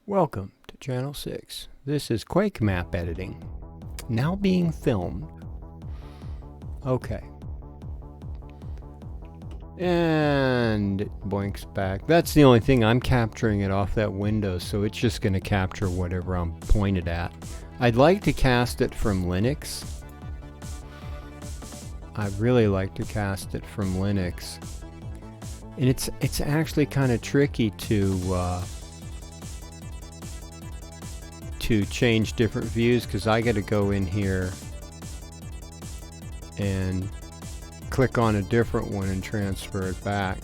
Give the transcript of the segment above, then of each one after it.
Welcome to Channel 6. This is Quake map editing. Now being filmed. Okay. And it boinks back. That's the only thing. I'm capturing it off that window, so it's just going to capture whatever I'm pointed at. I'd like to cast it from Linux. I'd really like to cast it from Linux. And it's actually kind of tricky to change different views, because I got to go in here and click on a different one and transfer it back.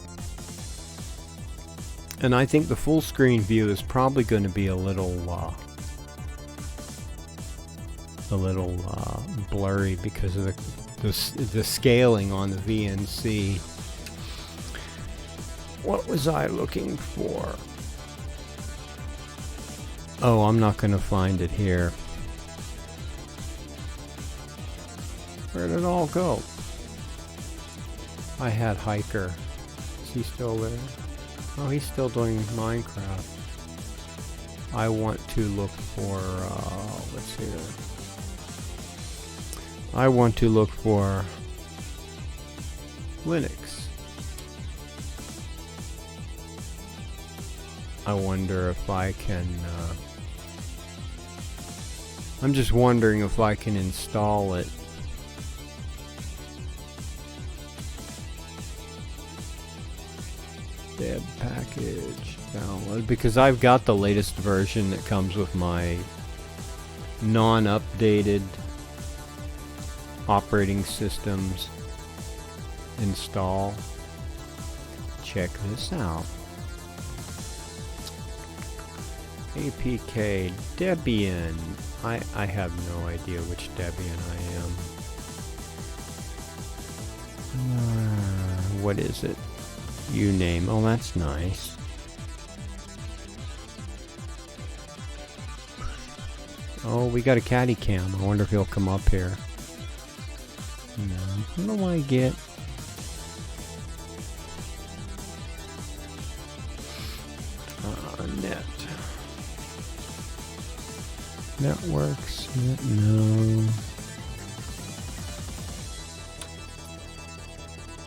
And I think the full screen view is probably going to be a little blurry because of the scaling on the VNC. What was I looking for? Oh, I'm not going to find it here. Where did it all go? I had Hiker. Is he still there? Oh, he's still doing Minecraft. I want to look for, let's see here. I want to look for Linux. I wonder if I can, I'm just wondering if I can install it. Deb package download, because I've got the latest version that comes with my non-updated operating systems install. Check this out. APK Debian. I have no idea which Debian I am. What is it? Uname. Oh, that's nice. Oh, we got a caddy cam. I wonder if he'll come up here. No. What do I get? Net. Networks. No.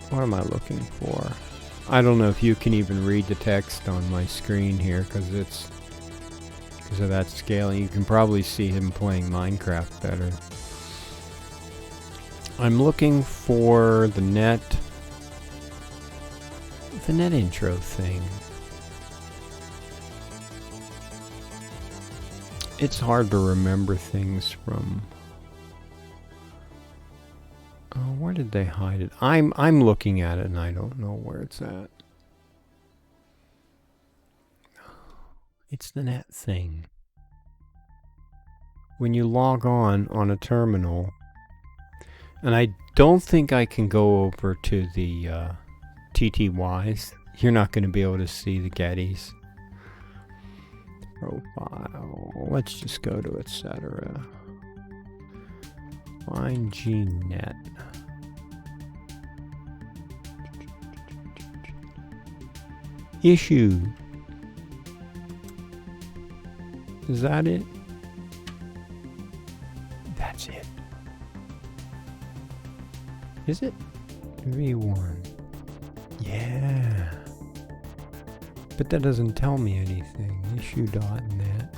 What am I looking for? I don't know if you can even read the text on my screen here, because of that scaling. You can probably see him playing Minecraft better. I'm looking for the net intro thing. It's hard to remember things from. Oh, where did they hide it? I'm looking at it and I don't know where it's at. It's the net thing. When you log on a terminal, and I don't think I can go over to the TTYs. You're not going to be able to see the Gettys. Profile. Let's just go to etc. Find gnet. Issue. Is that it? That's it. Is it? V1. Yeah. But that doesn't tell me anything. Issue.net.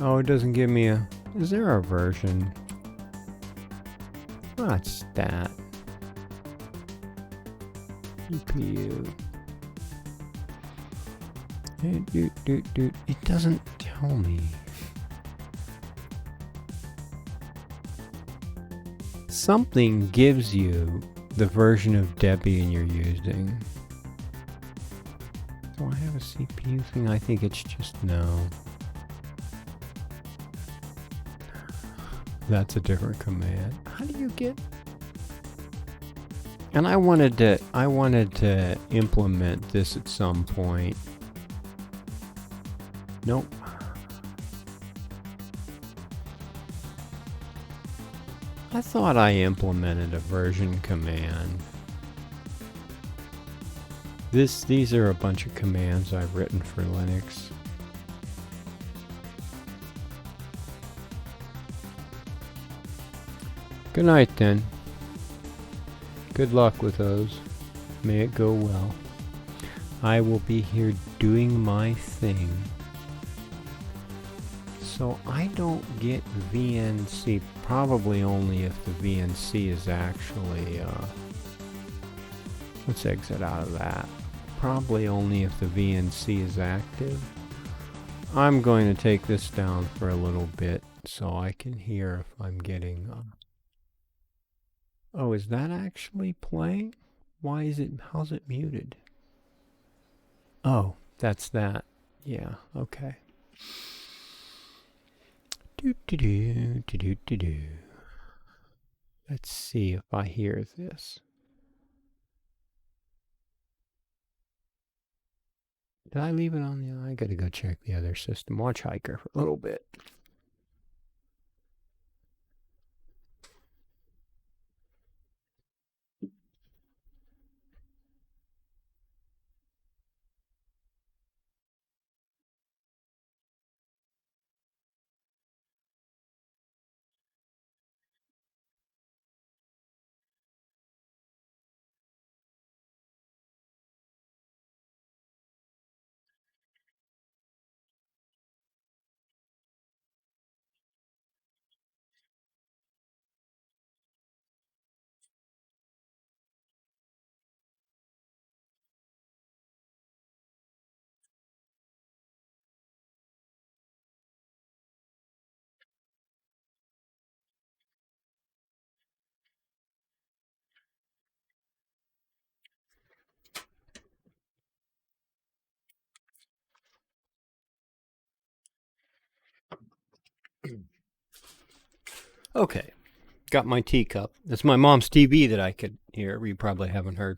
Oh, it doesn't give me a... Is there a version? What's that? GPU. It doesn't tell me. Something gives you the version of Debian you're using. Do I have a CPU thing? I think it's just no. That's a different command. How do you get? And I wanted to implement this at some point. Nope. I thought I implemented a version command. These are a bunch of commands I've written for Linux. Good night then. Good luck with those. May it go well. I will be here doing my thing. So I don't get VNC, probably only if the VNC is actually, let's exit out of that. Probably only if the VNC is active. I'm going to take this down for a little bit so I can hear if I'm getting, oh, is that actually playing? Why is it, how's it muted? Oh, that's that. Yeah, okay. Do. Let's see if I hear this. Did I leave it on the, I gotta go check the other system. Watch Hiker for a little bit. Okay, got my teacup. It's my mom's TV that I could hear. You probably haven't heard.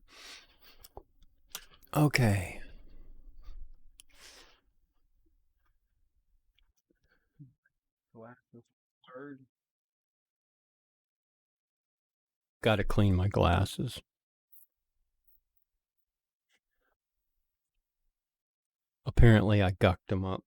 Okay. Got to clean my glasses. Apparently, I gucked them up.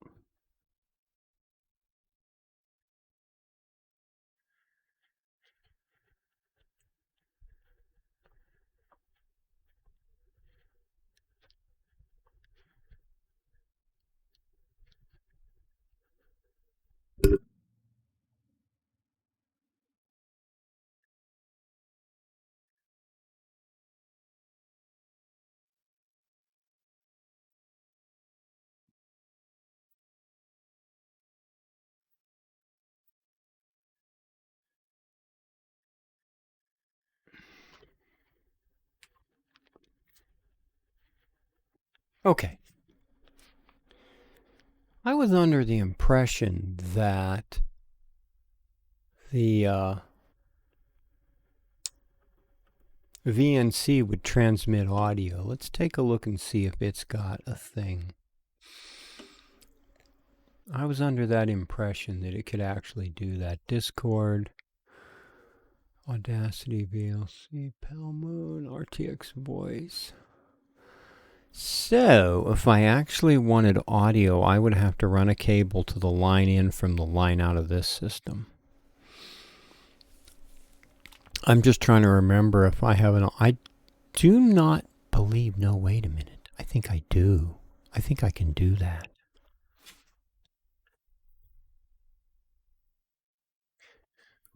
Okay. I was under the impression that the VNC would transmit audio. Let's take a look and see if it's got a thing. I was under that impression that it could actually do that. Discord, Audacity, VLC, Palmoon, RTX Voice. So, if I actually wanted audio, I would have to run a cable to the line in from the line out of this system. I'm just trying to remember if I have an... I do not believe... No, wait a minute. I think I do. I think I can do that.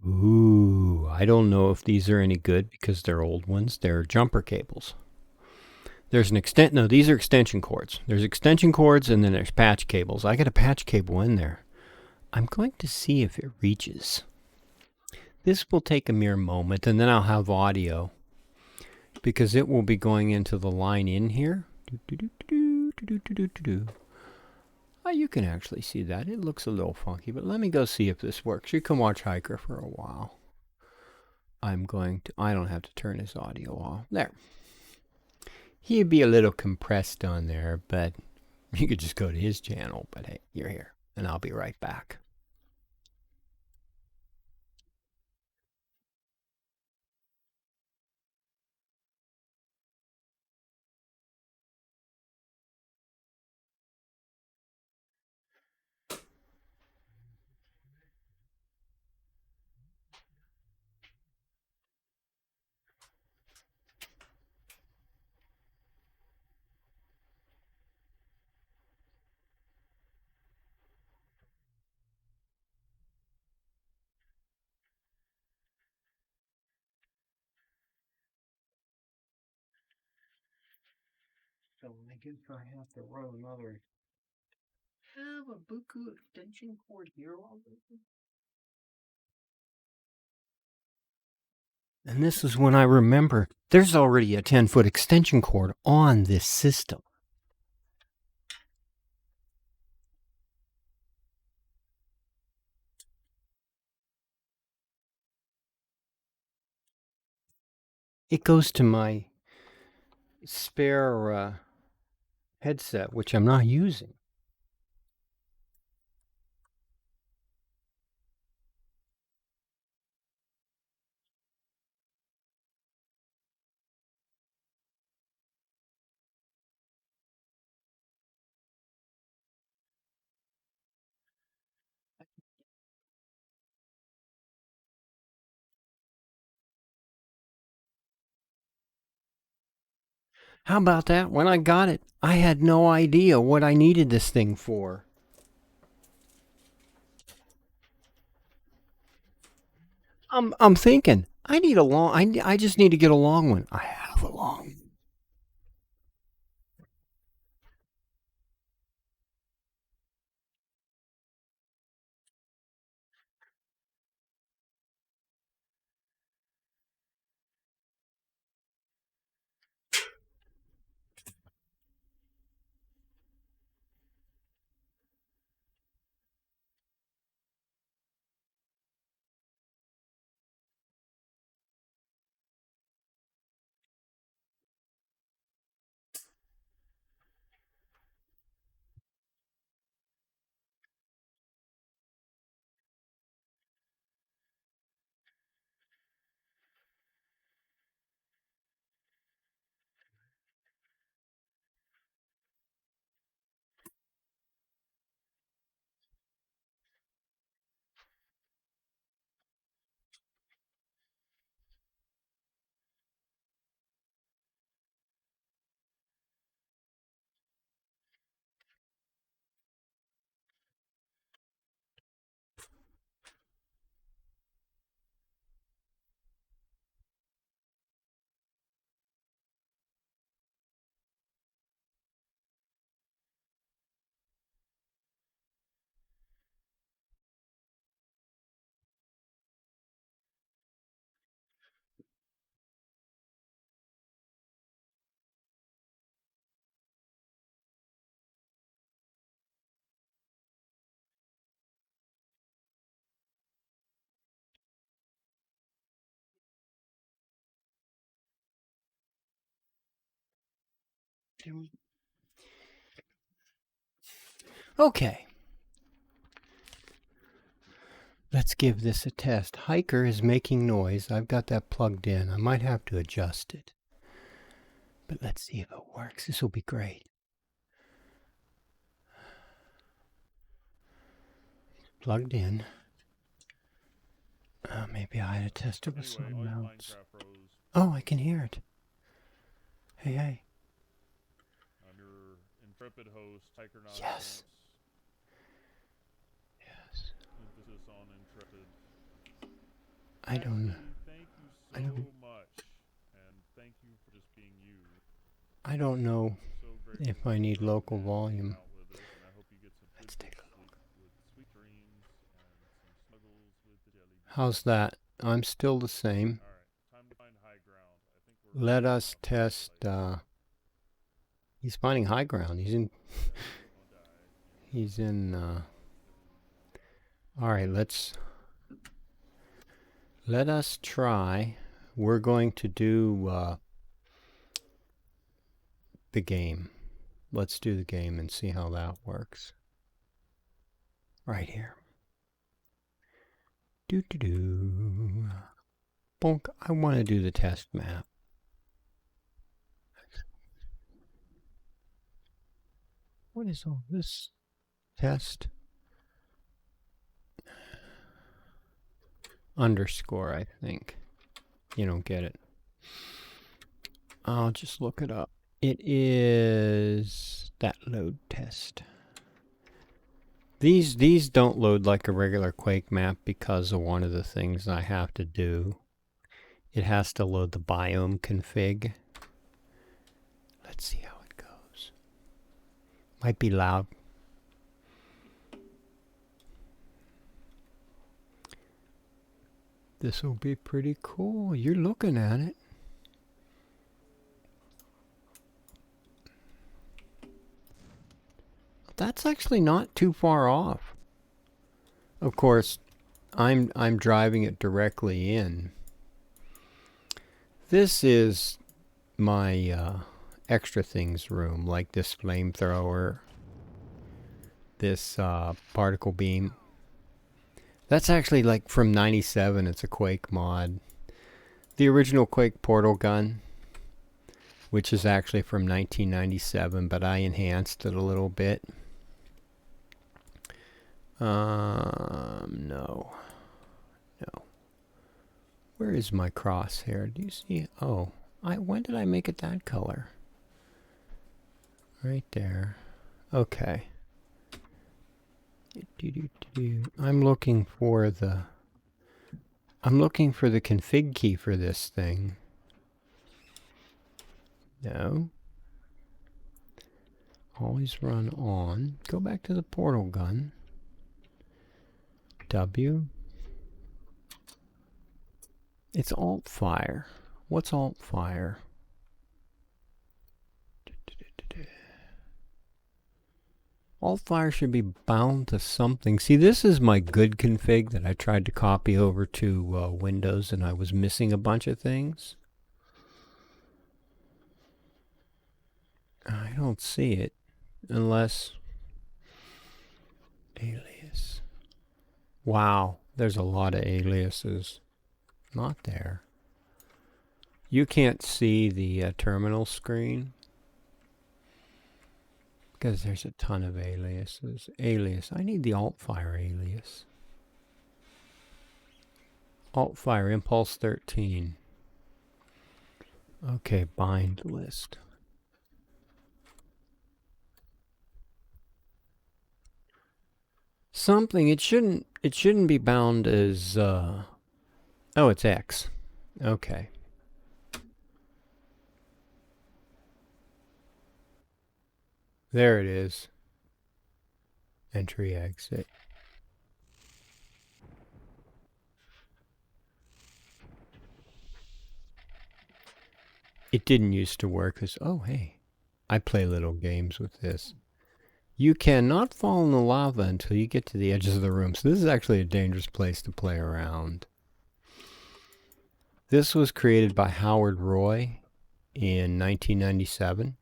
Ooh, I don't know if these are any good because they're old ones. They're jumper cables. There's an no, these are extension cords. There's extension cords and then there's patch cables. I got a patch cable in there. I'm going to see if it reaches. This will take a mere moment and then I'll have audio because it will be going into the line in here. Oh, you can actually see that. It looks a little funky, but let me go see if this works. You can watch Hiker for a while. I don't have to turn his audio off. There. He'd be a little compressed on there, but you could just go to his channel. But hey, you're here, and I'll be right back. So I guess I have to run another. Have a Buku extension cord here already. And this is when I remember there's already a 10-foot extension cord on this system. It goes to my spare headset, which I'm not using. How about that? When I got it, I had no idea what I needed this thing for. I'm thinking I need a long. I just need to get a long one. I have a long one. Okay. Let's give this a test. Hiker is making noise. I've got that plugged in. I might have to adjust it. But let's see if it works. This will be great. Plugged in. Maybe I had to test it with some mounts. Oh, I can hear it. Hey, hey. I'm your intrepid host, Hiker Nonsense. Yes. Yes. Emphasis on intrepid. I don't know. Thank you so much, and thank you for just being you. I don't know So if I need local volume. With us, and I hope you get some Let's take a look. with sweet dreams and some snuggles with the jelly bean. How's that? I'm still the same. All right, time to find high ground. I think we're Let us test. He's finding high ground. He's in. He's in. All right, let us try. We're going to do the game. Let's do the game and see how that works. Right here. Do. Bonk. I want to do the test map. What is all this? Test. Underscore, I think. You don't get it. I'll just look it up. It is that load test. These don't load like a regular Quake map because of one of the things I have to do. It has to load the biome config. Let's see how it goes. Might be loud. This will be pretty cool. You're looking at it. That's actually not too far off. Of course, I'm driving it directly in. This is my extra things room, like this flamethrower, this particle beam. That's actually like from '97. It's a Quake mod. The original Quake portal gun, which is actually from 1997, but I enhanced it a little bit. No. Where is my crosshair? Do you see? Oh, when did I make it that color? Right there. Okay. I'm looking for the config key for this thing. No. Always run on. Go back to the portal gun. W. It's alt fire. What's alt fire? Alt fire should be bound to something. See, this is my good config that I tried to copy over to Windows, and I was missing a bunch of things. I don't see it unless alias. Wow, there's a lot of aliases. Not there. You can't see the terminal screen because there's a ton of aliases. Alias. I need the alt-fire alias. Alt-fire impulse 13. Okay, bind list. Something. It shouldn't be bound as oh, it's X. Okay. There it is. Entry exit. It didn't used to work as, oh hey, I play little games with this. You cannot fall in the lava until you get to the edges of the room. So this is actually a dangerous place to play around. This was created by Howard Roy in 1997.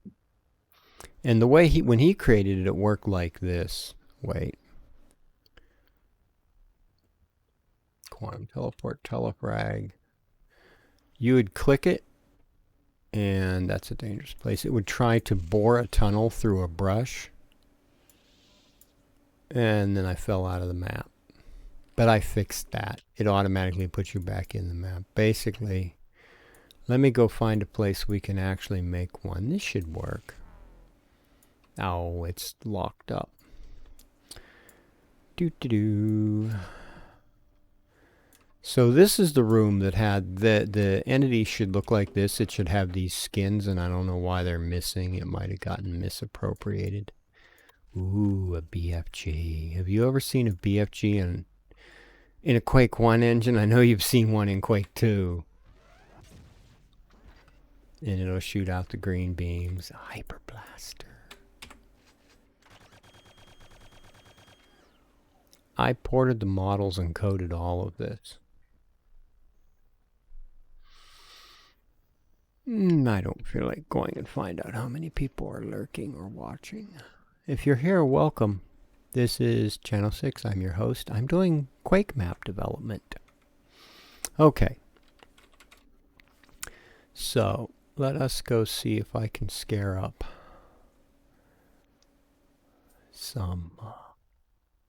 And the way when he created it, it worked like this. Wait. Quantum teleport, telefrag. You would click it, and that's a dangerous place. It would try to bore a tunnel through a brush. And then I fell out of the map. But I fixed that. It automatically puts you back in the map. Basically, let me go find a place we can actually make one. This should work. Oh, it's locked up. So this is the room that had the entity should look like this. It should have these skins, and I don't know why they're missing. It might have gotten misappropriated. Ooh, a BFG. Have you ever seen a BFG in a Quake 1 engine? I know you've seen one in Quake 2. And it'll shoot out the green beams. A hyper blaster. I ported the models and coded all of this. I don't feel like going and find out how many people are lurking or watching. If you're here, welcome. This is Channel 6. I'm your host. I'm doing Quake map development. Okay. So, let us go see if I can scare up some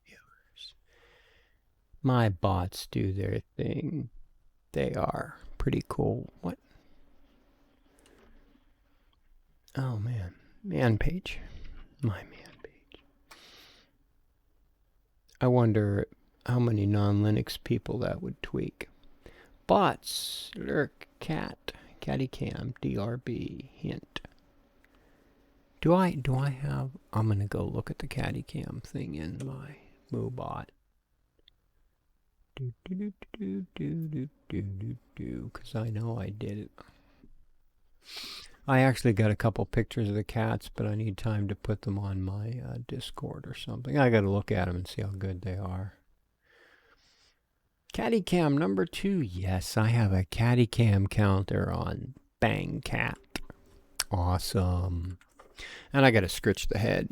viewers. My bots do their thing. They are pretty cool. What? Oh, man. Man page. My man page. I wonder how many non-Linux people that would tweak. Bots, lurk, cat, catty cam, DRB, hint. Do I have... I'm going to go look at the caddy cam thing in my Moobot. Because I know I did it. I actually got a couple pictures of the cats, but I need time to put them on my Discord or something. I got to look at them and see how good they are. Caddy cam number 2. Yes, I have a caddy cam counter on Bang Cat. Awesome. And I got to scritch the head.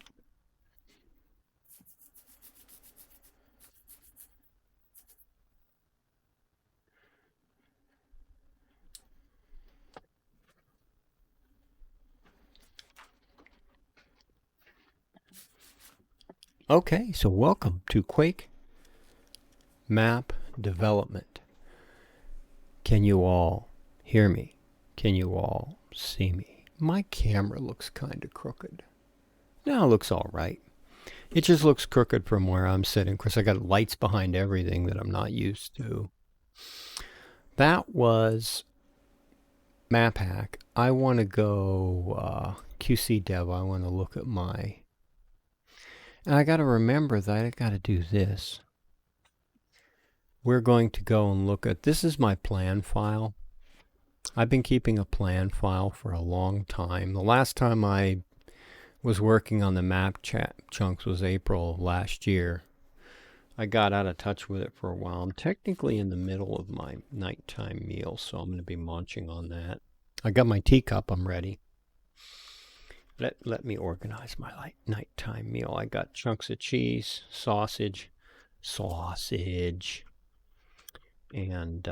Okay, so welcome to Quake map development. Can you all hear me? Can you all see me? My camera looks kind of crooked. Now it looks all right. It just looks crooked from where I'm sitting. Of course, I got lights behind everything that I'm not used to. That was Map Hack. I want to go QC Dev. I want to look at my... And I got to remember that I got to do this. We're going to go and look at... This is my plan file. I've been keeping a plan file for a long time. The last time I was working on the map chunks was April of last year. I got out of touch with it for a while. I'm technically in the middle of my nighttime meal, so I'm going to be munching on that. I got my teacup. I'm ready. Let me organize my nighttime meal. I got chunks of cheese, sausage, and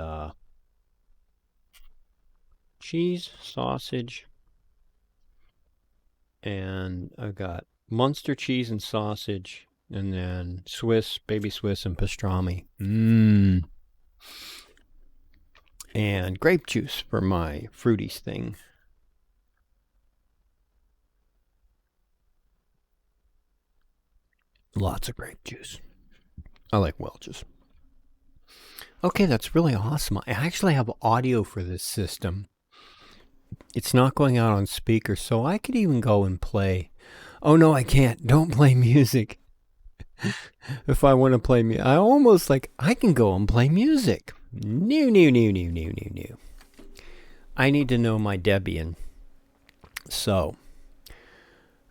cheese, sausage, and I got Munster cheese and sausage, and then Swiss, baby Swiss, and pastrami. And grape juice for my fruities thing. Lots of grape juice. I like Welch's. Okay, that's really awesome. I actually have audio for this system. It's not going out on speaker, so I could even go and play. Oh no, I can't. Don't play music. If I want to play music, I can go and play music. No. I need to know my Debian. So,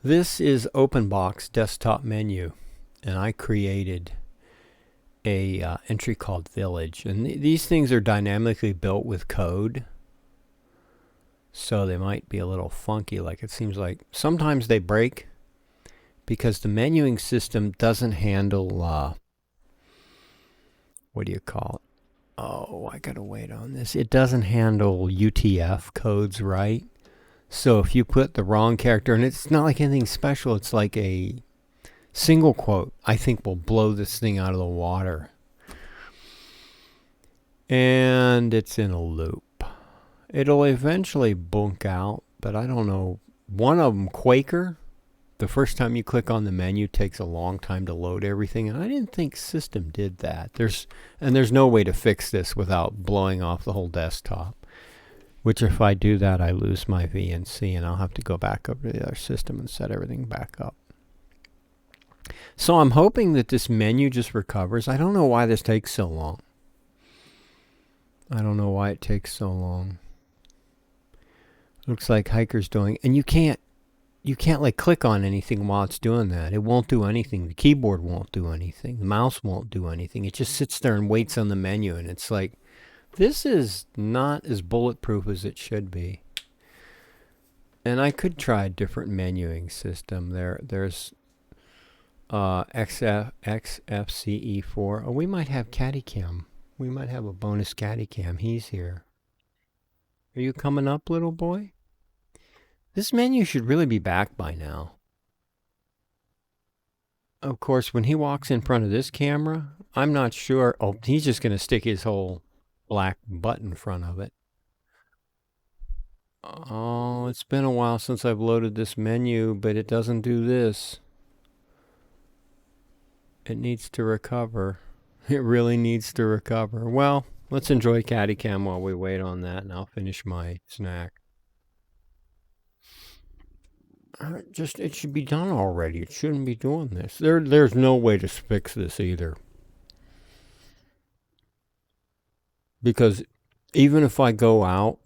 this is OpenBox desktop menu, and I created a entry called Village, and these things are dynamically built with code, so they might be a little funky. Like it seems like sometimes they break because the menuing system doesn't handle what do you call it? Oh, I gotta wait on this. It doesn't handle UTF codes right. So if you put the wrong character, and it's not like anything special, it's like a single quote, I think will blow this thing out of the water. And it's in a loop. It'll eventually bunk out, but I don't know. One of them, Quaker, the first time you click on the menu takes a long time to load everything, and I didn't think System did that. There's no way to fix this without blowing off the whole desktop. Which if I do that, I lose my VNC, and I'll have to go back over to the other system and set everything back up. So I'm hoping that this menu just recovers. I don't know why this takes so long. I don't know why it takes so long. Looks like Hiker's doing, and you can't like click on anything while it's doing that. It won't do anything. The keyboard won't do anything. The mouse won't do anything. It just sits there and waits on the menu, and it's like, this is not as bulletproof as it should be. And I could try a different menuing system. There's XFCE4. Oh, we might have CaddyCam. We might have a bonus CaddyCam. He's here. Are you coming up, little boy? This menu should really be back by now. Of course, when he walks in front of this camera, I'm not sure. Oh, he's just going to stick his whole black butt in front of it. Oh, it's been a while since I've loaded this menu, but it doesn't do this. It needs to recover. It really needs to recover. Well, let's enjoy CaddyCam while we wait on that, and I'll finish my snack. Just, it should be done already. It shouldn't be doing this. There's no way to fix this either. Because even if I go out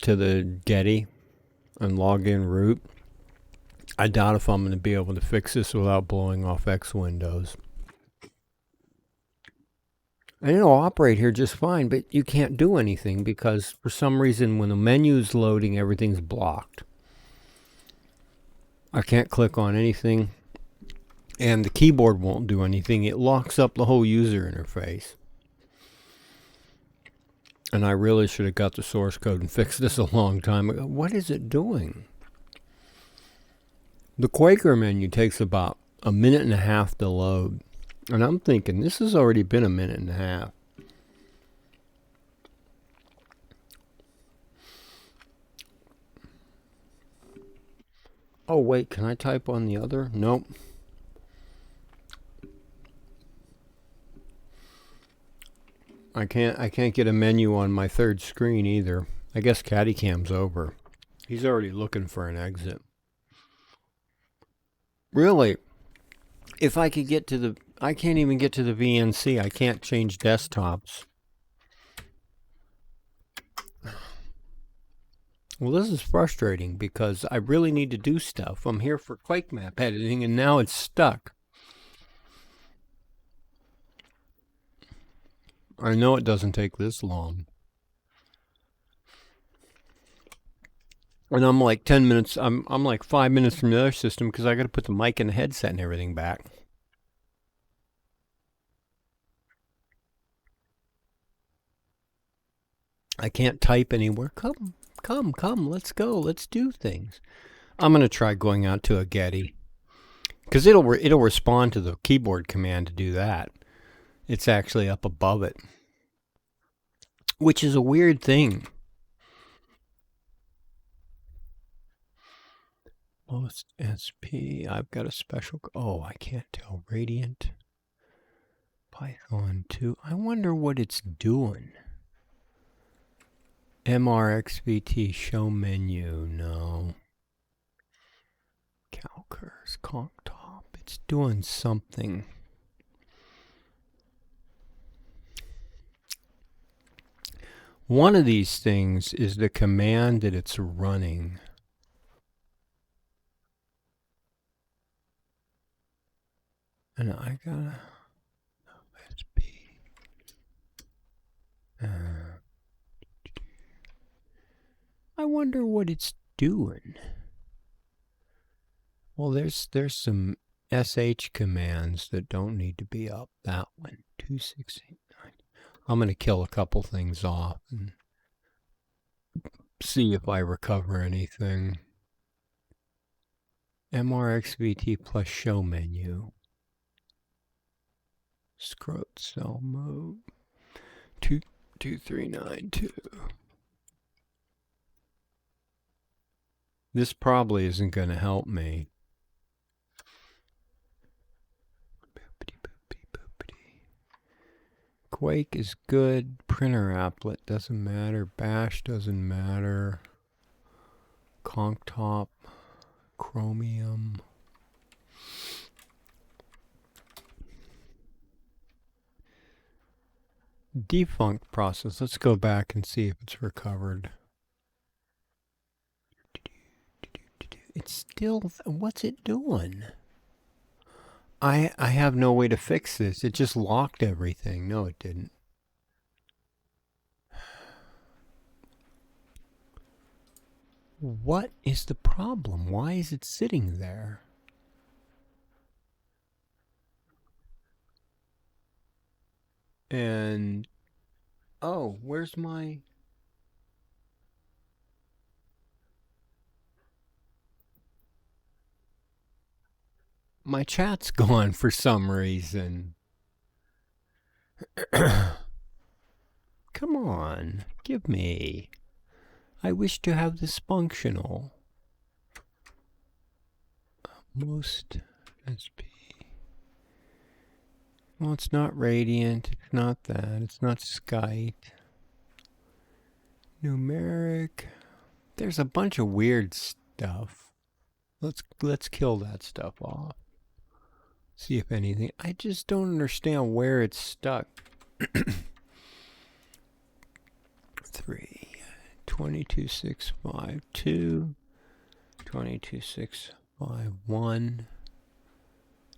to the Getty and log in root, I doubt if I'm going to be able to fix this without blowing off X Windows. And it'll operate here just fine, but you can't do anything because for some reason when the menu's loading, everything's blocked. I can't click on anything, and the keyboard won't do anything. It locks up the whole user interface. And I really should have got the source code and fixed this a long time ago. What is it doing? The Quaker menu takes about a minute and a half to load. And I'm thinking, this has already been a minute and a half. Oh, wait, can I type on the other? Nope. I can't get a menu on my third screen either. I guess Caddycam's over. He's already looking for an exit. Really, if I could get to the... I can't even get to the VNC. I can't change desktops. Well, this is frustrating because I really need to do stuff. I'm here for Quake map editing and now it's stuck. I know it doesn't take this long. And I'm like 10 minutes, I'm like 5 minutes from the other system because I got to put the mic and the headset and everything back. I can't type anywhere. Come, let's go. Let's do things. I'm going to try going out to a Getty because it'll respond to the keyboard command to do that. It's actually up above it, which is a weird thing. Lowest SP. I've got a special. Oh, I can't tell. Radiant. Python 2. I wonder what it's doing. MRXVT show menu. No. Calcurs. Conk top. It's doing something. One of these things is the command that it's running. And I gotta SP. I wonder what it's doing. Well, there's some SH commands that don't need to be up. That one, 2689. I'm gonna kill a couple things off and see if I recover anything. MRXVT plus show menu. Scrot cell mode. 22392. This probably isn't going to help me. Quake is good. Printer applet doesn't matter. Bash doesn't matter. Conk top. Chromium. Defunct process. Let's go back and see if it's recovered. It's still... What's it doing? I have no way to fix this. It just locked everything. No, it didn't. What is the problem? Why is it sitting there? And... Oh, where's my... My chat's gone for some reason. Come on, give me. I wish to have this functional. Most SP. Well, it's not Radiant. It's not that. It's not Skype. Numeric. There's a bunch of weird stuff. Let's kill that stuff off. See if anything. I just don't understand where it's stuck. 3, 22652, 22651,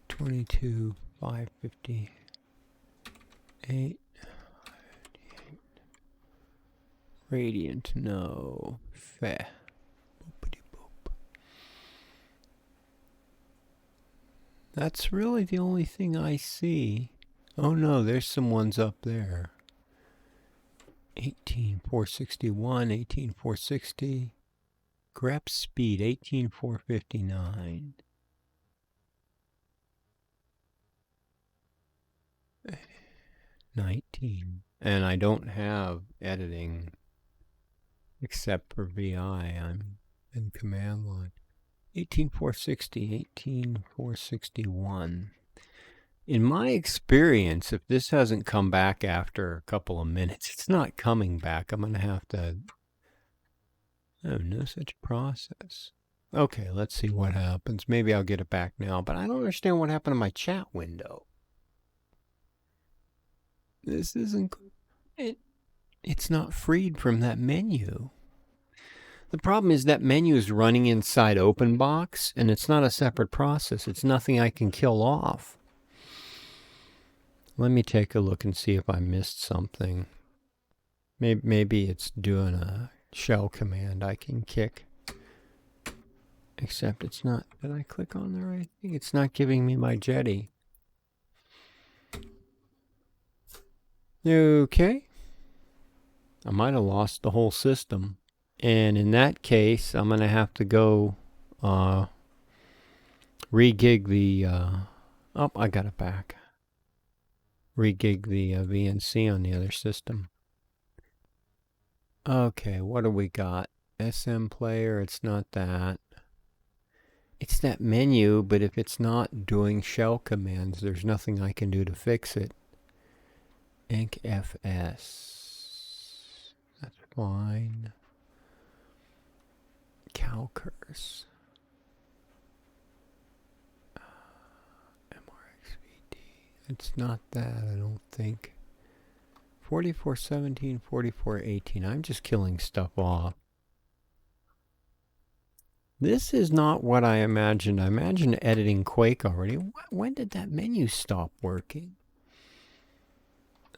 22558. Radiant, no. Feh. Boop. That's really the only thing I see. Oh no, there's some ones up there. 18461, 18460. Grep speed, 18459. 19. And I don't have editing except for VI. I'm in command line. 18460, 18461. In my experience, if this hasn't come back after a couple of minutes, it's not coming back. I'm going to have to... Oh, no such process. Okay, let's see what happens. Maybe I'll get it back now, but I don't understand what happened to my chat window. This isn't... It's not freed from that menu. The problem is that menu is running inside OpenBox, and it's not a separate process. It's nothing I can kill off. Let me take a look and see if I missed something. Maybe it's doing a shell command I can kick. Except it's not. Did I click on the right thing? It's not giving me my jetty. Okay. I might have lost the whole system. And in that case, I'm going to have to go regig the... oh, I got it back. Regig the VNC on the other system. Okay, what do we got? SM player, it's not that. It's that menu, but if it's not doing shell commands, there's nothing I can do to fix it. EncFS. That's fine. CalCurse. MRXVD. It's not that, I don't think. 4417, 4418. I'm just killing stuff off. This is not what I imagined. I imagined editing Quake already. When did that menu stop working?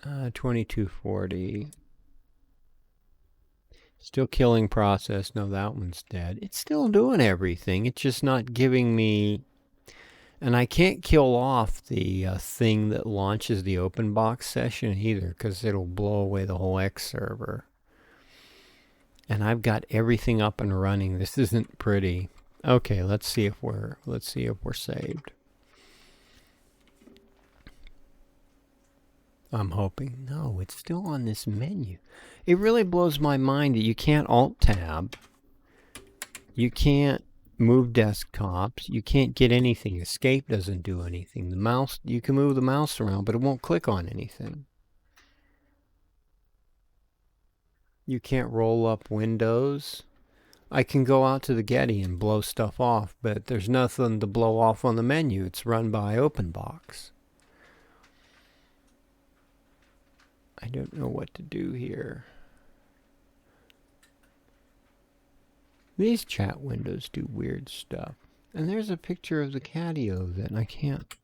2240. Still killing process. No, that one's dead. It's still doing everything. It's just not giving me... And I can't kill off the thing that launches the OpenBox session either, because it'll blow away the whole X server. And I've got everything up and running. This isn't pretty. Okay, let's see if we're saved. I'm hoping. No, it's still on this menu. It really blows my mind that you can't Alt-Tab. You can't move desktops. You can't get anything. Escape doesn't do anything. The mouse, you can move the mouse around, but it won't click on anything. You can't roll up windows. I can go out to the Getty and blow stuff off, but there's nothing to blow off on the menu. It's run by OpenBox. I don't know what to do here. These chat windows do weird stuff. And there's a picture of the catio that I can't...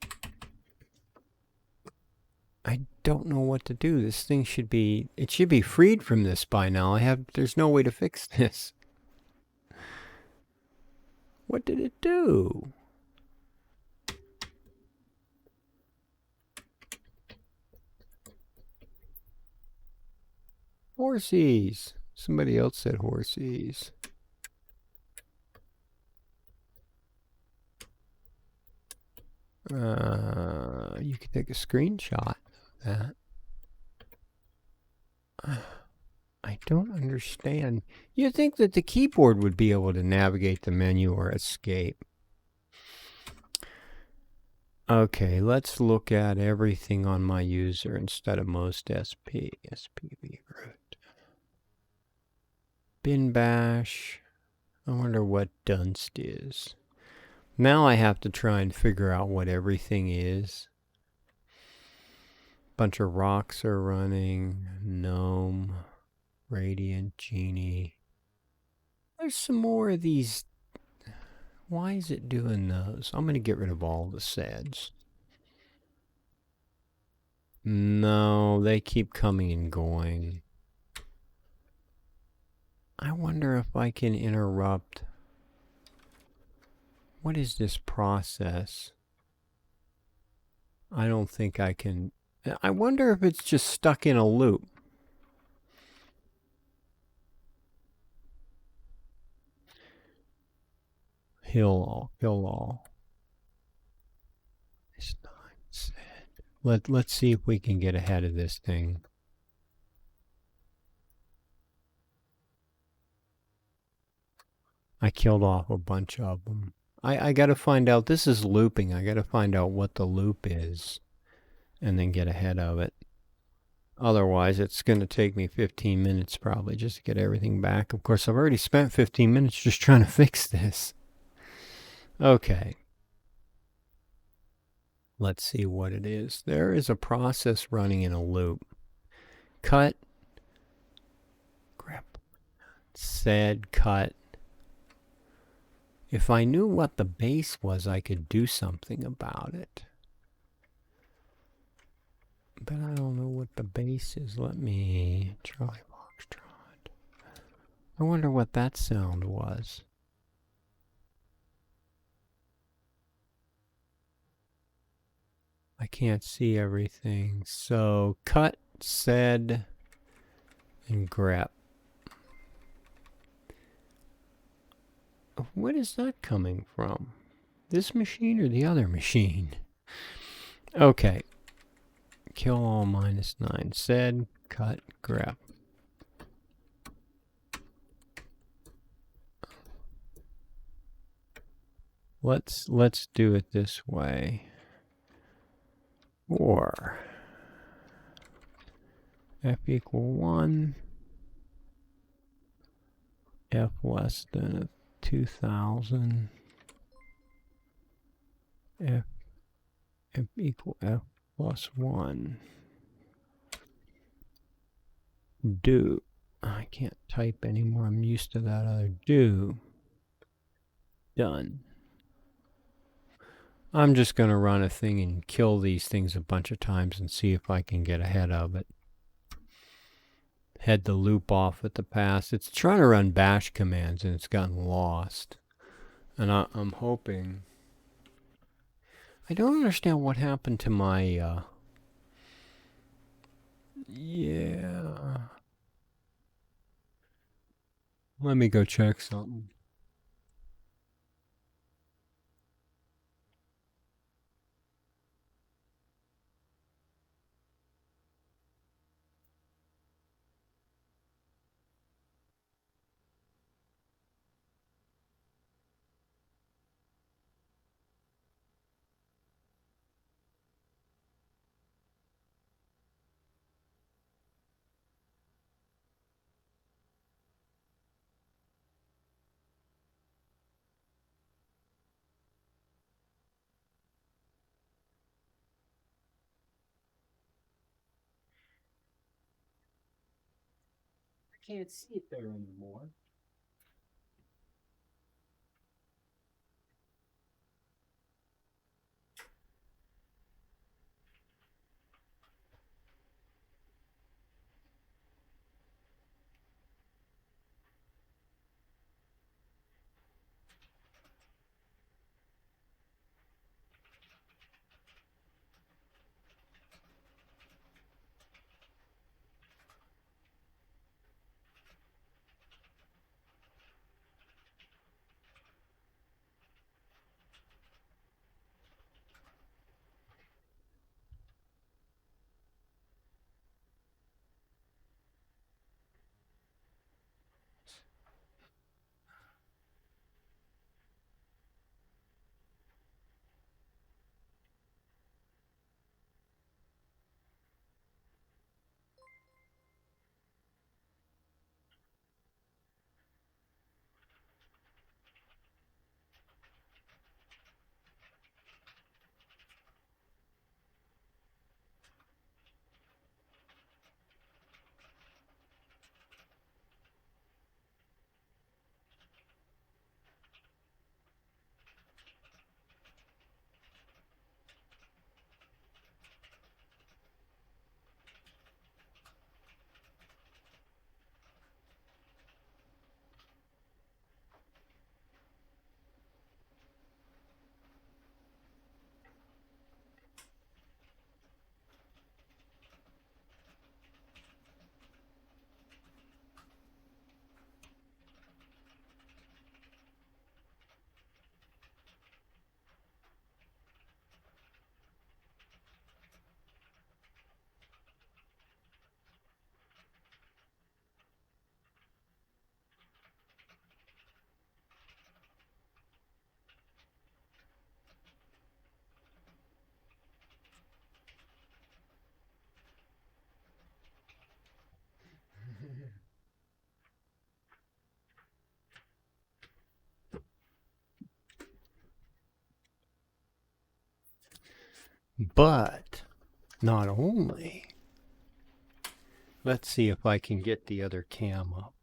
I don't know what to do. This thing should be... It should be freed from this by now. There's no way to fix this. What did it do? Horsies. Somebody else said horsies. You can take a screenshot of that. I don't understand. You'd think that the keyboard would be able to navigate the menu or escape. Okay, let's look at everything on my user instead of most SP. SPV root. Bin bash. I wonder what dunst is. Now I have to try and figure out what everything is. Bunch of rocks are running. Gnome. Radiant. Genie. There's some more of these. Why is it doing those? I'm going to get rid of all the SEDs. No, they keep coming and going. I wonder if I can interrupt. What is this process? I don't think I can. I wonder if it's just stuck in a loop. Kill all. It's not said. Let's see if we can get ahead of this thing. I killed off a bunch of them. I got to find out. This is looping. I got to find out what the loop is and then get ahead of it. Otherwise, it's going to take me 15 minutes probably just to get everything back. Of course, I've already spent 15 minutes just trying to fix this. Okay. Let's see what it is. There is a process running in a loop. Cut. Grep. Said cut. If I knew what the base was, I could do something about it. But I don't know what the base is. Let me... Charlie Foxtrot. I wonder what that sound was. I can't see everything. So, cut, said, and grep. What is that coming from? This machine or the other machine? Okay. Kill all -9. Said, cut, grep. Let's do it this way. Or f equal 1, f less than 2000, f equal f plus 1. Do. I can't type anymore. I'm used to that other do. Done. I'm just going to run a thing and kill these things a bunch of times and see if I can get ahead of it. Head the loop off at the pass. It's trying to run bash commands and it's gotten lost. And I'm hoping... I don't understand what happened to my... Yeah... Let me go check something. I can't see it there anymore. But not only. Let's see if I can get the other cam up.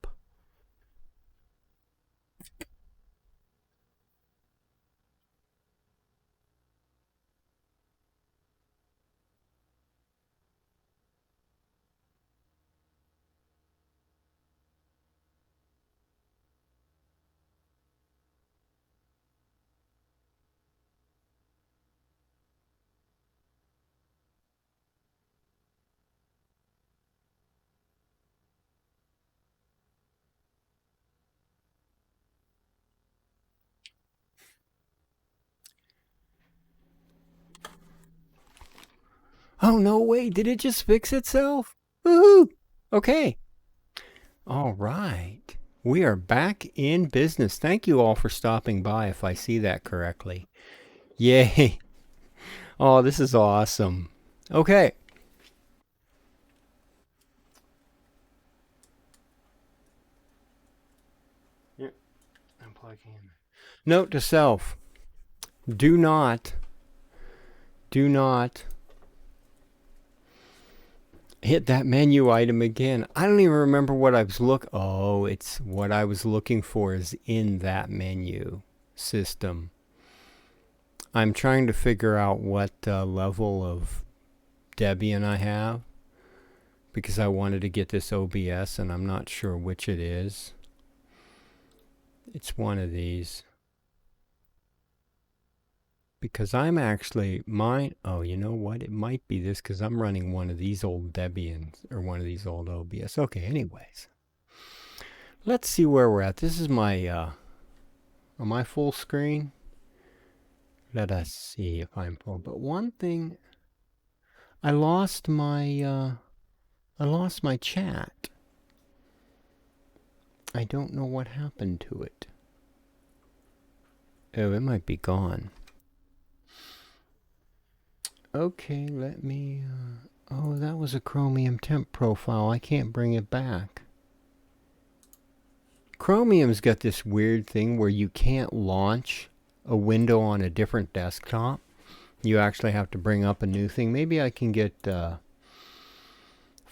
Oh, no, wait, did it just fix itself? Woohoo! Okay. All right. We are back in business. Thank you all for stopping by, if I see that correctly. Yay. Oh, this is awesome. Okay. Yep, I'm plugging in. Note to self. Do not hit that menu item again. I don't even remember what I was it's what I was looking for is in that menu system. I'm trying to figure out what level of Debian I have because I wanted to get this OBS and I'm not sure which it is. It's one of these. Because I'm actually, oh, you know what? It might be this because I'm running one of these old Debians or one of these old OBS. Okay, anyways. Let's see where we're at. This is my, am I full screen? Let us see if I'm full. But one thing, I lost my chat. I don't know what happened to it. Oh, it might be gone. Okay, let me, oh, that was a Chromium temp profile. I can't bring it back. Chromium's got this weird thing where you can't launch a window on a different desktop. You actually have to bring up a new thing. Maybe I can get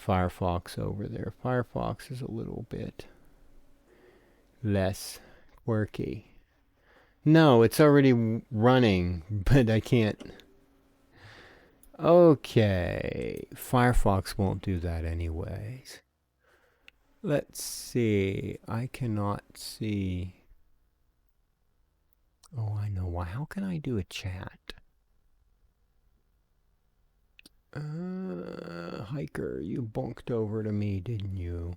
Firefox over there. Firefox is a little bit less quirky. No, it's already running, but I can't. Okay, Firefox won't do that anyways. Let's see. I cannot see. Oh, I know why. How can I do a chat? Hiker, you bunked over to me, didn't you?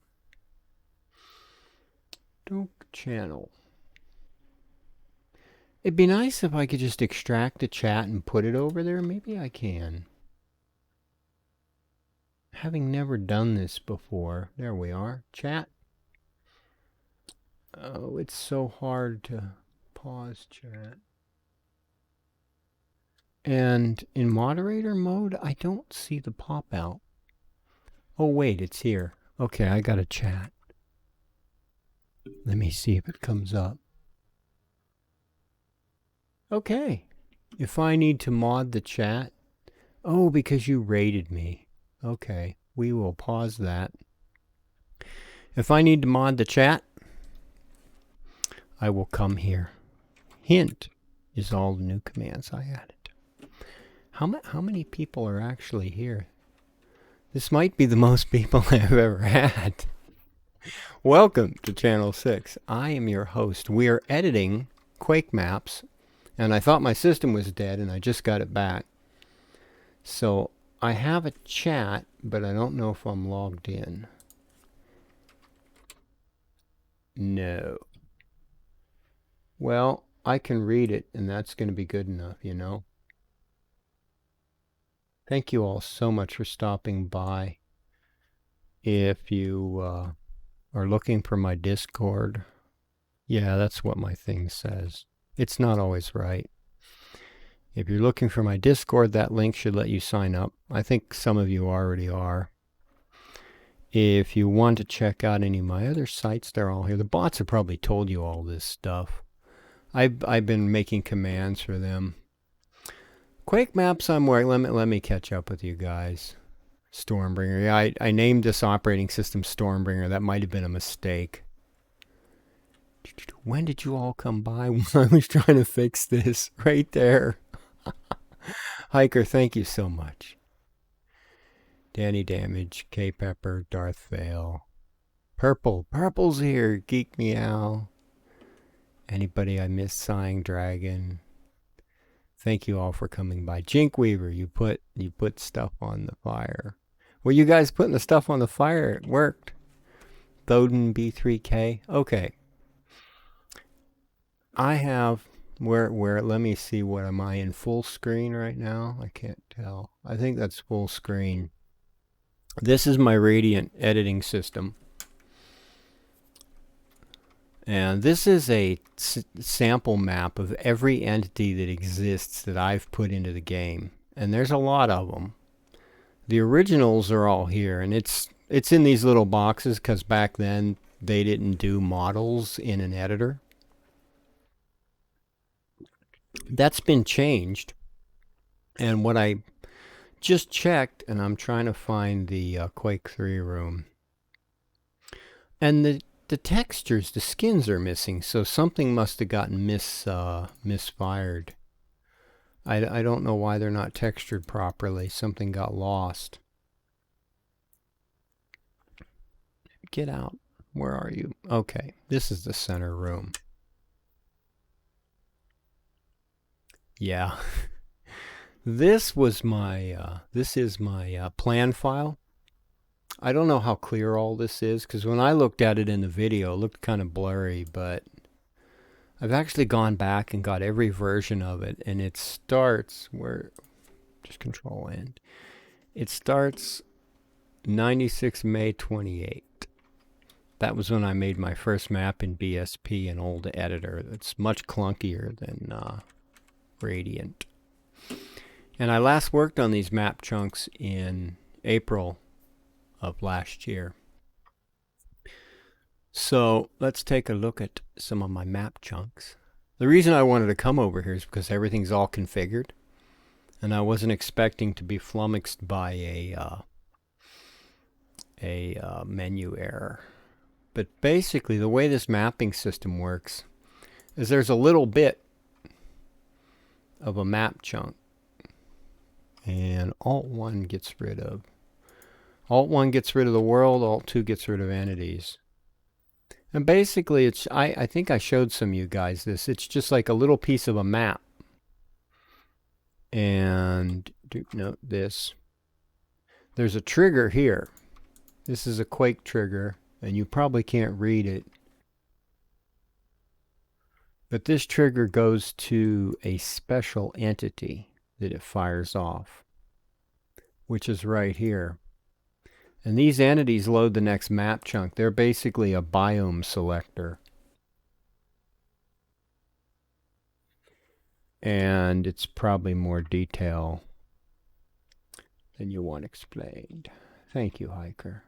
Don't channel. It'd be nice if I could just extract a chat and put it over there. Maybe I can. Having never done this before. There we are. Chat. Oh, it's so hard to pause chat. And in moderator mode, I don't see the pop out. Oh, wait, it's here. Okay, I got a chat. Let me see if it comes up. Okay. If I need to mod the chat. Oh, because you rated me. Okay, we will pause that. If I need to mod the chat, I will come here. Hint is all the new commands I added. How many people are actually here? This might be the most people I've ever had. Welcome to Channel 6. I am your host. We are editing Quake maps, and I thought my system was dead, and I just got it back. So I have a chat, but I don't know if I'm logged in. No. Well, I can read it, and that's going to be good enough, you know. Thank you all so much for stopping by. If you are looking for my Discord, yeah, that's what my thing says. It's not always right. If you're looking for my Discord, that link should let you sign up. I think some of you already are. If you want to check out any of my other sites, they're all here. The bots have probably told you all this stuff. I've been making commands for them. Quake maps I'm working. Let me catch up with you guys. Stormbringer. Yeah, I named this operating system Stormbringer. That might have been a mistake. When did you all come by when I was trying to fix this? Right there. Hiker, thank you so much. Danny Damage, K Pepper, Darth Vale. Purple. Purple's here. Geek Meow. Anybody I missed? Sighing Dragon. Thank you all for coming by. Jink Weaver, you put stuff on the fire. Were you guys putting the stuff on the fire? It worked. Thoden B3K. Okay. I have where let me see, what am I in full screen right now? I can't tell. I think that's full screen. This is my Radiant editing system. And this is a sample map of every entity that exists that I've put into the game. And there's a lot of them. The originals are all here, and it's in these little boxes because back then they didn't do models in an editor. That's been changed. And what I just checked, and I'm trying to find the Quake 3 room. And the textures, the skins are missing, so something must have gotten misfired. I don't know why they're not textured properly. Something got lost. Get out. Where are you? Okay, this is the center room. Yeah. This is my plan file. I don't know how clear all this is, because when I looked at it in the video, it looked kind of blurry, but I've actually gone back and got every version of it, and it starts just Control End. It starts 96 May 28. That was when I made my first map in BSP, an old editor that's much clunkier than Radiant. And I last worked on these map chunks in April of last year. So let's take a look at some of my map chunks. The reason I wanted to come over here is because everything's all configured, and I wasn't expecting to be flummoxed by a menu error. But basically the way this mapping system works is there's a little bit of a map chunk, and Alt-1 gets rid of the world, Alt-2 gets rid of entities. And basically I think I showed some of you guys this. It's just like a little piece of a map. And note this. There's a trigger here. This is a Quake trigger, and you probably can't read it. But this trigger goes to a special entity that it fires off, which is right here. And these entities load the next map chunk. They're basically a biome selector. And it's probably more detail than you want explained. Thank you, Hiker.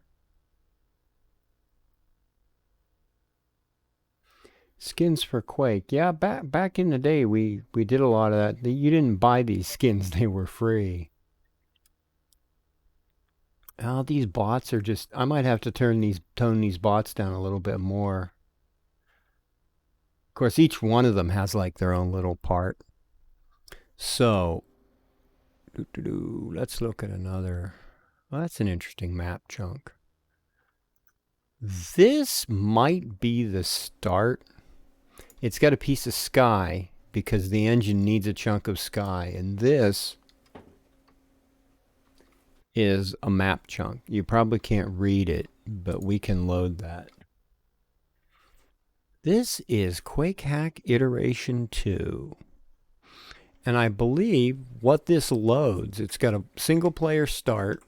Skins for Quake. Yeah, back in the day, we did a lot of that. You didn't buy these skins. They were free. Oh, these bots are just... I might have to tone these bots down a little bit more. Of course, each one of them has like their own little part. So, let's look at another. Well, that's an interesting map chunk. This might be the start. It's got a piece of sky because the engine needs a chunk of sky. And this is a map chunk. You probably can't read it, but we can load that. This is Quake Hack Iteration 2. And I believe what this loads, it's got a single player start.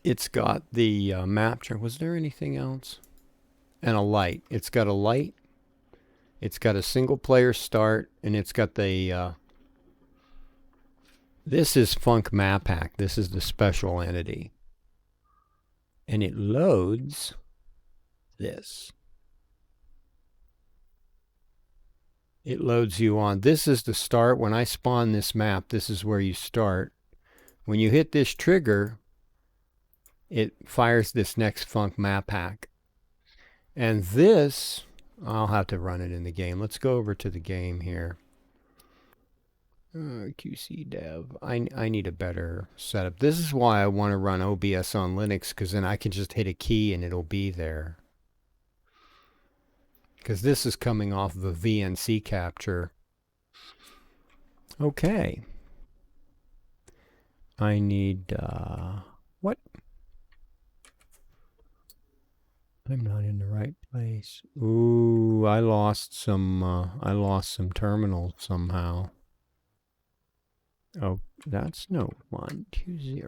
It's got the map chunk. Was there anything else? And a light. It's got a light. It's got a single player start, and it's got the this is Funk Map Hack. This is the special entity. And it loads this. it loads you on. This is the start. When I spawn this map, this is where you start. When you hit this trigger, it fires this next Funk map pack. And this, I'll have to run it in the game. Let's go over to the game here. QC dev. I need a better setup. This is why I want to run OBS on Linux, because then I can just hit a key and it'll be there. Because this is coming off of a VNC capture. Okay. I need, what? I'm not in the right place. Ooh, I lost some terminals somehow. Oh, that's no 120.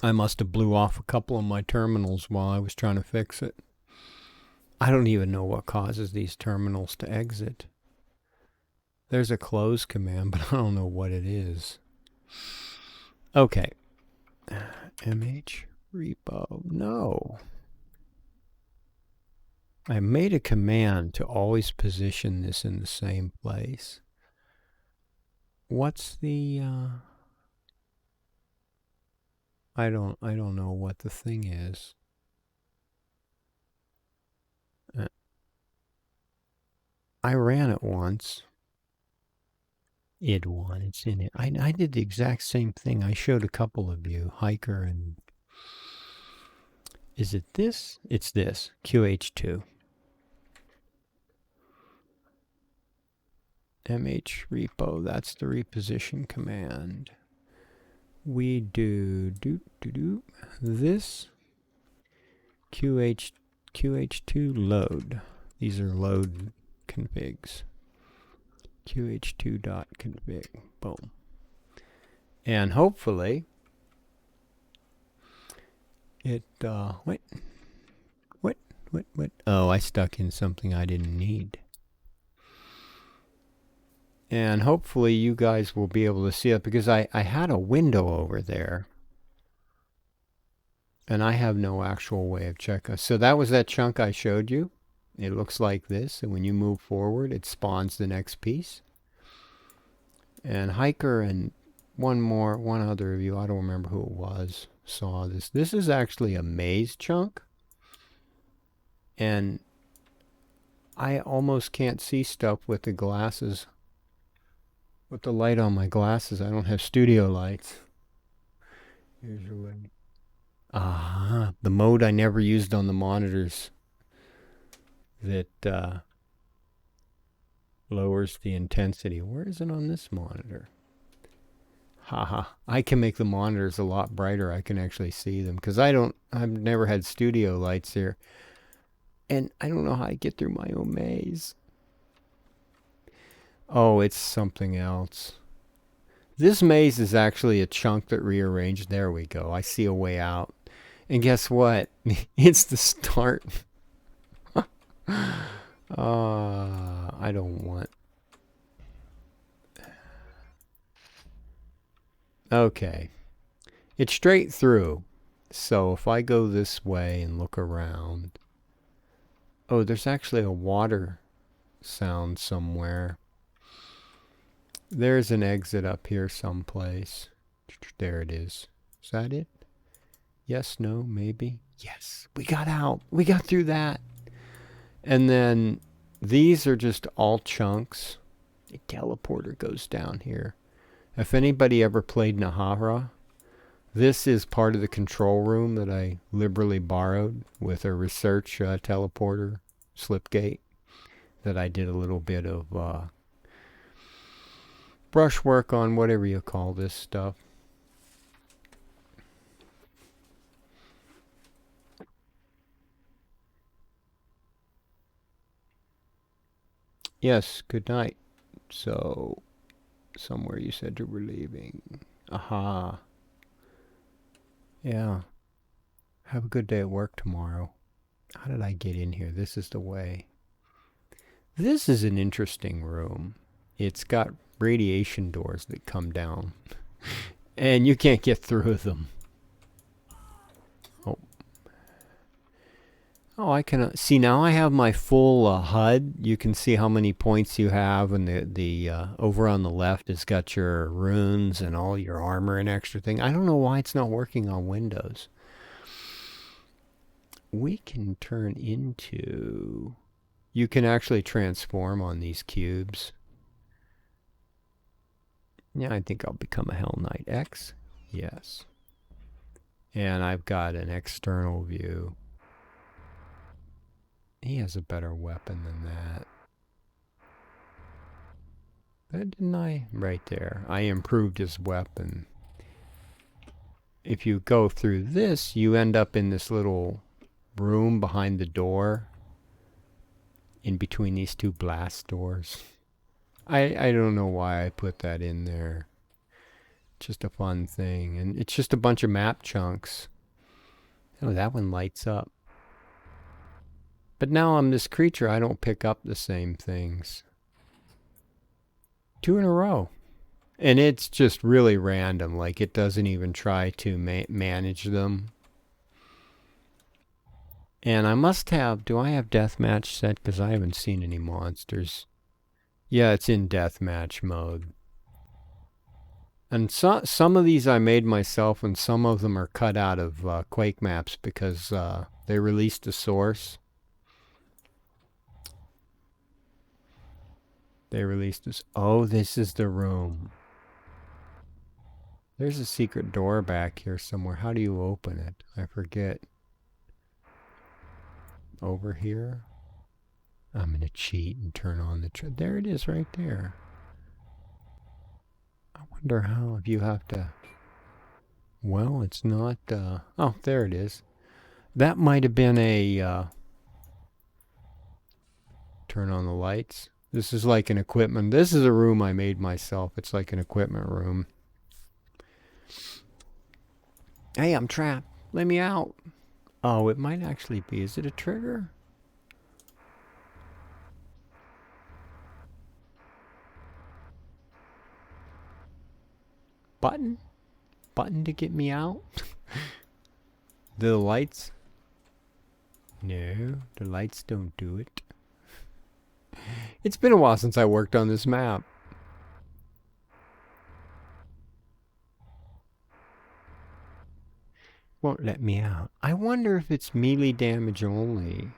I must have blew off a couple of my terminals while I was trying to fix it. I don't even know what causes these terminals to exit. There's a close command, but I don't know what it is. Okay. MH repo. No. I made a command to always position this in the same place. What's the I don't know what the thing is. I ran it once. id1, it's in it. I did the exact same thing. I showed a couple of you, Hiker and is it this? It's this, QH2. MH repo, that's the reposition command. We do this QH2 load. These are load configs. QH2.config. Boom. And hopefully it what? Oh, I stuck in something I didn't need. And hopefully you guys will be able to see it, because I had a window over there and I have no actual way of checking. So that was that chunk I showed you. It looks like this, and when you move forward it spawns the next piece. And Hiker and one other of you, I don't remember who it was, saw this. This is actually a maze chunk, and I almost can't see stuff with the glasses. With the light on my glasses, I don't have studio lights. Here's your light. Ah, the mode I never used on the monitors that lowers the intensity. Where is it on this monitor? Haha, I can make the monitors a lot brighter. I can actually see them, because I've never had studio lights here. And I don't know how I get through my own maze. Oh, it's something else. This maze is actually a chunk that rearranged. There we go. I see a way out. And guess what? It's the start. I don't want. Okay. It's straight through. So if I go this way and look around. Oh, there's actually a water sound somewhere. There's an exit up here someplace. There it is. Is that it? Yes, no, maybe. Yes, we got out. We got through that. And then these are just all chunks. A teleporter goes down here. If anybody ever played Nahara, this is part of the control room that I liberally borrowed with a research teleporter, slipgate, that I did a little bit of brushwork on, whatever you call this stuff. Yes, good night. So, somewhere you said you were leaving. Aha. Yeah. Have a good day at work tomorrow. How did I get in here? This is the way. This is an interesting room. It's got radiation doors that come down. And you can't get through them. Oh. Oh, I can see now. I have my full HUD. You can see how many points you have, and the over on the left has got your runes and all your armor and extra thing. I don't know why it's not working on Windows. We can turn into. You can actually transform on these cubes. Yeah, I think I'll become a Hell Knight X. Yes. And I've got an external view. He has a better weapon than that. But didn't I? Right there. I improved his weapon. If you go through this, you end up in this little room behind the door. In between these two blast doors. I don't know why I put that in there. Just a fun thing. And it's just a bunch of map chunks. Oh, that one lights up. But now I'm this creature, I don't pick up the same things. 2 in a row. And it's just really random. Like, it doesn't even try to manage them. And I must have... Do I have deathmatch set? Because I haven't seen any monsters. Yeah, it's in deathmatch mode. And some of these I made myself, and some of them are cut out of Quake maps because they released the source. They released this. Oh, this is the room. There's a secret door back here somewhere. How do you open it? I forget. Over here? I'm going to cheat and turn on the... There it is right there. I wonder how, if you have to... Well, it's not... Oh, there it is. That might have been a... Turn on the lights. This is like an equipment. This is a room I made myself. It's like an equipment room. Hey, I'm trapped. Let me out. Oh, it might actually be. Is it a trigger? Button? Button to get me out? The lights? No, the lights don't do it. It's been a while since I worked on this map. Won't let me out. I wonder if it's melee damage only.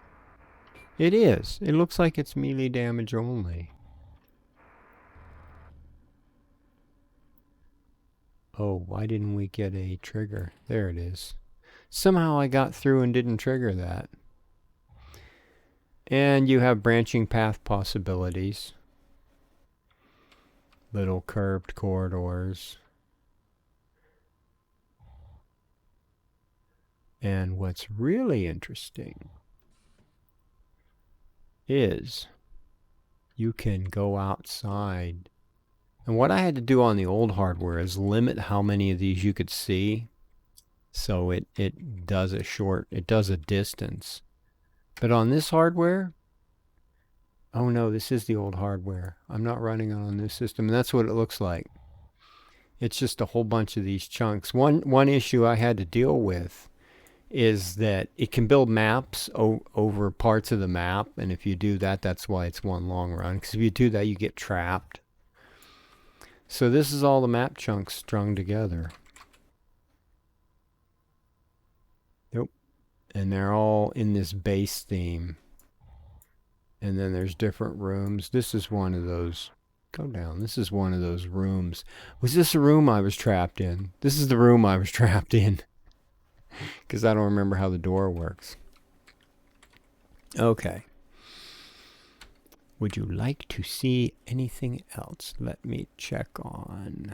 It is. It looks like it's melee damage only. Oh, why didn't we get a trigger? There it is. Somehow I got through and didn't trigger that. And you have branching path possibilities. Little curved corridors. And what's really interesting is you can go outside. And what I had to do on the old hardware is limit how many of these you could see. So it does a distance. But on this hardware, oh no, this is the old hardware. I'm not running it on this system, and that's what it looks like. It's just a whole bunch of these chunks. One issue I had to deal with is that it can build maps over parts of the map, and if you do that, that's why it's one long run, because if you do that, you get trapped. So this is all the map chunks strung together. Nope. And they're all in this base theme. And then there's different rooms. This is one of those. Go down. This is one of those rooms. Was this a room I was trapped in? This is the room I was trapped in. Because I don't remember how the door works. Okay. Would you like to see anything else? Let me check on.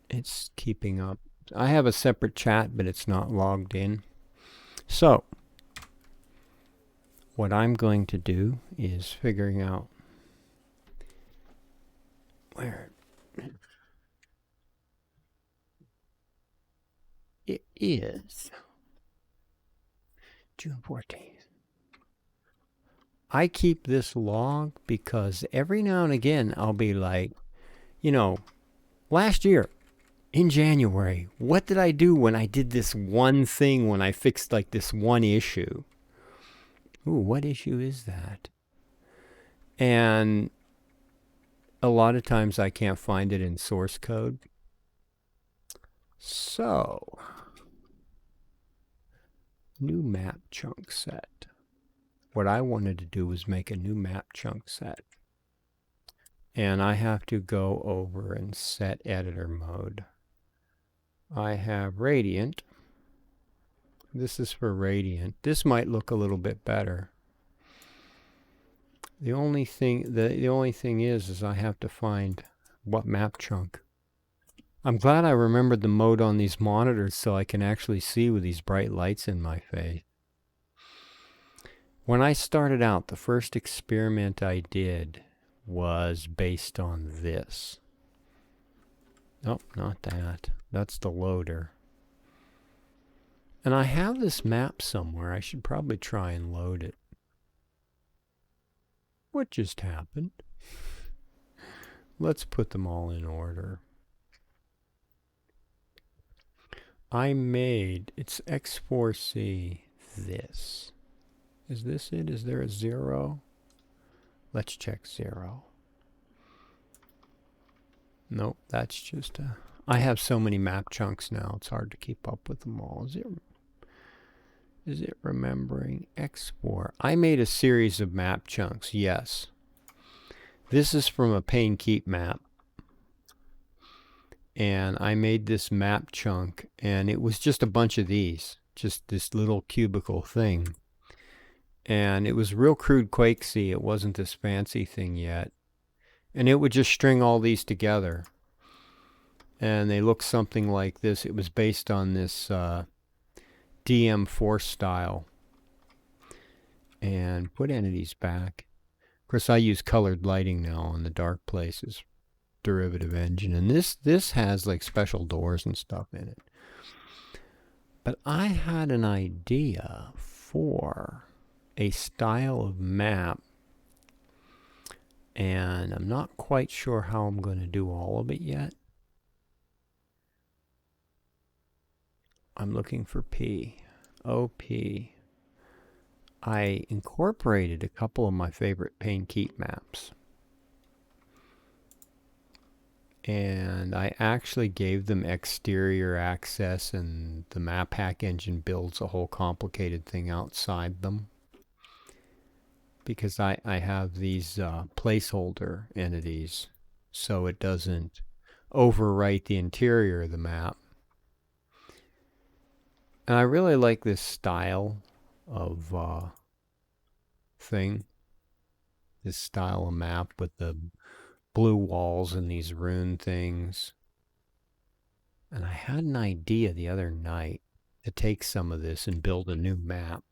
It's keeping up. I have a separate chat, but it's not logged in. So, what I'm going to do is figuring out where it is. June 14th. I keep this log because every now and again I'll be like, you know, last year in January. What did I do when I did this one thing, when I fixed like this one issue? Ooh, what issue is that? And a lot of times I can't find it in source code. So, new map chunk set. What I wanted to do was make a new map chunk set. And I have to go over and set editor mode. I have Radiant. This is for Radiant. This might look a little bit better. The only thing is I have to find what map chunk. I'm glad I remembered the mode on these monitors so I can actually see with these bright lights in my face. When I started out, the first experiment I did was based on this. Nope, not that. That's the loader. And I have this map somewhere. I should probably try and load it. What just happened? Let's put them all in order. I made, it's X4C, this. Is this it? Is there a 0? Let's check 0. Nope, that's just a... I have so many map chunks now, it's hard to keep up with them all. Is it remembering? X4. I made a series of map chunks, yes. This is from a pane keep map. And I made this map chunk, and it was just a bunch of these. Just this little cubicle thing. And it was real crude Quakesy. It wasn't this fancy thing yet. And it would just string all these together. And they look something like this. It was based on this DM4 style. And put entities back. Of course, I use colored lighting now on the dark places. Derivative engine. And this has like special doors and stuff in it. But I had an idea for a style of map. And I'm not quite sure how I'm going to do all of it yet. I'm looking for P. OP. I incorporated a couple of my favorite pane keep maps. And I actually gave them exterior access, and the map hack engine builds a whole complicated thing outside them. Because I have these placeholder entities, so it doesn't overwrite the interior of the map. And I really like this style of thing. This style of map with the blue walls and these rune things. And I had an idea the other night to take some of this and build a new map.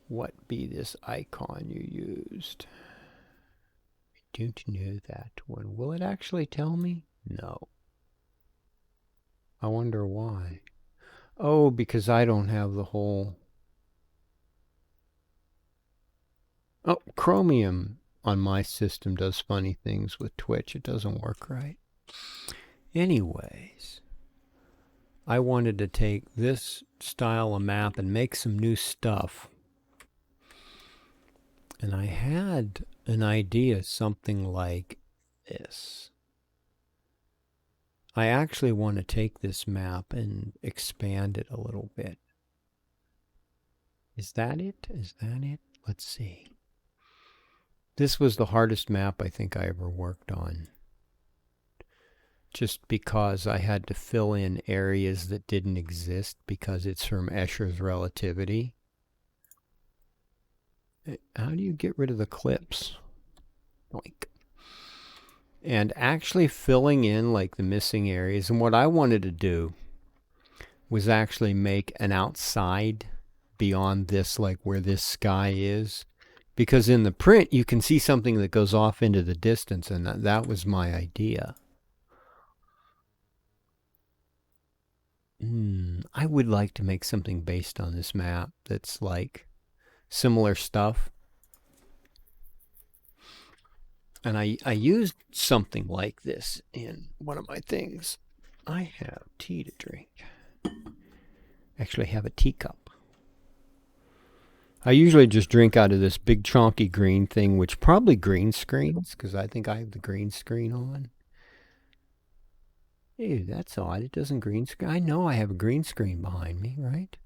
What be this icon you used? I don't know that one. Will it actually tell me? No. I wonder why. Oh, because I don't have the whole... Oh, Chromium on my system does funny things with Twitch. It doesn't work right. Anyways, I wanted to take this style of map and make some new stuff. And I had an idea, something like this. I actually want to take this map and expand it a little bit. Is that it? Is that it? Let's see. This was the hardest map I think I ever worked on. Just because I had to fill in areas that didn't exist because it's from Escher's relativity. How do you get rid of the clips? Boink. And actually filling in like the missing areas. And what I wanted to do was actually make an outside beyond this, like where this sky is. Because in the print, you can see something that goes off into the distance, and that was my idea. I would like to make something based on this map that's like similar stuff. And I used something like this in one of my things. I have tea to drink. Actually, I have a teacup. I usually just drink out of this big chonky green thing, which probably green screens, because I think I have the green screen on. Ew, that's odd. It doesn't green screen. I know I have a green screen behind me, right?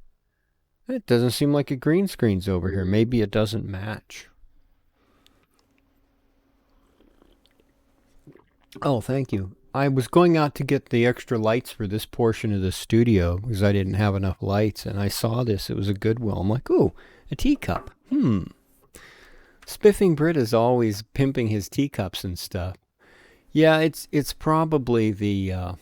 It doesn't seem like a green screen's over here. Maybe it doesn't match. Oh, thank you. I was going out to get the extra lights for this portion of the studio because I didn't have enough lights, and I saw this. It was a Goodwill. I'm like, ooh, a teacup. Spiffing Brit is always pimping his teacups and stuff. Yeah, it's probably the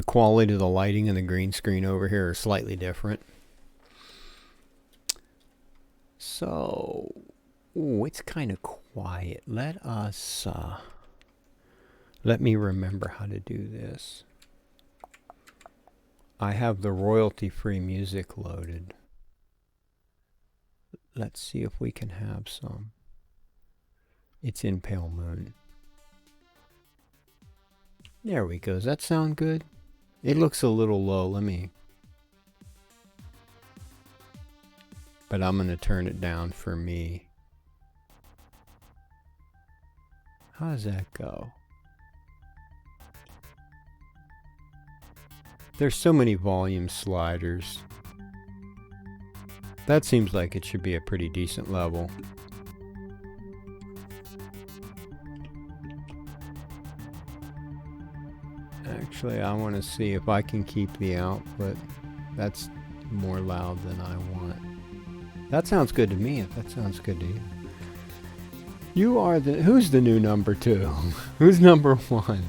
quality of the lighting and the green screen over here are slightly different. So, ooh, it's kind of quiet. Let me remember how to do this. I have the royalty-free music loaded. Let's see if we can have some. It's in Pale Moon. There we go. Does that sound good? It looks a little low. But I'm going to turn it down for me. How does that go? There's so many volume sliders. That seems like it should be a pretty decent level. Actually, I want to see if I can keep the output. That's more loud than I want. That sounds good to me, if that sounds good to you. You are who's the new number 2? Who's number 1?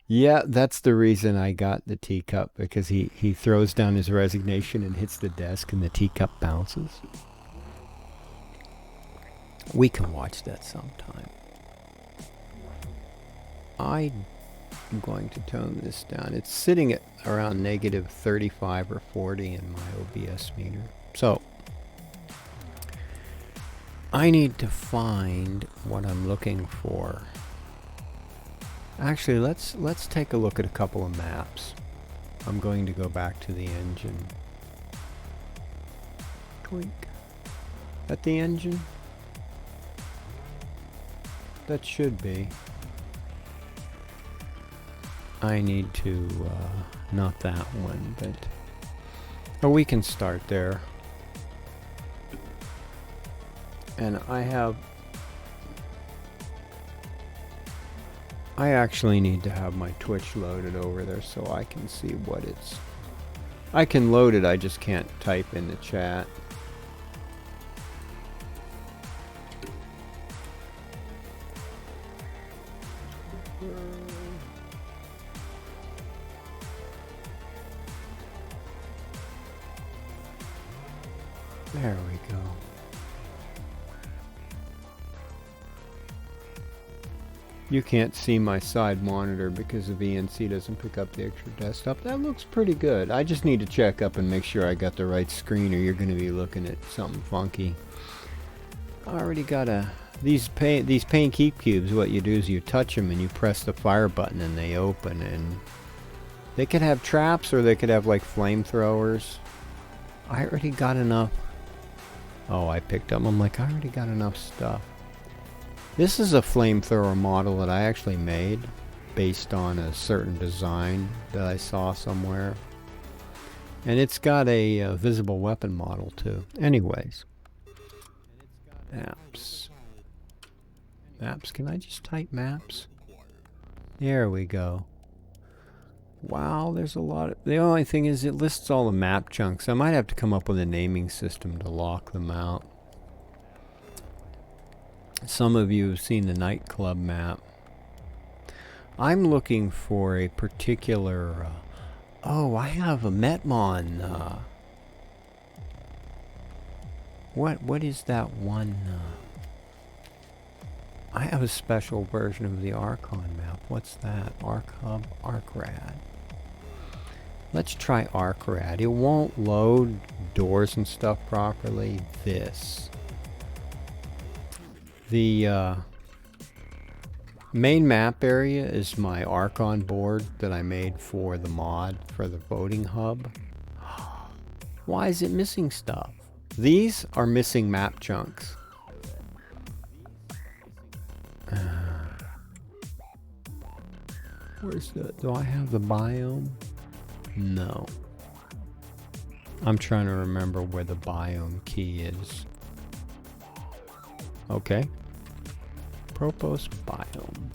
Yeah, that's the reason I got the teacup, because he throws down his resignation and hits the desk and the teacup bounces. We can watch that sometime. I'm going to tone this down. It's sitting at around negative 35 or 40 in my OBS meter. So, I need to find what I'm looking for. Actually, let's take a look at a couple of maps. I'm going to go back to the engine. Quake. At the engine? That should be. I need to, not that one, but we can start there. And I actually need to have my Twitch loaded over there so I can see what it's... I can load it, I just can't type in the chat. There we go. You can't see my side monitor because the VNC doesn't pick up the extra desktop. That looks pretty good. I just need to check up and make sure I got the right screen, or you're going to be looking at something funky. I already got these paint keep cubes. What you do is you touch them and you press the fire button and they open, and they could have traps or they could have like flamethrowers. I already got enough. Oh, I picked up. I'm like, I already got enough stuff. This is a flamethrower model that I actually made based on a certain design that I saw somewhere. And it's got a visible weapon model too. Anyways. Maps. Maps. Can I just type maps? There we go. Wow, there's a lot of... The only thing is it lists all the map chunks. I might have to come up with a naming system to lock them out. Some of you have seen the nightclub map. I'm looking for a particular... oh, I have a Metmon. What is that one? I have a special version of the Archon map. What's that? Archhub, Arcrad. Let's try Arcrad. It won't load doors and stuff properly. This. The main map area is my Archon board that I made for the mod for the voting hub. Why is it missing stuff? These are missing map chunks. Where's the... Do I have the biome? No. I'm trying to remember where the biome key is. Okay. Propos biome.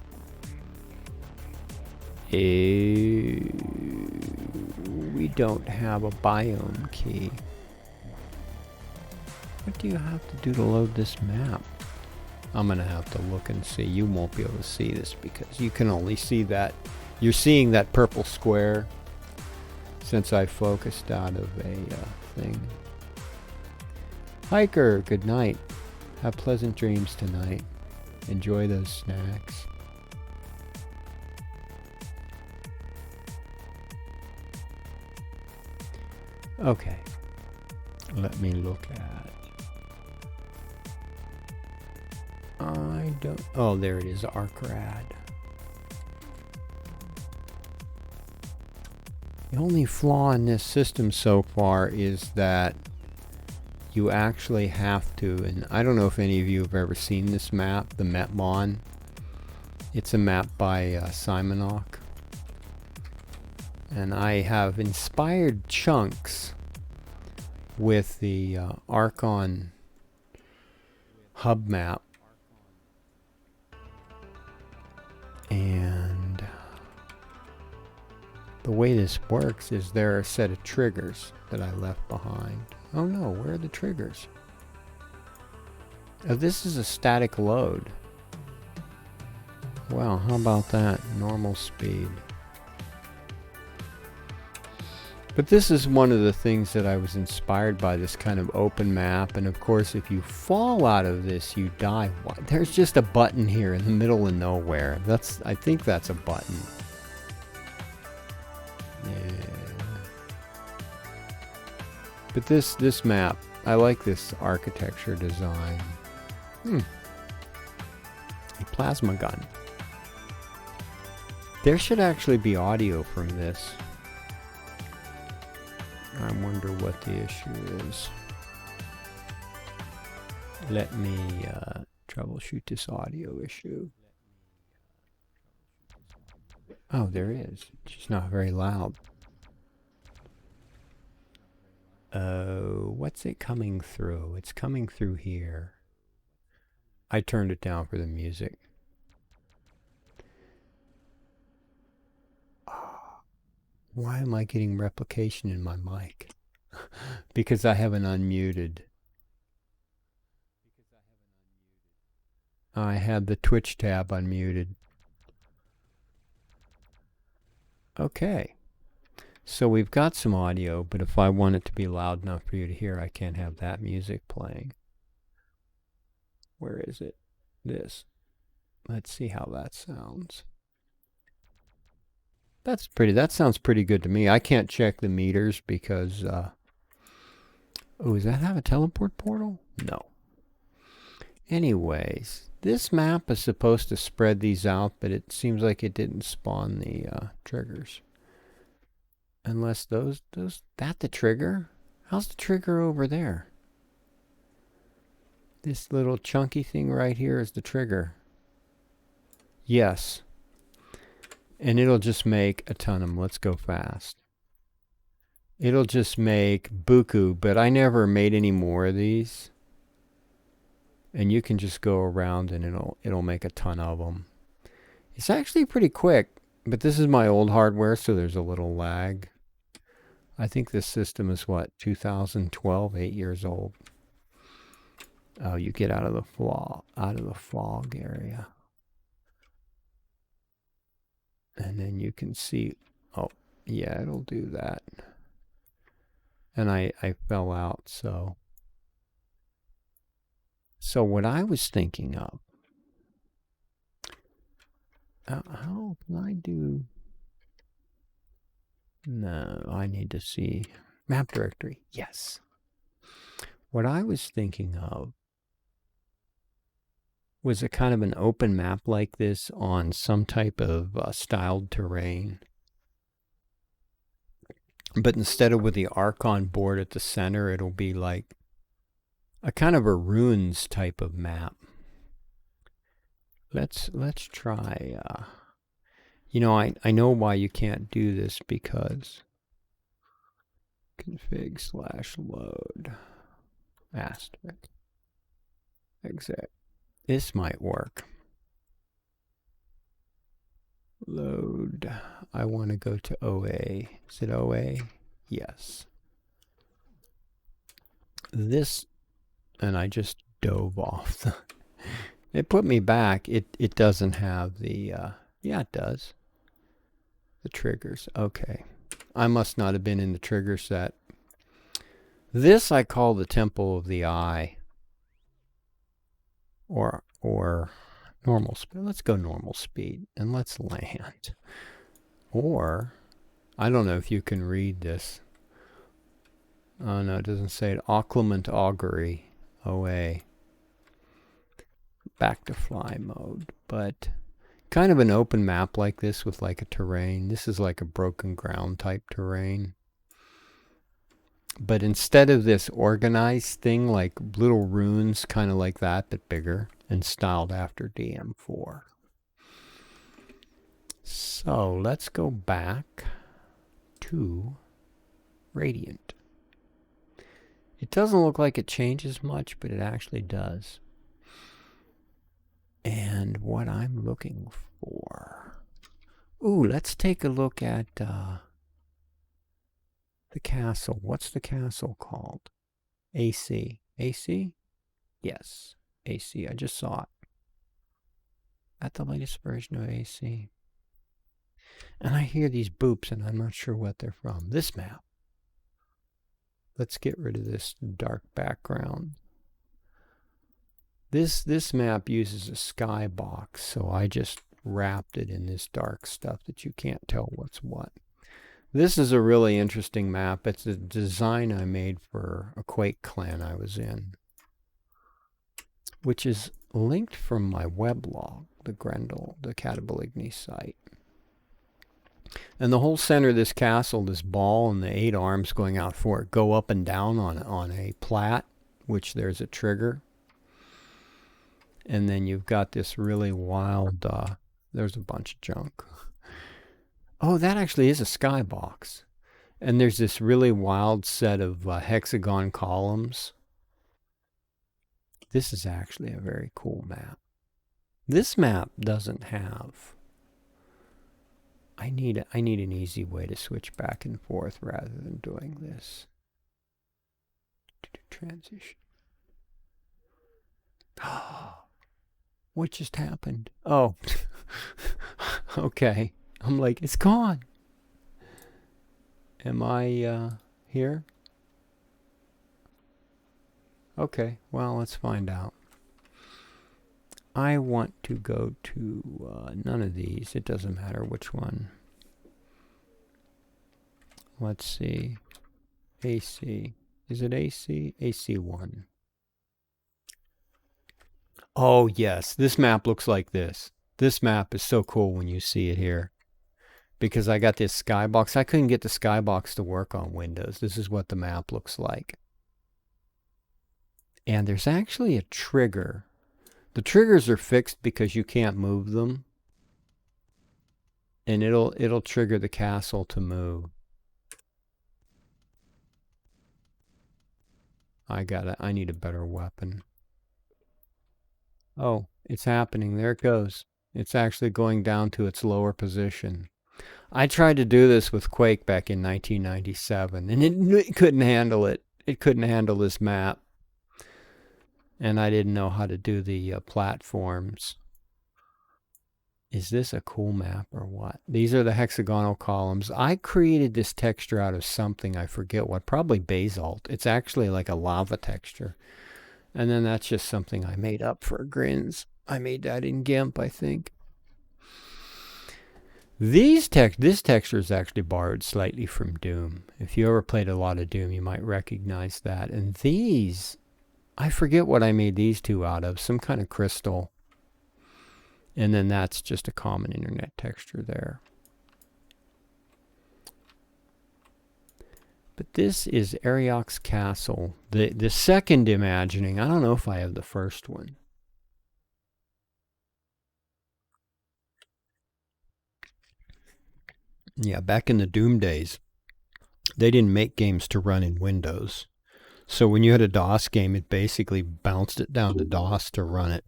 We don't have a biome key. What do you have to do to load this map? I'm gonna have to look and see. You won't be able to see this because you can only see that. You're seeing that purple square since I focused out of a thing. Hiker, good night. Have pleasant dreams tonight. Enjoy those snacks. Okay. Let me look at... I don't... Oh, there it is. Arcrad. The only flaw in this system so far is that you actually have to, and I don't know if any of you have ever seen this map, the Metmon. It's a map by Simonok. And I have inspired chunks with the Archon hub map. And the way this works is there are a set of triggers that I left behind. Oh no, where are the triggers? Oh, this is a static load. Wow, how about that? Normal speed. But this is one of the things that I was inspired by, this kind of open map. And of course, if you fall out of this, you die. What? There's just a button here in the middle of nowhere. I think that's a button. Yeah. But this map, I like this architecture design. A plasma gun. There should actually be audio from this. I wonder what the issue is. Let me troubleshoot this audio issue. Oh, there is. It's just not very loud. What's it coming through? It's coming through here. I turned it down for the music. Why am I getting replication in my mic? Because I haven't unmuted. I had the Twitch tab unmuted. Okay. So we've got some audio, but if I want it to be loud enough for you to hear, I can't have that music playing. Where is it? This. Let's see how that sounds. That sounds pretty good to me. I can't check the meters because, oh, does that have a teleport portal? No. Anyways, this map is supposed to spread these out, but it seems like it didn't spawn the triggers. Unless that the trigger? How's the trigger over there? This little chunky thing right here is the trigger. Yes. And it'll just make a ton of them. Let's go fast. It'll just make buku, but I never made any more of these. And you can just go around and it'll make a ton of them. It's actually pretty quick, but this is my old hardware, so there's a little lag. I think this system is what, 2012, 8 years old. Oh, you get out of the fog area. And then you can see, oh, yeah, it'll do that. And I fell out, so. So what I was thinking of, how can I do, no, I need to see map directory, yes. What I was thinking of was a kind of an open map like this on some type of styled terrain. But instead of with the Archon board at the center, it'll be like a kind of a runes type of map. Let's try. You know, I know why you can't do this, because config/load asterisk exec. This might work. Load. I want to go to OA. Is it OA? Yes. This, and I just dove off. It put me back. It doesn't have the, yeah, it does. The triggers. Okay. I must not have been in the trigger set. This I call the Temple of the Eye. Or normal speed. Let's go normal speed and let's land. Or, I don't know if you can read this. Oh no, it doesn't say it. Occlement Augury. OA. Back to fly mode. But kind of an open map like this with like a terrain. This is like a broken ground type terrain. But instead of this organized thing, like little runes, kind of like that, but bigger and styled after DM4. So let's go back to Radiant. It doesn't look like it changes much, but it actually does. And what I'm looking for. Ooh, let's take a look at the castle. What's the castle called? AC. AC? Yes. AC. I just saw it. At the latest version of AC. And I hear these boops and I'm not sure what they're from. This map. Let's get rid of this dark background. This map uses a skybox, so I just wrapped it in this dark stuff that you can't tell what's what. This is a really interesting map. It's a design I made for a Quake clan I was in, which is linked from my weblog, the Grendel, the Catabaligny site. And the whole center of this castle, this ball and the 8 arms going out for it, go up and down on a plat, which there's a trigger. And then you've got this really wild, there's a bunch of junk. Oh, that actually is a skybox. And there's this really wild set of hexagon columns. This is actually a very cool map. This map doesn't have... I need an easy way to switch back and forth rather than doing this. Transition. What just happened? Oh. Okay. I'm like, it's gone. Am I here? Okay, well, let's find out. I want to go to none of these. It doesn't matter which one. Let's see. AC. Is it AC? AC1. Oh, yes. This map looks like this. This map is so cool when you see it here. Because I got this skybox. I couldn't get the skybox to work on Windows. This is what the map looks like. And there's actually a trigger. The triggers are fixed because you can't move them. And it'll trigger the castle to move. I need a better weapon. Oh, it's happening. There it goes. It's actually going down to its lower position. I tried to do this with Quake back in 1997, and it couldn't handle it. It couldn't handle this map. And I didn't know how to do the platforms. Is this a cool map or what? These are the hexagonal columns. I created this texture out of something, I forget what, probably basalt. It's actually like a lava texture. And then that's just something I made up for grins. I made that in GIMP, I think. This texture is actually borrowed slightly from Doom. If you ever played a lot of Doom, you might recognize that. And these, I forget what I made these two out of. Some kind of crystal. And then that's just a common internet texture there. But this is Ariok's Castle, the second imagining. I don't know if I have the first one. Yeah, back in the Doom days, they didn't make games to run in Windows. So when you had a DOS game, it basically bounced it down to DOS to run it.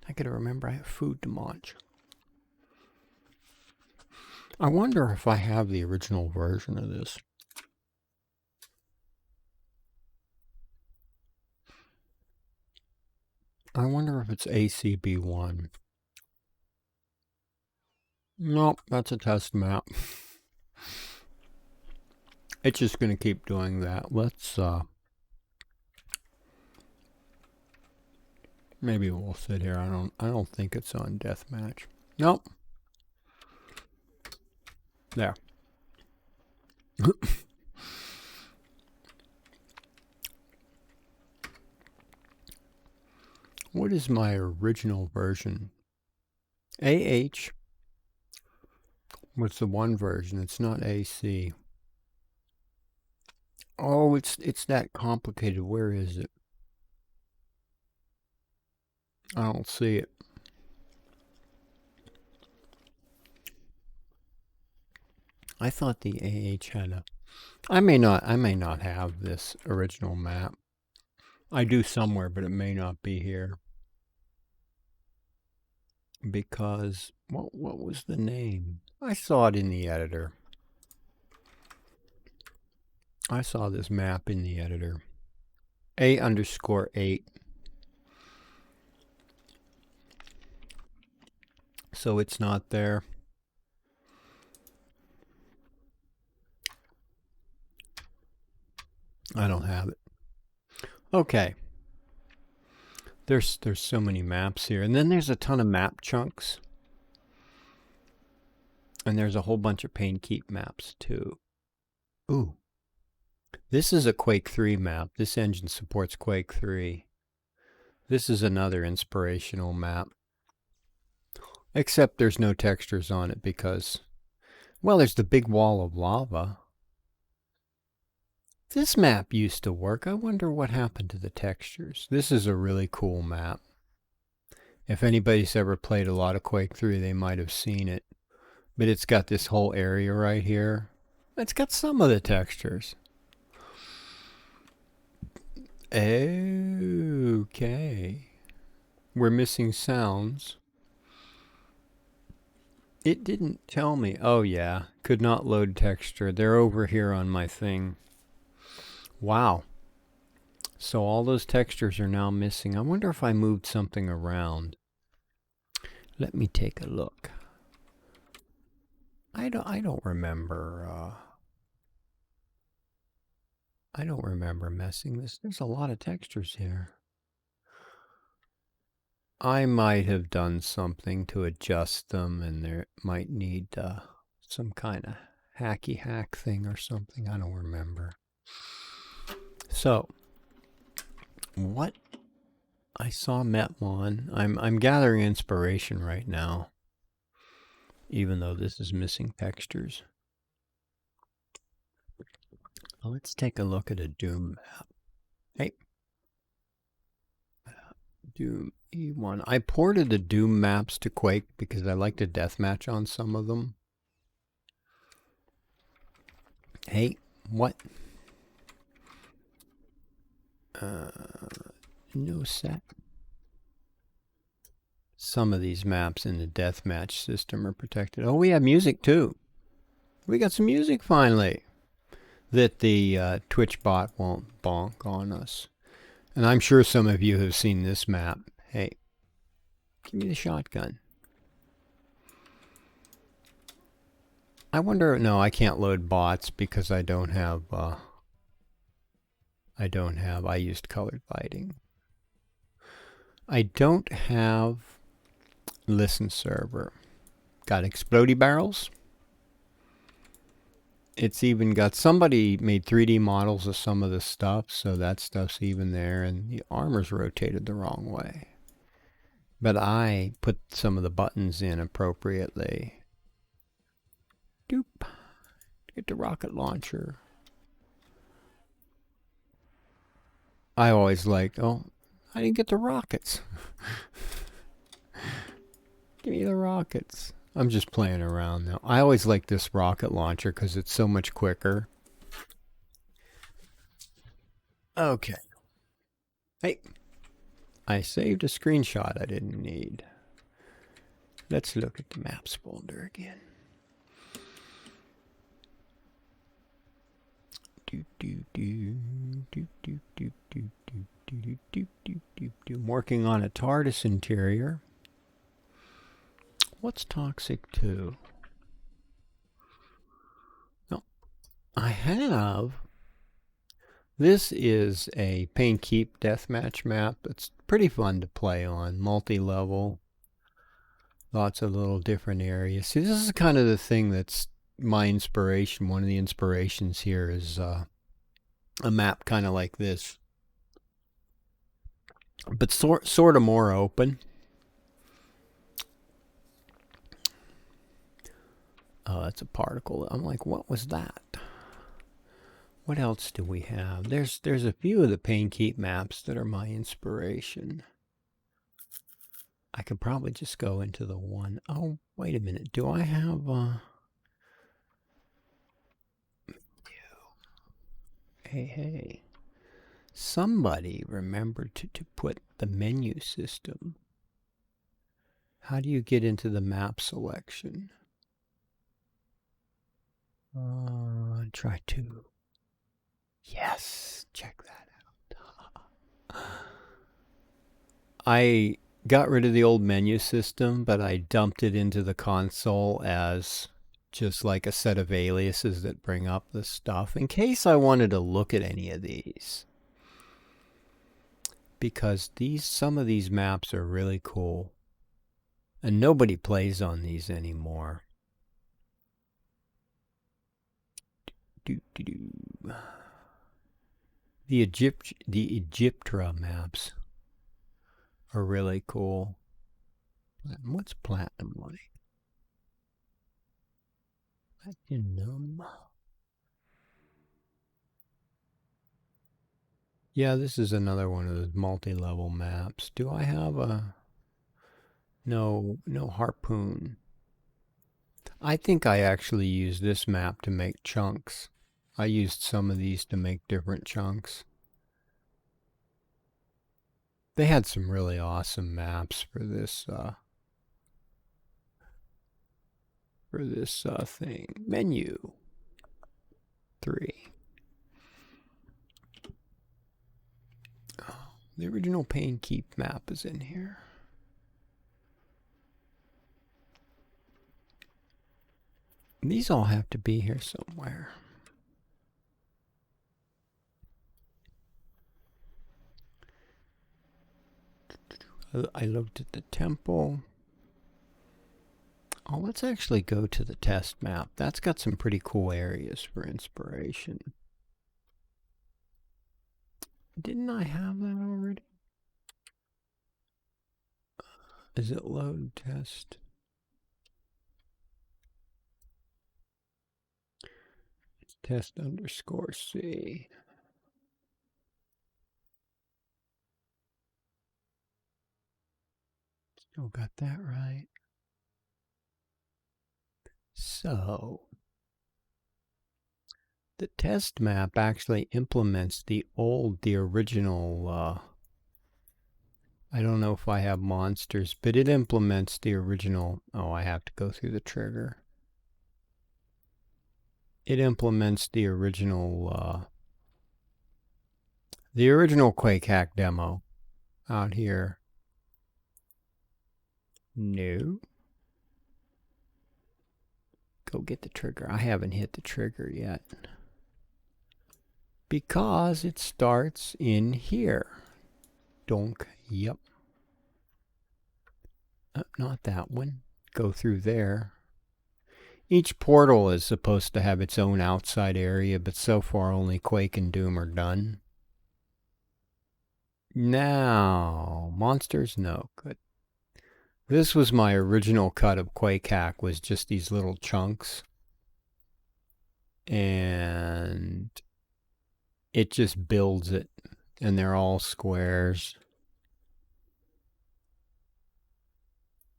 I gotta remember I have food to munch. I wonder if I have the original version of this. I wonder if it's ACB1. Nope, that's a test map. It's just going to keep doing that. Let's, maybe we'll sit here. I don't think it's on deathmatch. Nope. There. What is my original version? AH was the one version. It's not AC. Oh, it's that complicated. Where is it? I don't see it. I thought the AH had a... I may not have this original map. I do somewhere, but it may not be here. Because what was the name? I saw it in the editor. I saw this map in the editor. A_8. So it's not there. I don't have it. Okay. There's so many maps here. And then there's a ton of map chunks. And there's a whole bunch of Painkeep maps too. Ooh. This is a Quake 3 map. This engine supports Quake 3. This is another inspirational map. Except there's no textures on it because, well, there's the big wall of lava. This map used to work. I wonder what happened to the textures. This is a really cool map. If anybody's ever played a lot of Quake 3, they might have seen it. But it's got this whole area right here. It's got some of the textures. Okay. We're missing sounds. It didn't tell me. Oh yeah, could not load texture. They're over here on my thing. Wow. So all those textures are now missing. I wonder if I moved something around. Let me take a look. I don't remember. I don't remember messing this. There's a lot of textures here. I might have done something to adjust them, and there might need some kind of hacky hack thing or something. I don't remember. So, what I saw Metlon. I'm gathering inspiration right now, even though this is missing textures. Let's take a look at a Doom map. Hey. Doom E1. I ported the Doom maps to Quake because I like to deathmatch on some of them. Hey, what? No set. Some of these maps in the deathmatch system are protected. Oh, we have music too. We got some music finally. That the Twitch bot won't bonk on us. And I'm sure some of you have seen this map. Hey, give me the shotgun. I wonder, no, I can't load bots because I don't have, I used colored lighting. I don't have listen server. Got explodey barrels. It's even got, somebody made 3D models of some of the stuff, so that stuff's even there, and the armor's rotated the wrong way. But I put some of the buttons in appropriately. Doop. Get the rocket launcher. I always like, oh, I didn't get the rockets. Give me the rockets. I'm just playing around now. I always like this rocket launcher because it's so much quicker. Okay. Hey. I saved a screenshot I didn't need. Let's look at the maps folder again. I'm working on a TARDIS interior. What's Toxic 2? No, I have. This is a Pain Keep deathmatch map. It's pretty fun to play on, multi-level. Lots of little different areas. See, this is kind of the thing that's my inspiration. One of the inspirations here is a map kind of like this, but sort of more open. Oh, that's a particle. I'm like, what was that? What else do we have? There's a few of the Pain Keep maps that are my inspiration. I could probably just go into the one. Oh, wait a minute. Do I have hey. Somebody remembered to put the menu system. How do you get into the map selection? Try to. Yes, check that out. I got rid of the old menu system, but I dumped it into the console as just like a set of aliases that bring up the stuff in case I wanted to look at any of these. Because some of these maps are really cool. And nobody plays on these anymore. The Egyptra maps are really cool. What's platinum like? Platinum. Yeah, this is another one of those multi-level maps. Do I have a... No harpoon. I think I actually used this map to make chunks. I used some of these to make different chunks. They had some really awesome maps for this thing. Menu 3. Oh, the original Pain Keep map is in here. These all have to be here somewhere. I looked at the temple. Oh, let's actually go to the test map. That's got some pretty cool areas for inspiration. Didn't I have that already? Is it load test? It's test_C. Still got that right. So, the test map actually implements the original, I don't know if I have monsters, but it implements the original, I have to go through the trigger. It implements the original Quake hack demo out here. No. Go get the trigger. I haven't hit the trigger yet. Because it starts in here. Donk. Yep. Not that one. Go through there. Each portal is supposed to have its own outside area, but so far only Quake and Doom are done. Now, monsters? No. Good. This was my original cut of Quake Hack, was just these little chunks. And it just builds it. And they're all squares.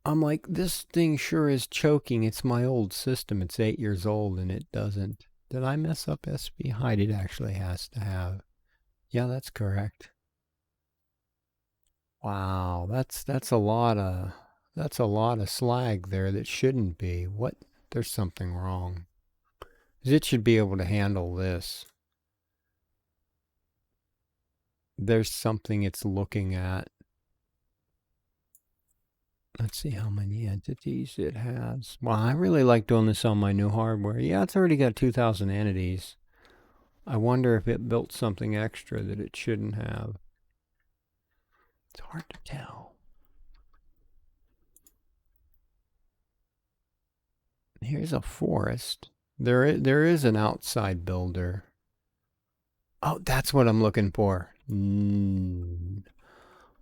I'm like, this thing sure is choking. It's my old system. It's 8 years old and it doesn't. Did I mess up SB height? It actually has to have. Yeah, that's correct. Wow, that's a lot of slag there that shouldn't be. What? There's something wrong. It should be able to handle this. There's something it's looking at. Let's see how many entities it has. Well, I really like doing this on my new hardware. Yeah, it's already got 2,000 entities. I wonder if it built something extra that it shouldn't have. It's hard to tell. Here's a forest. There is an outside builder. Oh, that's what I'm looking for.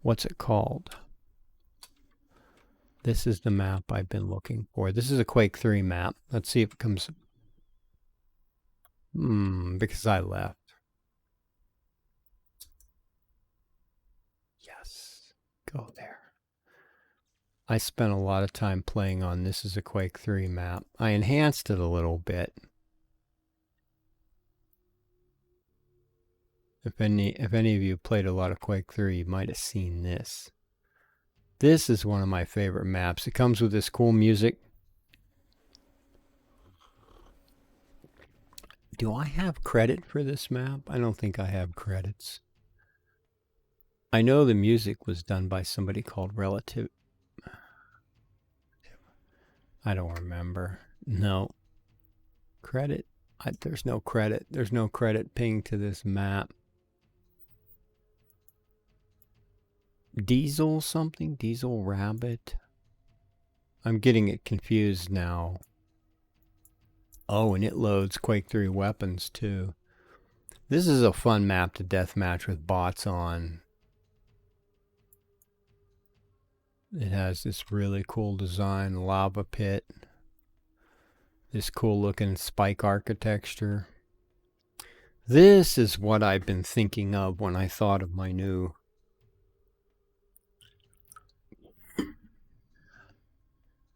What's it called? This is the map I've been looking for. This is a Quake 3 map. Let's see if it comes. Because I left. Yes, go there. I spent a lot of time playing on this as a Quake 3 map. I enhanced it a little bit. If any of you played a lot of Quake 3, you might have seen this. This is one of my favorite maps. It comes with this cool music. Do I have credit for this map? I don't think I have credits. I know the music was done by somebody called Relative. I don't remember. No. Credit? There's no credit. There's no credit pinged to this map. Diesel something? Diesel Rabbit? I'm getting it confused now. Oh, and it loads Quake 3 weapons too. This is a fun map to deathmatch with bots on. It has this really cool design, lava pit. This cool looking spike architecture. This is what I've been thinking of when I thought of my new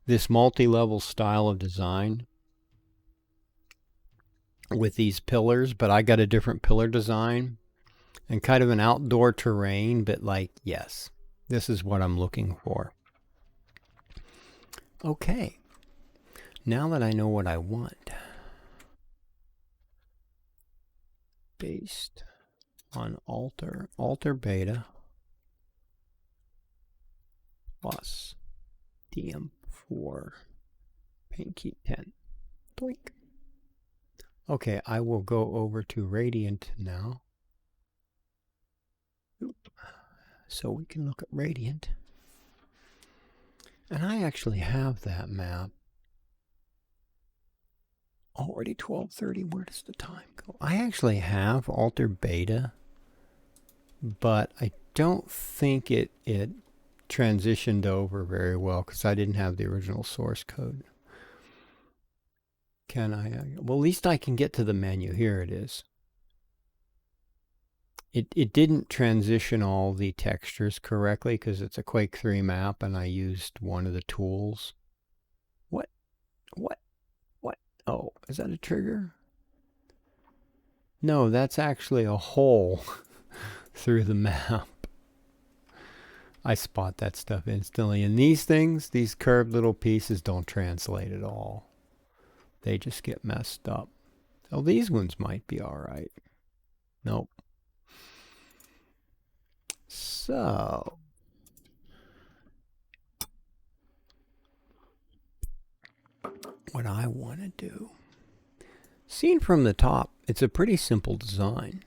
this multi-level style of design with these pillars, but I got a different pillar design and kind of an outdoor terrain, but like, yes, this is what I'm looking for. Okay, now that I know what I want, based on alter beta plus DM4 paint 10. Doink. Okay, I will go over to Radiant now. So we can look at Radiant. And I actually have that map. Already 12:30, where does the time go? I actually have Alter Beta, but I don't think it transitioned over very well because I didn't have the original source code. Can I? Well, at least I can get to the menu. Here it is. It didn't transition all the textures correctly because it's a Quake 3 map and I used one of the tools. What? Oh, is that a trigger? No, that's actually a hole through the map. I spot that stuff instantly. And these things, these curved little pieces don't translate at all. They just get messed up. Oh, these ones might be all right. Nope. So, what I want to do, seen from the top, it's a pretty simple design.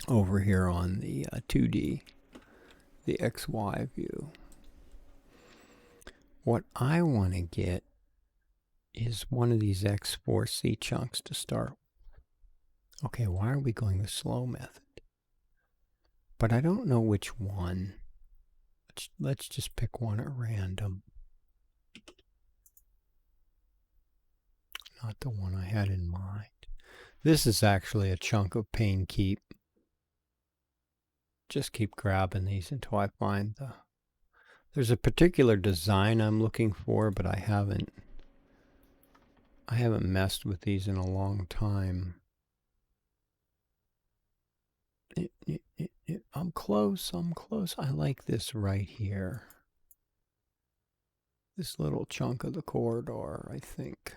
Over here on the 2D, the XY view. What I want to get is one of these X4C chunks to start. Okay, why are we going the slow method? But I don't know which one. Let's just pick one at random. Not the one I had in mind. This is actually a chunk of pane keep. Just keep grabbing these until I find the... There's a particular design I'm looking for, but I haven't messed with these in a long time. I'm close. I like this right here. This little chunk of the corridor, I think.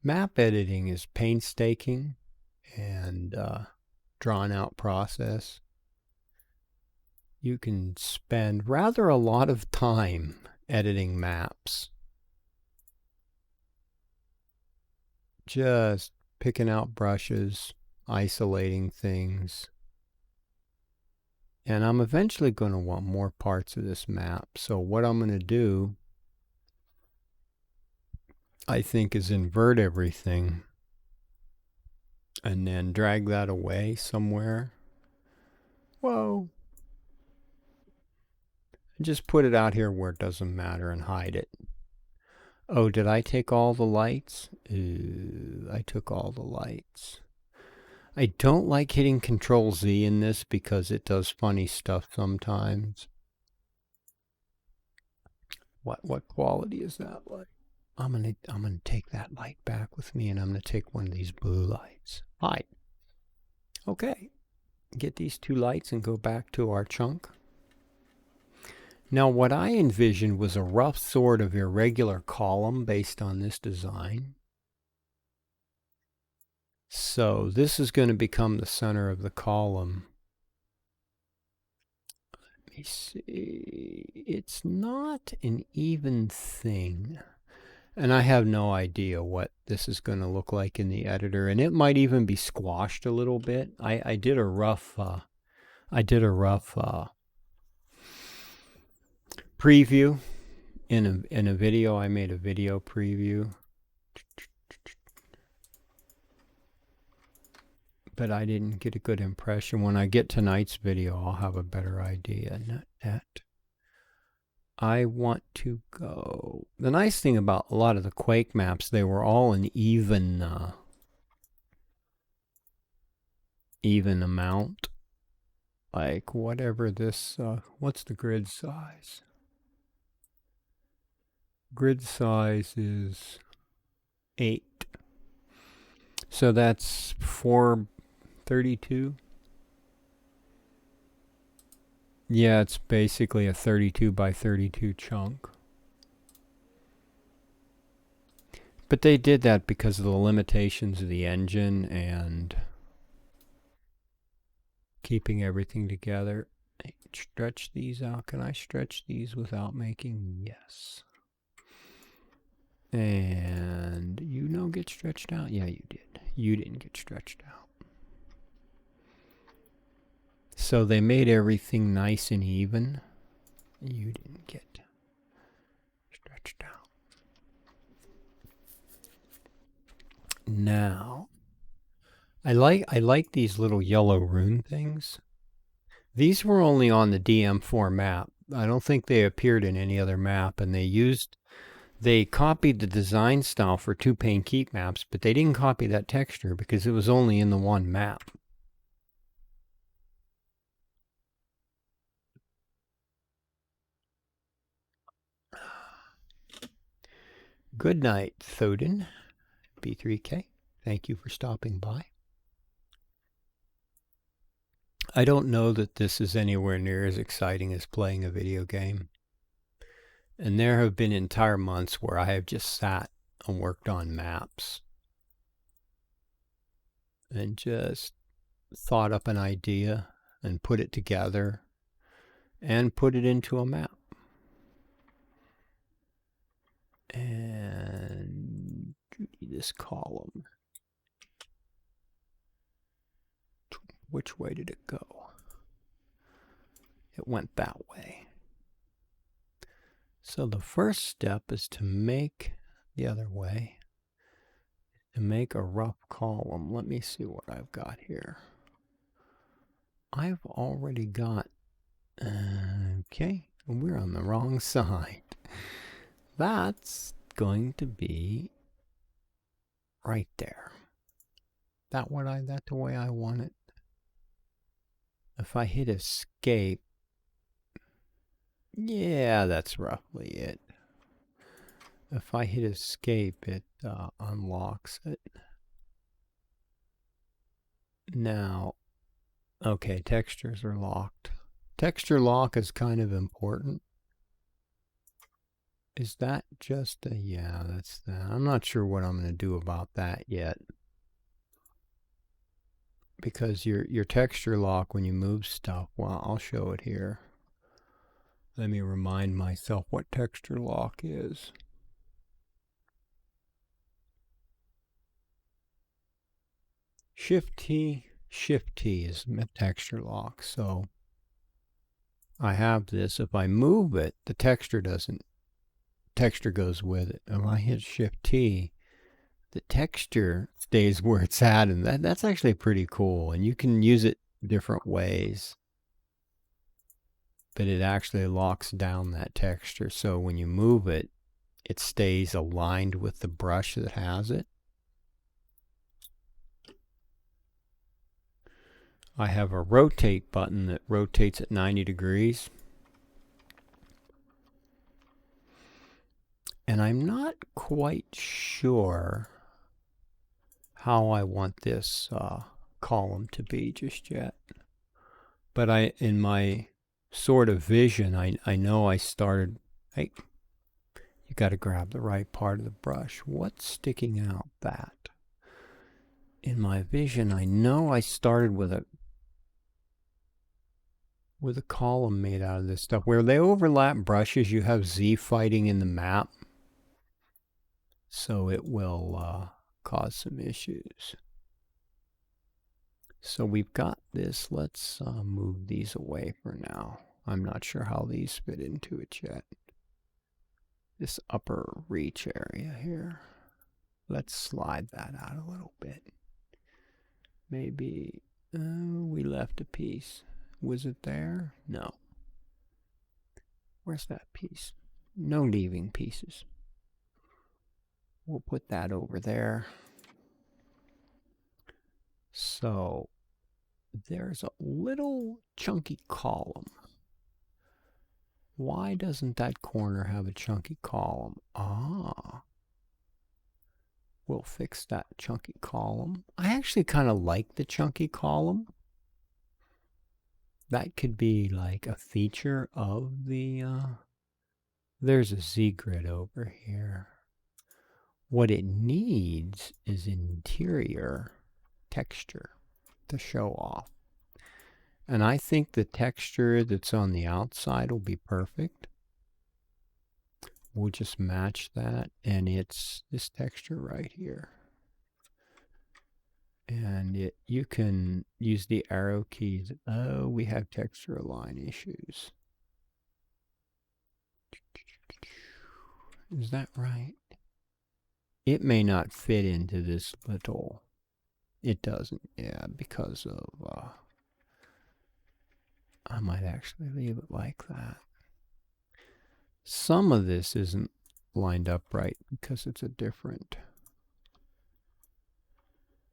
Map editing is painstaking and drawn out process. You can spend rather a lot of time editing maps. Just picking out brushes, isolating things. And I'm eventually going to want more parts of this map. So what I'm going to do, I think, is invert everything and then drag that away somewhere. Whoa. And just put it out here where it doesn't matter and hide it. Oh, did I take all the lights? I took all the lights. I don't like hitting Control Z in this because it does funny stuff sometimes. What quality is that light? I'm gonna take that light back with me, and I'm gonna take one of these blue lights. Hi. Okay. Get these two lights and go back to our chunk. Now, what I envisioned was a rough sort of irregular column based on this design. So this is going to become the center of the column. Let me see. It's not an even thing. And I have no idea what this is going to look like in the editor. And it might even be squashed a little bit. I did a rough preview in a video. I made a video preview. But I didn't get a good impression. When I get tonight's video, I'll have a better idea. Not that. I want to go. The nice thing about a lot of the Quake maps, they were all an even amount. Like whatever this, what's the grid size? Grid size is 8. So that's 432. Yeah, it's basically a 32 by 32 chunk. But they did that because of the limitations of the engine and keeping everything together. Stretch these out. Can I stretch these without making? Yes. And you get stretched out? Yeah, you did. You didn't get stretched out. So they made everything nice and even. You didn't get stretched out. Now, I like these little yellow rune things. These were only on the DM4 map. I don't think they appeared in any other map, and they copied the design style for 2 pane keep maps, but they didn't copy that texture because it was only in the one map. Good night, Thoden. B3K. Thank you for stopping by. I don't know that this is anywhere near as exciting as playing a video game. And there have been entire months where I have just sat and worked on maps and just thought up an idea and put it together and put it into a map. And this column. Which way did it go? It went that way. So the first step is to make the other way, to make a rough column. Let me see what I've got here. I've already got Okay, we're on the wrong side. That's going to be right there. That the way I want it. If I hit escape, yeah, that's roughly it. If I hit escape, it unlocks it. Now, okay, textures are locked. Texture lock is kind of important. Is that just a, yeah, that's that. I'm not sure what I'm going to do about that yet. Because your texture lock when you move stuff, well, I'll show it here. Let me remind myself what texture lock is. Shift T is texture lock. So I have this. If I move it, the texture goes with it. If I hit Shift T, the texture stays where it's at, and that's actually pretty cool. And you can use it different ways. But it actually locks down that texture. So when you move it, it stays aligned with the brush that has it. I have a rotate button that rotates at 90 degrees. And I'm not quite sure how I want this column to be just yet. But in my sort of vision, I know I started, hey, you got to grab the right part of the brush. What's sticking out that? In my vision, I know I started with a column made out of this stuff. Where they overlap brushes, you have Z fighting in the map. So it will cause some issues. So we've got this. Let's move these away for now. I'm not sure how these fit into it yet. This upper reach area here. Let's slide that out a little bit. Maybe we left a piece. Was it there? No. Where's that piece? No leaving pieces. We'll put that over there. So there's a little chunky column. Why doesn't that corner have a chunky column? We'll fix that chunky column. I actually kind of like the chunky column. That could be like a feature of the, there's a Z grid over here. What it needs is interior texture to show off. And I think the texture that's on the outside will be perfect. We'll just match that, and it's this texture right here. And you can use the arrow keys. Oh, we have texture align issues. Is that right? It may not fit into this little. It doesn't, yeah, because of, I might actually leave it like that. Some of this isn't lined up right because it's a different,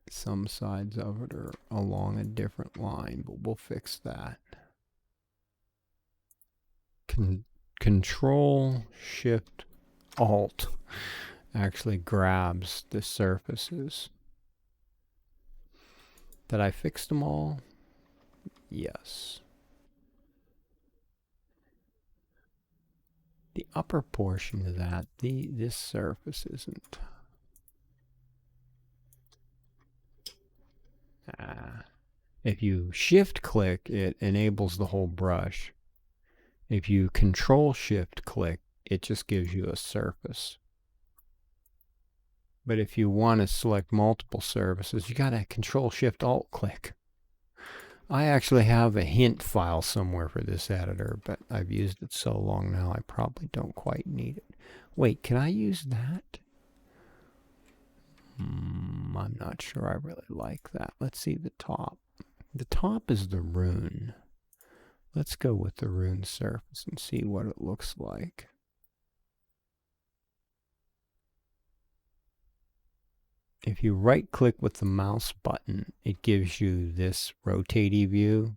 some sides of it are along a different line, but we'll fix that. Control Shift Alt actually grabs the surfaces. Did I fix them all? Yes. The upper portion of that, this surface isn't. If you shift click, it enables the whole brush. If you control shift click, it just gives you a surface. But if you want to select multiple surfaces, you got to control shift alt click. I actually have a hint file somewhere for this editor, but I've used it so long now I probably don't quite need it. Wait, can I use that? I'm not sure I really like that. Let's see the top. The top is the rune. Let's go with the rune surface and see what it looks like. If you right click with the mouse button, it gives you this rotatey view.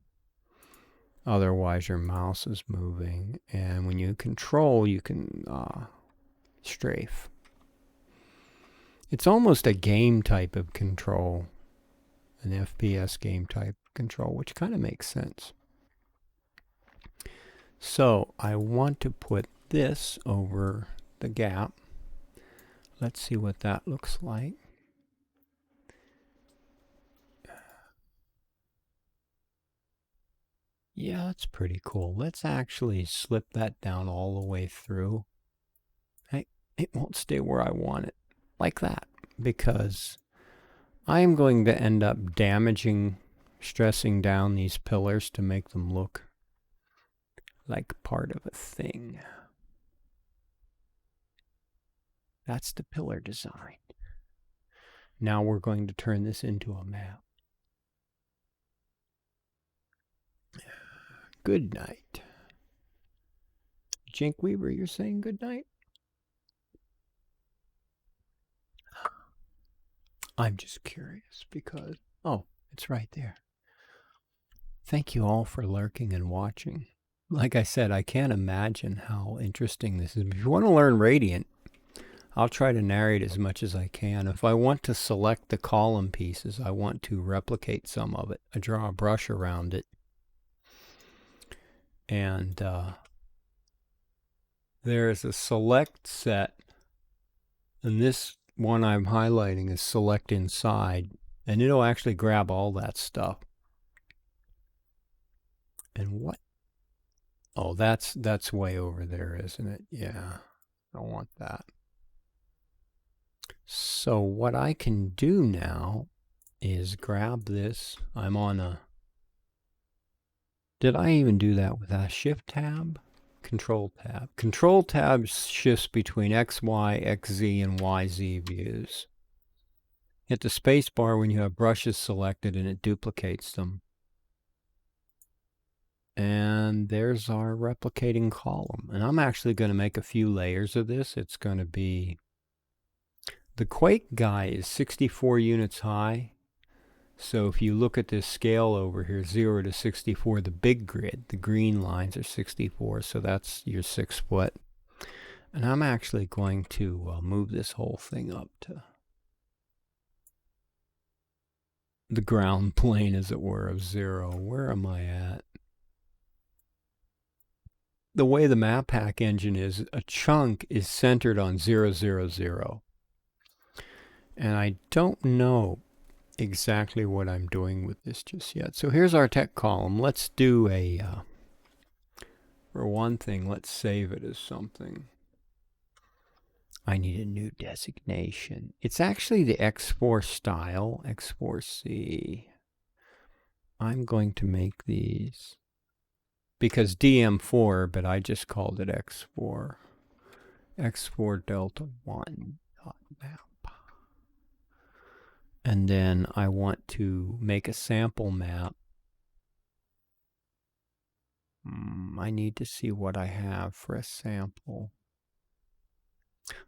Otherwise your mouse is moving. And when you control, you can strafe. It's almost a game type of control. An FPS game type control, which kind of makes sense. So I want to put this over the gap. Let's see what that looks like. Yeah, that's pretty cool. Let's actually slip that down all the way through. Hey, it won't stay where I want it, like that, because I'm going to end up damaging, stressing down these pillars to make them look like part of a thing. That's the pillar design. Now we're going to turn this into a map. Good night. Jink Weaver, you're saying good night? I'm just curious because, oh, it's right there. Thank you all for lurking and watching. Like I said, I can't imagine how interesting this is. If you want to learn Radiant, I'll try to narrate as much as I can. If I want to select the column pieces, I want to replicate some of it. I draw a brush around it. And there's a select set. And this one I'm highlighting is select inside. And it'll actually grab all that stuff. And what? Oh, that's way over there, isn't it? Yeah, I don't want that. So what I can do now is grab this. I'm on a... Did I even do that with a Shift tab? Control tab. Control tab shifts between X, Y, X, Z, and Y, Z views. Hit the space bar when you have brushes selected and it duplicates them. And there's our replicating column. And I'm actually going to make a few layers of this. It's going to be... The Quake guy is 64 units high. So if you look at this scale over here, 0 to 64, the big grid, the green lines are 64. So that's your 6 foot. And I'm actually going to move this whole thing up to the ground plane, as it were, of 0. Where am I at? The way the map pack engine is, a chunk is centered on 0, 0, 0. And I don't know exactly what I'm doing with this just yet. So here's our tech column. Let's do a, for one thing, let's save it as something. I need a new designation. It's actually the X4 style, X4C. I'm going to make these because DM4, but I just called it X4. X4 Delta 1 map. And then I want to make a sample map. I need to see what I have for a sample.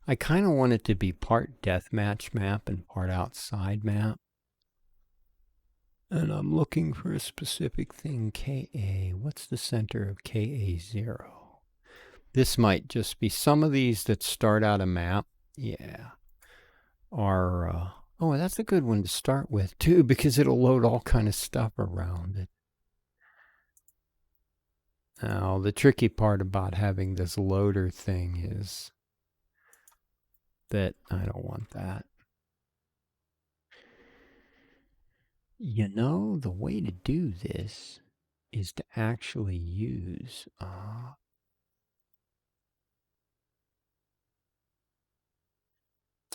I kind of want it to be part deathmatch map and part outside map. And I'm looking for a specific thing, KA. What's the center of KA0? This might just be some of these that start out a map. Yeah. Are... oh, that's a good one to start with, too, because it'll load all kind of stuff around it. Now, the tricky part about having this loader thing is that I don't want that. You know, the way to do this is to actually use...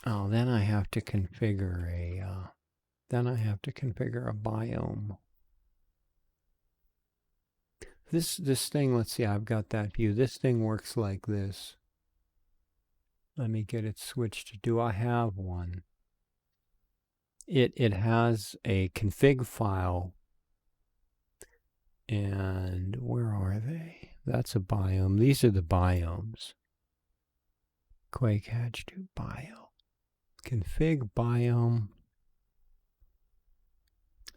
oh, then I have to configure a... then I have to configure a biome. This thing, let's see, I've got that view. This thing works like this. Let me get it switched. Do I have one? It has a config file, And where are they? That's a biome. These are the biomes. Quake Hatch 2 biome. Config biome.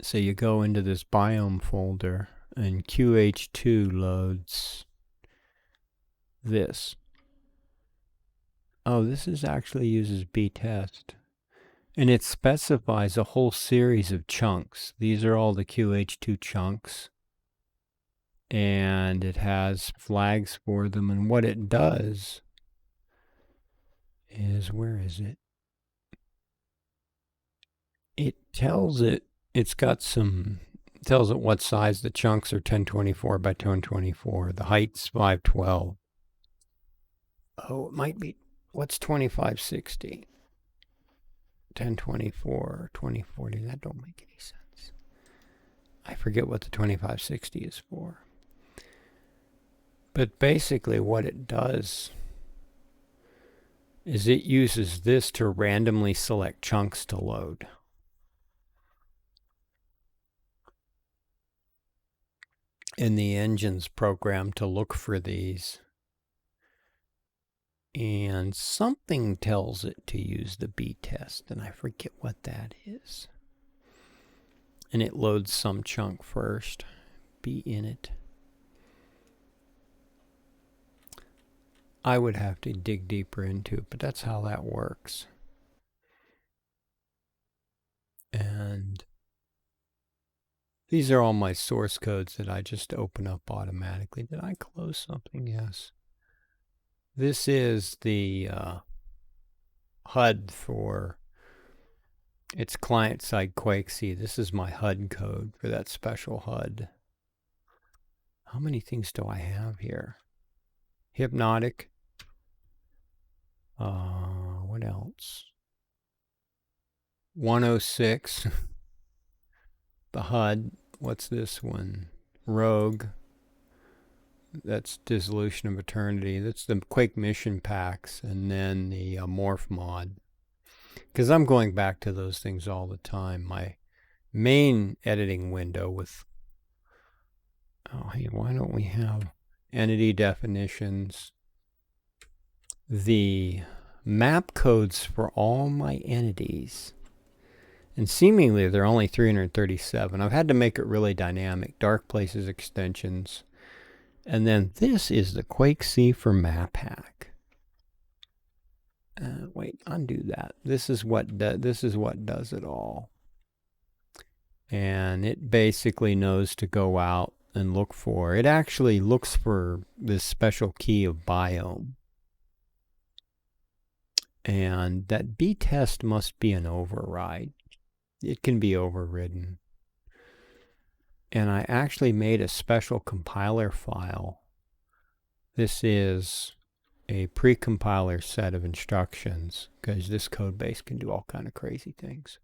So you go into this biome folder and QH2 loads this. Oh, this is actually uses btest. And it specifies a whole series of chunks. These are all the QH2 chunks. And it has flags for them. And what it does is, where is it? It tells it, it's got some, tells it what size the chunks are, 1024 by 1024. The height's 512. Oh, it might be, what's 2560? 1024, 2040, that don't make any sense. I forget what the 2560 is for. But basically what it does is it uses this to randomly select chunks to load. And the engine's programmed to look for these. And something tells it to use the btest, and I forget what that is. And it loads some chunk first. Binit. I would have to dig deeper into it, but that's how that works. And these are all my source codes that I just open up automatically. Did I close something? Yes. This is the HUD for, it's client-side Quake C. This is my HUD code for that special HUD. How many things do I have here? Hypnotic. What else? 106. The HUD. What's this one? Rogue. That's Dissolution of Eternity. That's the Quake mission packs, and then the Morph mod. Because I'm going back to those things all the time. My main editing window with, oh, hey, why don't we have entity definitions? The map codes for all my entities. And seemingly they're only 337. I've had to make it really dynamic. Dark Places extensions. And then this is the Quake C for map hack. Wait, undo that. This is what does it all. And it basically knows to go out and look for. It actually looks for this special key of biome. And that btest must be an override. It can be overridden. And I actually made a special compiler file. This is a pre-compiler set of instructions, because this code base can do all kind of crazy things.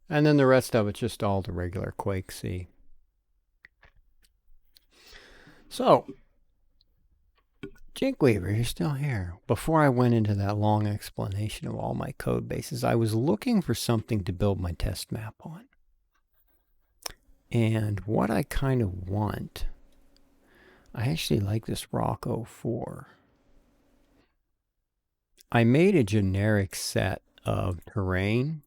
And then the rest of it's just all the regular Quake C. So, Jinkweaver, you're still here. Before I went into that long explanation of all my code bases, I was looking for something to build my test map on. And what I kind of want, I actually like this Rock 04. I made a generic set of terrain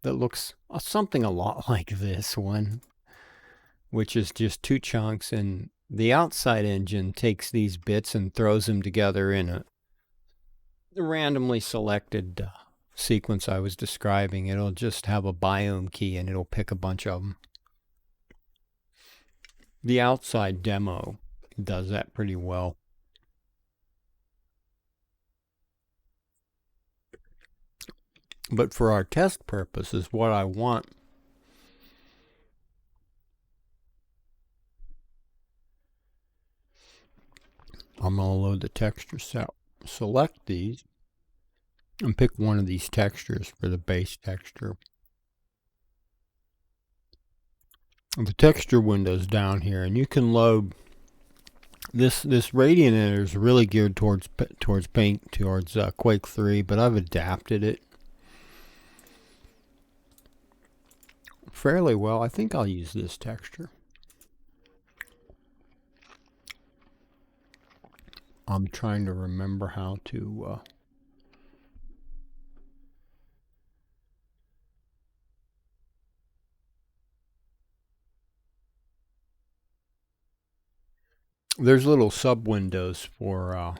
that looks something a lot like this one, which is just two chunks, and the outside engine takes these bits and throws them together in a randomly selected sequence I was describing. It'll just have a biome key and it'll pick a bunch of them. The outside demo does that pretty well. But for our test purposes, what I want I'm going to load the texture set. Select these and pick one of these textures for the base texture. The texture window's down here, and you can load this radiant editor is really geared towards paint, towards Quake 3, but I've adapted it fairly well. I think I'll use this texture. I'm trying to remember how to... There's little sub windows for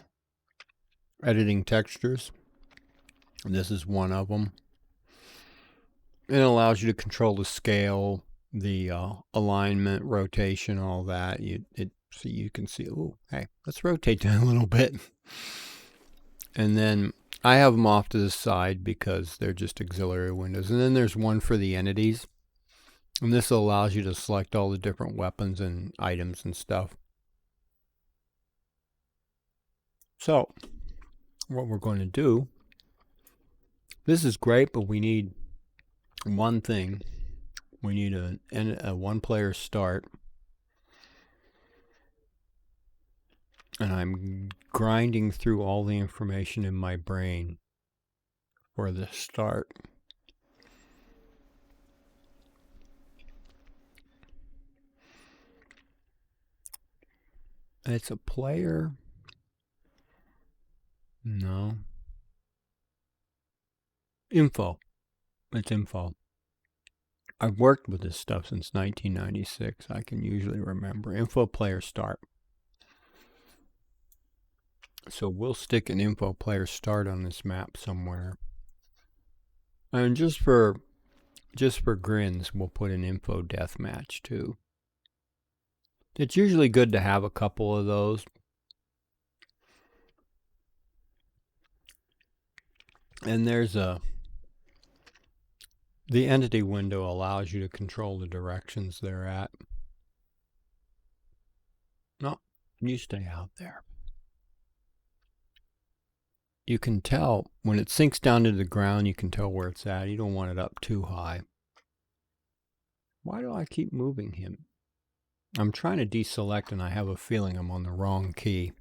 editing textures. This is one of them. It allows you to control the scale, the alignment, rotation, all that. So you can see, oh, hey, let's rotate that a little bit. And then I have them off to the side because they're just auxiliary windows. And then there's one for the entities. And this allows you to select all the different weapons and items and stuff. So what we're going to do, this is great, but we need one thing. We need a one-player start. And I'm grinding through all the information in my brain for the start. It's a player. No. Info. It's info. I've worked with this stuff since 1996. I can usually remember. Info player start. So we'll stick an info player start on this map somewhere. And just for grins, we'll put an info deathmatch too. It's usually good to have a couple of those. And there's the entity window allows you to control the directions they're at. No, you stay out there. You can tell when it sinks down to the ground, you can tell where it's at. You don't want it up too high. Why do I keep moving him? I'm trying to deselect and I have a feeling I'm on the wrong key.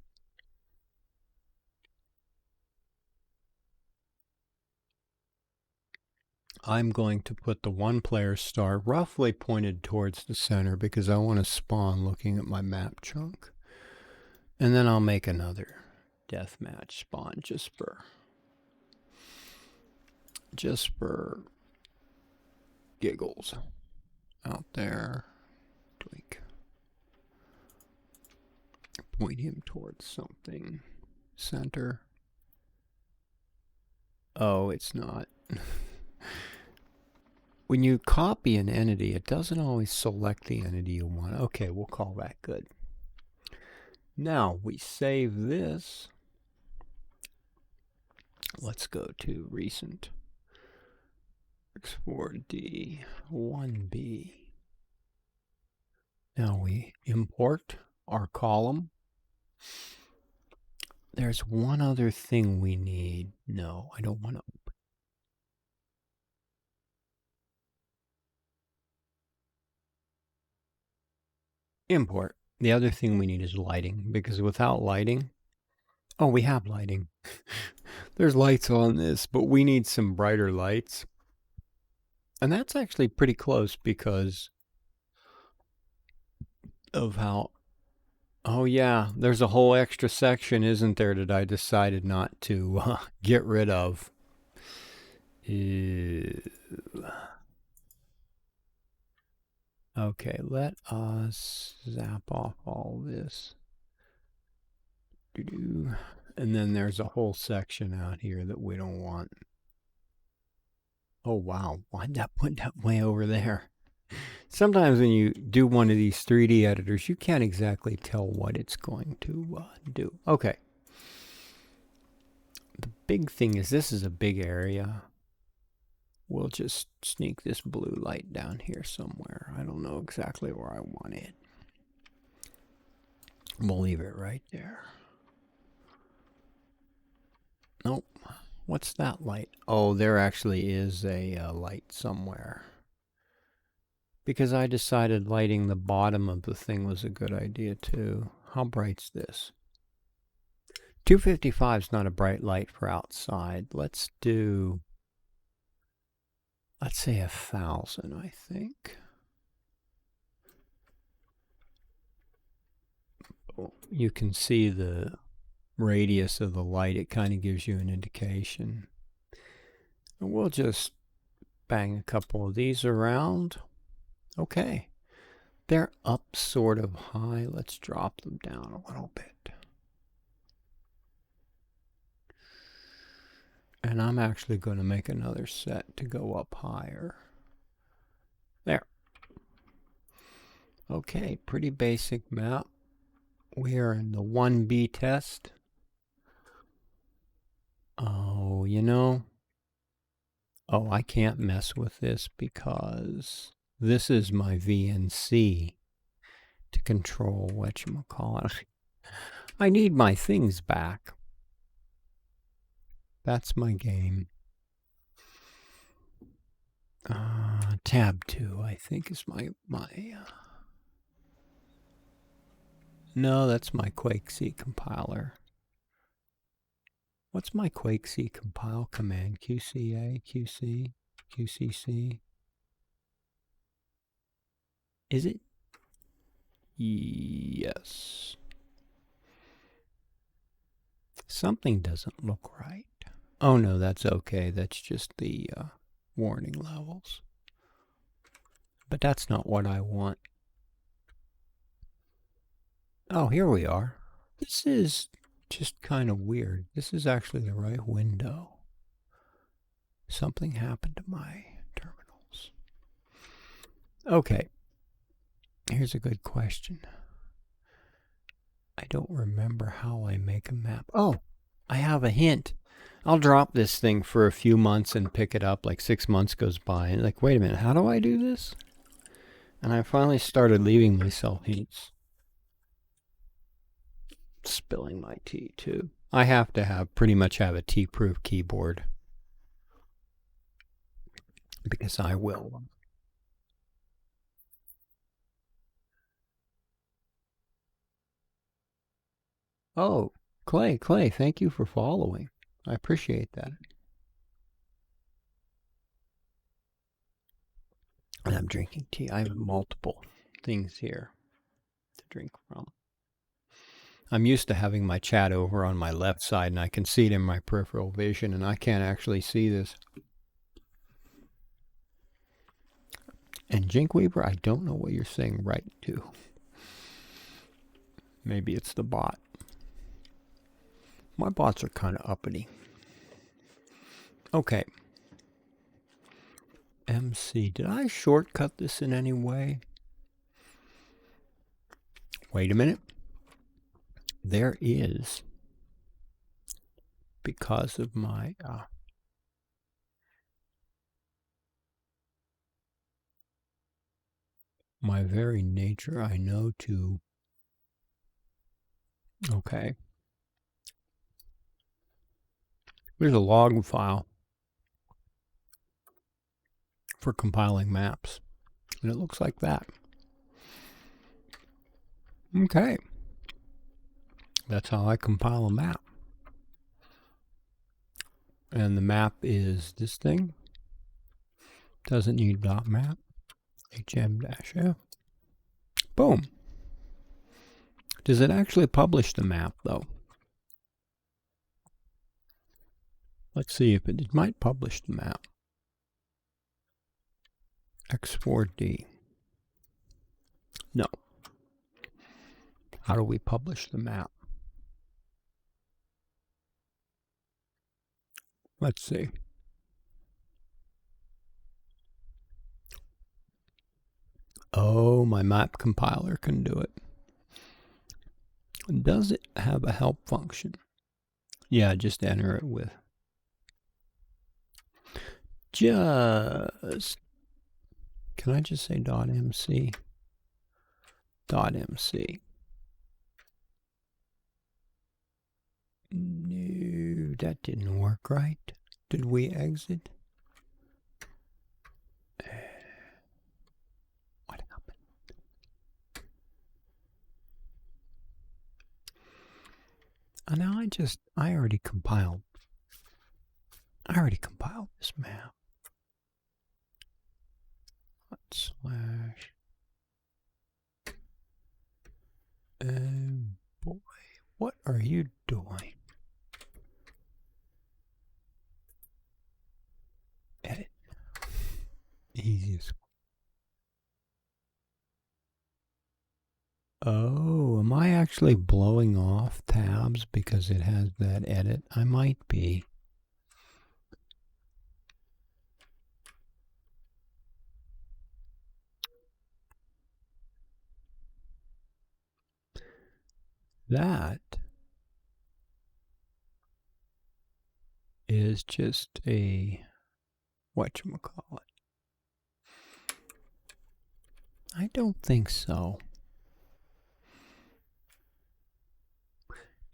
I'm going to put the one player star roughly pointed towards the center because I want to spawn looking at my map chunk. And then I'll make another deathmatch spawn just for giggles. Out there. Tweak. Point him towards something. Center. Oh, it's not. When you copy an entity, it doesn't always select the entity you want. Okay, we'll call that good. Now we save this. Let's go to recent. X4D 1B. Now we import our column. There's one other thing we need. No, I don't want to. Import. The other thing we need is lighting, because without lighting, oh, we have lighting. There's lights on this, but we need some brighter lights. And that's actually pretty close because of how, oh yeah, there's a whole extra section, isn't there, that I decided not to get rid of. Ew. Okay, let us zap off all this. And then there's a whole section out here that we don't want. Oh wow, why'd that put that way over there? Sometimes when you do one of these 3D editors, you can't exactly tell what it's going to do. Okay. The big thing is this is a big area. We'll just sneak this blue light down here somewhere. I don't know exactly where I want it. We'll leave it right there. Nope. What's that light? Oh, there actually is a light somewhere. Because I decided lighting the bottom of the thing was a good idea too. How bright's this? 255 is not a bright light for outside. Let's say 1,000, I think. Oh, you can see the radius of the light, it kind of gives you an indication. And we'll just bang a couple of these around. Okay. They're up sort of high. Let's drop them down a little bit. And I'm actually going to make another set to go up higher. There. Okay, pretty basic map. We are in the 1B test. Oh, you know. Oh, I can't mess with this because this is my VNC to control whatchamacallit. I need my things back. That's my game. Tab 2, I think, is my no, that's my Quake C compiler. What's my Quake C compile command? QCA, QC, QCC. Is it? Yes. Something doesn't look right. Oh no, that's okay. That's just the warning levels. But that's not what I want. Oh, here we are. This is just kind of weird. This is actually the right window. Something happened to my terminals. Okay. Here's a good question. I don't remember how I make a map. Oh, I have a hint. I'll drop this thing for a few months and pick it up. Like 6 months goes by. And like, wait a minute, how do I do this? And I finally started leaving myself hints. Spilling my tea too. I have to pretty much have a tea-proof keyboard. Because I will. Oh, Clay, thank you for following. I appreciate that. And I'm drinking tea. I have multiple things here to drink from. I'm used to having my chat over on my left side, and I can see it in my peripheral vision, and I can't actually see this. And Jinkweaver, I don't know what you're saying right to. Maybe it's the bot. My bots are kind of uppity. Okay. MC, did I shortcut this in any way? Wait a minute. There is, because of my my very nature, I know to. Okay. There's a log file for compiling maps, and it looks like that. Okay. That's how I compile a map. And the map is this thing. Doesn't need .map. hm-f. Boom. Does it actually publish the map, though? Let's see if it might publish the map. X4D. No. How do we publish the map? Let's see. Oh, my map compiler can do it. Does it have a help function? Yeah, just enter it with. Can I just say .mc? .mc. No, that didn't work right. Did we exit? What happened? And now I already compiled this map. / boy, what are you do I? Edit. Easiest. Oh, am I actually blowing off tabs because it has that edit? I might be. That is just a whatchamacallit. I don't think so.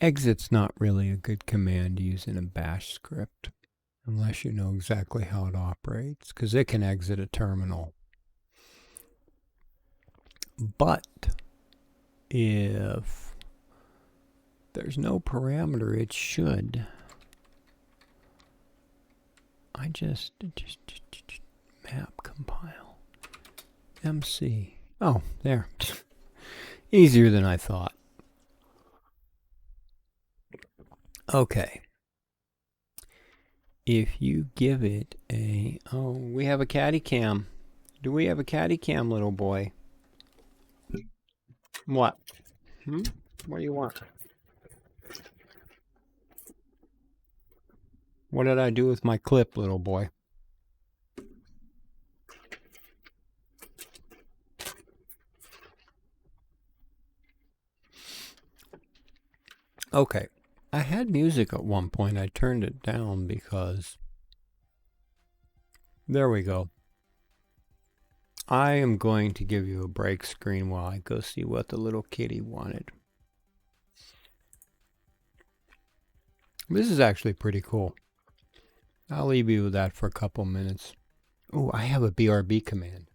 Exit's not really a good command to use in a bash script unless you know exactly how it operates, because it can exit a terminal. But if there's no parameter, it should. I just map compile MC. Oh, there. Easier than I thought. Okay. If you give it a... Oh, we have a caddy cam. Do we have a caddy cam, little boy? What? What do you want? What did I do with my clip, little boy? Okay. I had music at one point. I turned it down because... There we go. I am going to give you a break screen while I go see what the little kitty wanted. This is actually pretty cool. I'll leave you with that for a couple minutes. Oh, I have a BRB command.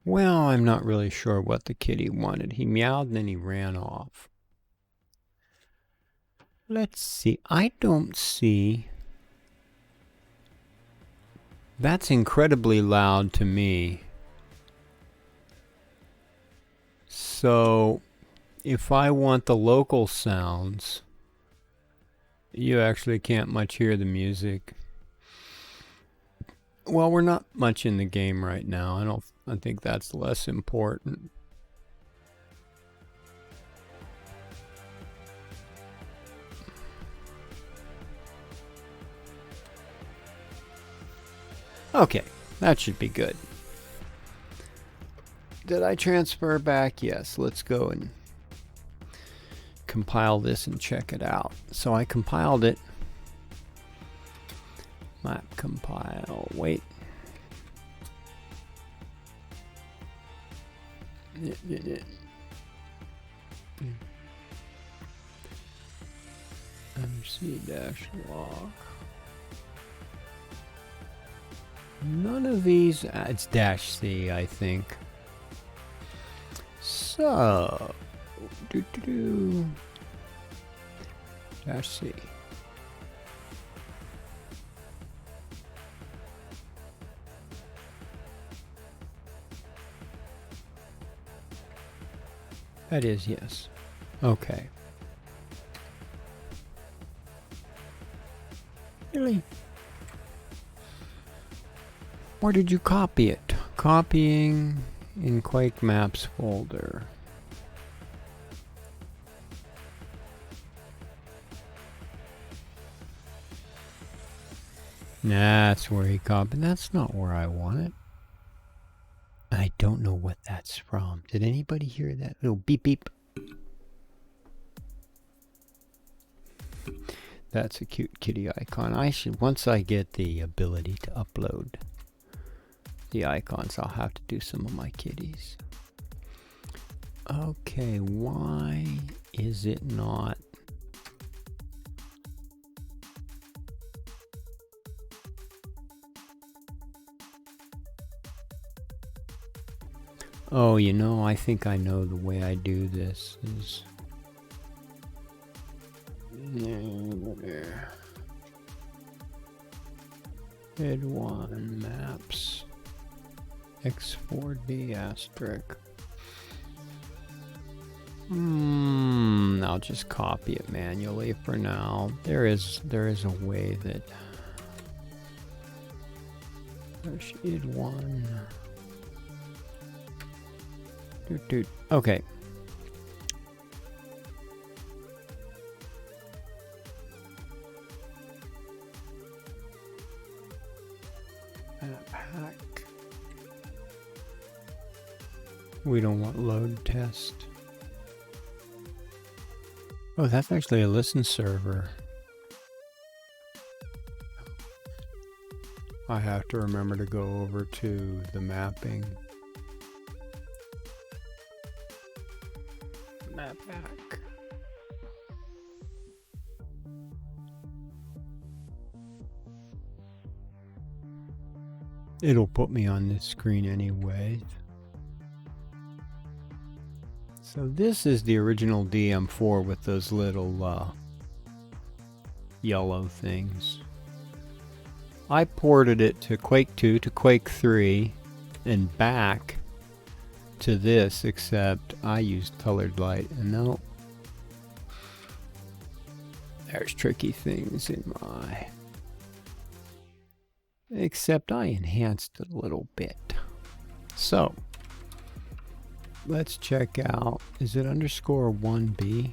Well, I'm not really sure what the kitty wanted. He meowed and then he ran off. Let's see. I don't see... That's incredibly loud to me. So, if I want the local sounds, you actually can't much hear the music. Well, we're not much in the game right now. I think that's less important. Okay, that should be good. Did I transfer back? Yes, let's go and compile this and check it out. So I compiled it. Map compile. Wait. MC-log. None of these. It's -C, I think. So, -C. That is yes. Okay. Really? Where did you copy it? Copying in Quake Maps folder. That's where he copied. That's not where I want it. I don't know what that's from. Did anybody hear that little beep beep? That's a cute kitty icon. I should, once I get the ability to upload the icons, I'll have to do some of my kitties. Okay, why is it not? Oh, you know, I think I know the way I do this is... Head 1 maps X4D asterisk. I'll just copy it manually for now. There is a way that there's id 1. Okay. Pack. We don't want load test. Oh, that's actually a listen server. I have to remember to go over to the mapping. Map pack. It'll put me on this screen anyway. So this is the original DM4 with those little yellow things. I ported it to Quake 2, to Quake 3, and back to this, except I used colored light, and no. There's tricky things in my... Except I enhanced it a little bit. So, let's check out, is it _1B?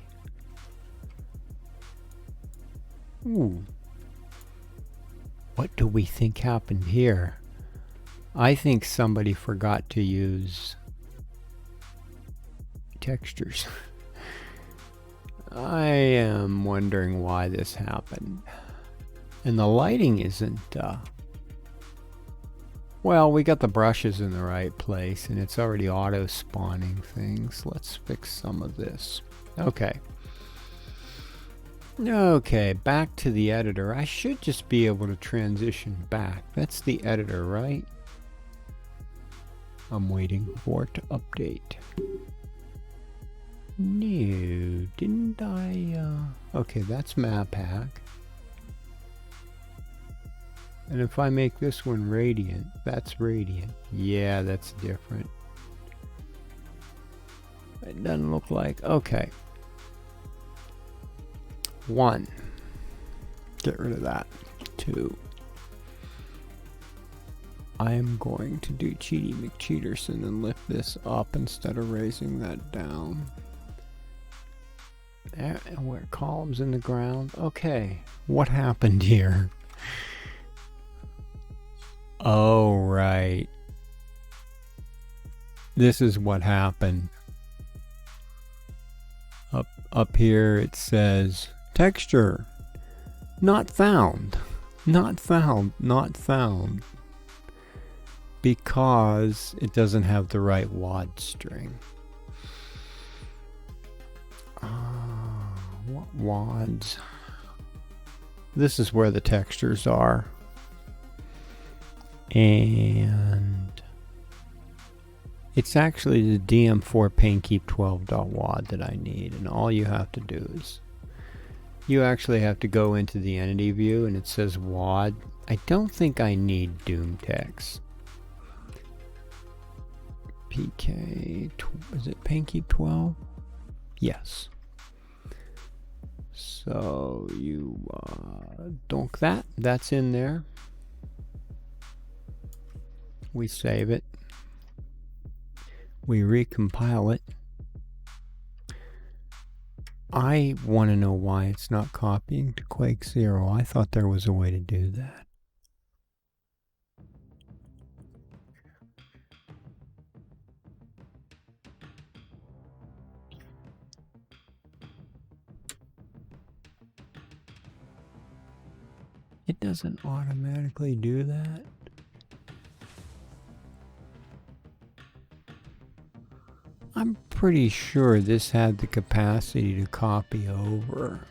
Ooh. What do we think happened here? I think somebody forgot to use textures. I am wondering why this happened. And the lighting isn't, well, we got the brushes in the right place and it's already auto spawning things. Let's fix some of this. Okay. Okay, back to the editor. I should just be able to transition back. That's the editor, right? I'm waiting for it to update. No, didn't I? Okay, that's map hack. And if I make this one radiant, that's radiant. Yeah, that's different. It doesn't look like, okay. 1. Get rid of that. 2. I am going to do Cheaty McCheaterson and lift this up instead of raising that down. There, and where columns in the ground. Okay, what happened here? Oh, right. This is what happened. up here it says texture not found, not found, not found, because it doesn't have the right WAD string. What WADs? This is where the textures are. And it's actually the DM4 painkeep12.wad that I need, and all you have to do is you actually have to go into the entity view and it says WAD. I don't think I need Doom text. PK, is it painkeep12? Yes. So you dunk that, that's in there. We save it. We recompile it. I want to know why it's not copying to Quake 0. I thought there was a way to do that. It doesn't automatically do that. I'm pretty sure this had the capacity to copy over.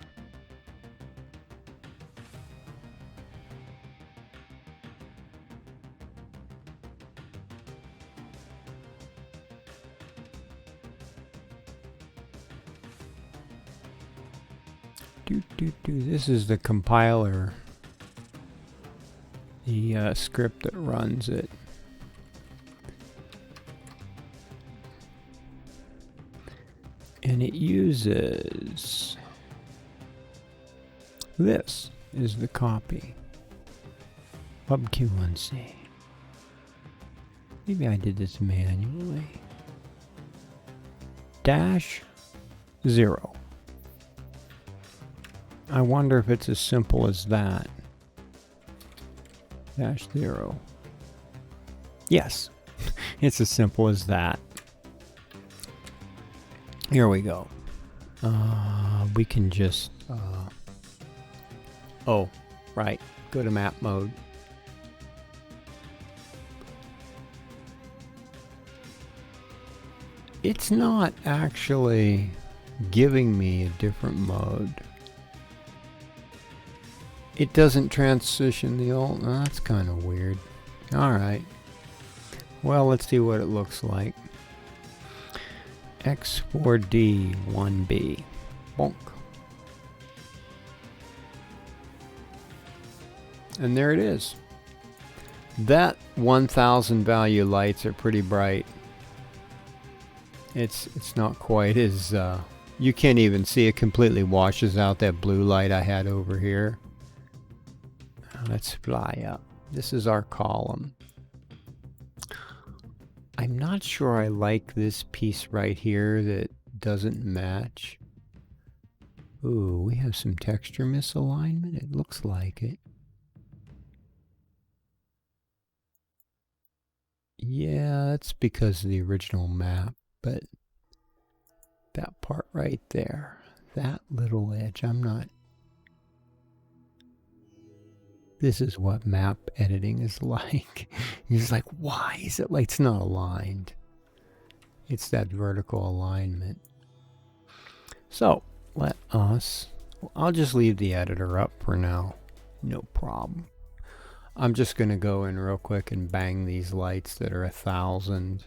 This is the compiler, the script that runs it. And it uses, this is the copy, pubq1c. Maybe I did this manually. -0. I wonder if it's as simple as that. -0. Yes, it's as simple as that. Here we go. We can just, oh, right, go to map mode. It's not actually giving me a different mode. It doesn't transition the old, oh, that's kind of weird. Alright. Well, let's see what it looks like. X4D1B. Bonk. And there it is. That 1000 value lights are pretty bright. It's not quite as you can't even see, it completely washes out that blue light I had over here. Let's fly up. This is our column. I'm not sure I like this piece right here that doesn't match. Ooh, we have some texture misalignment. It looks like it. Yeah, that's because of the original map, but that part right there, that little edge, I'm not. This is what map editing is like. You're just like, why is it like it's not aligned? It's that vertical alignment. So, let us, I'll just leave the editor up for now. No problem. I'm just going to go in real quick and bang these lights that are 1000.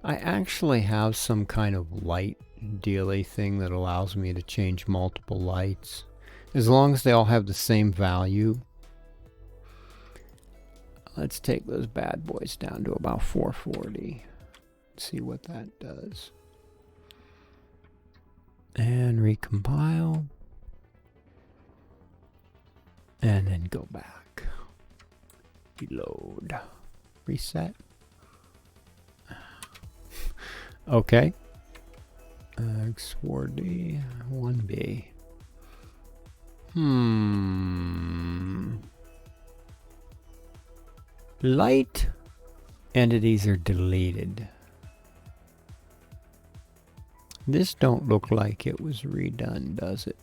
I actually have some kind of light dealy thing that allows me to change multiple lights. As long as they all have the same value. Let's take those bad boys down to about 440. See what that does. And recompile. And then go back. Reload. Reset. Okay. X4D 1B. Light entities are deleted. This don't look like it was redone, does it?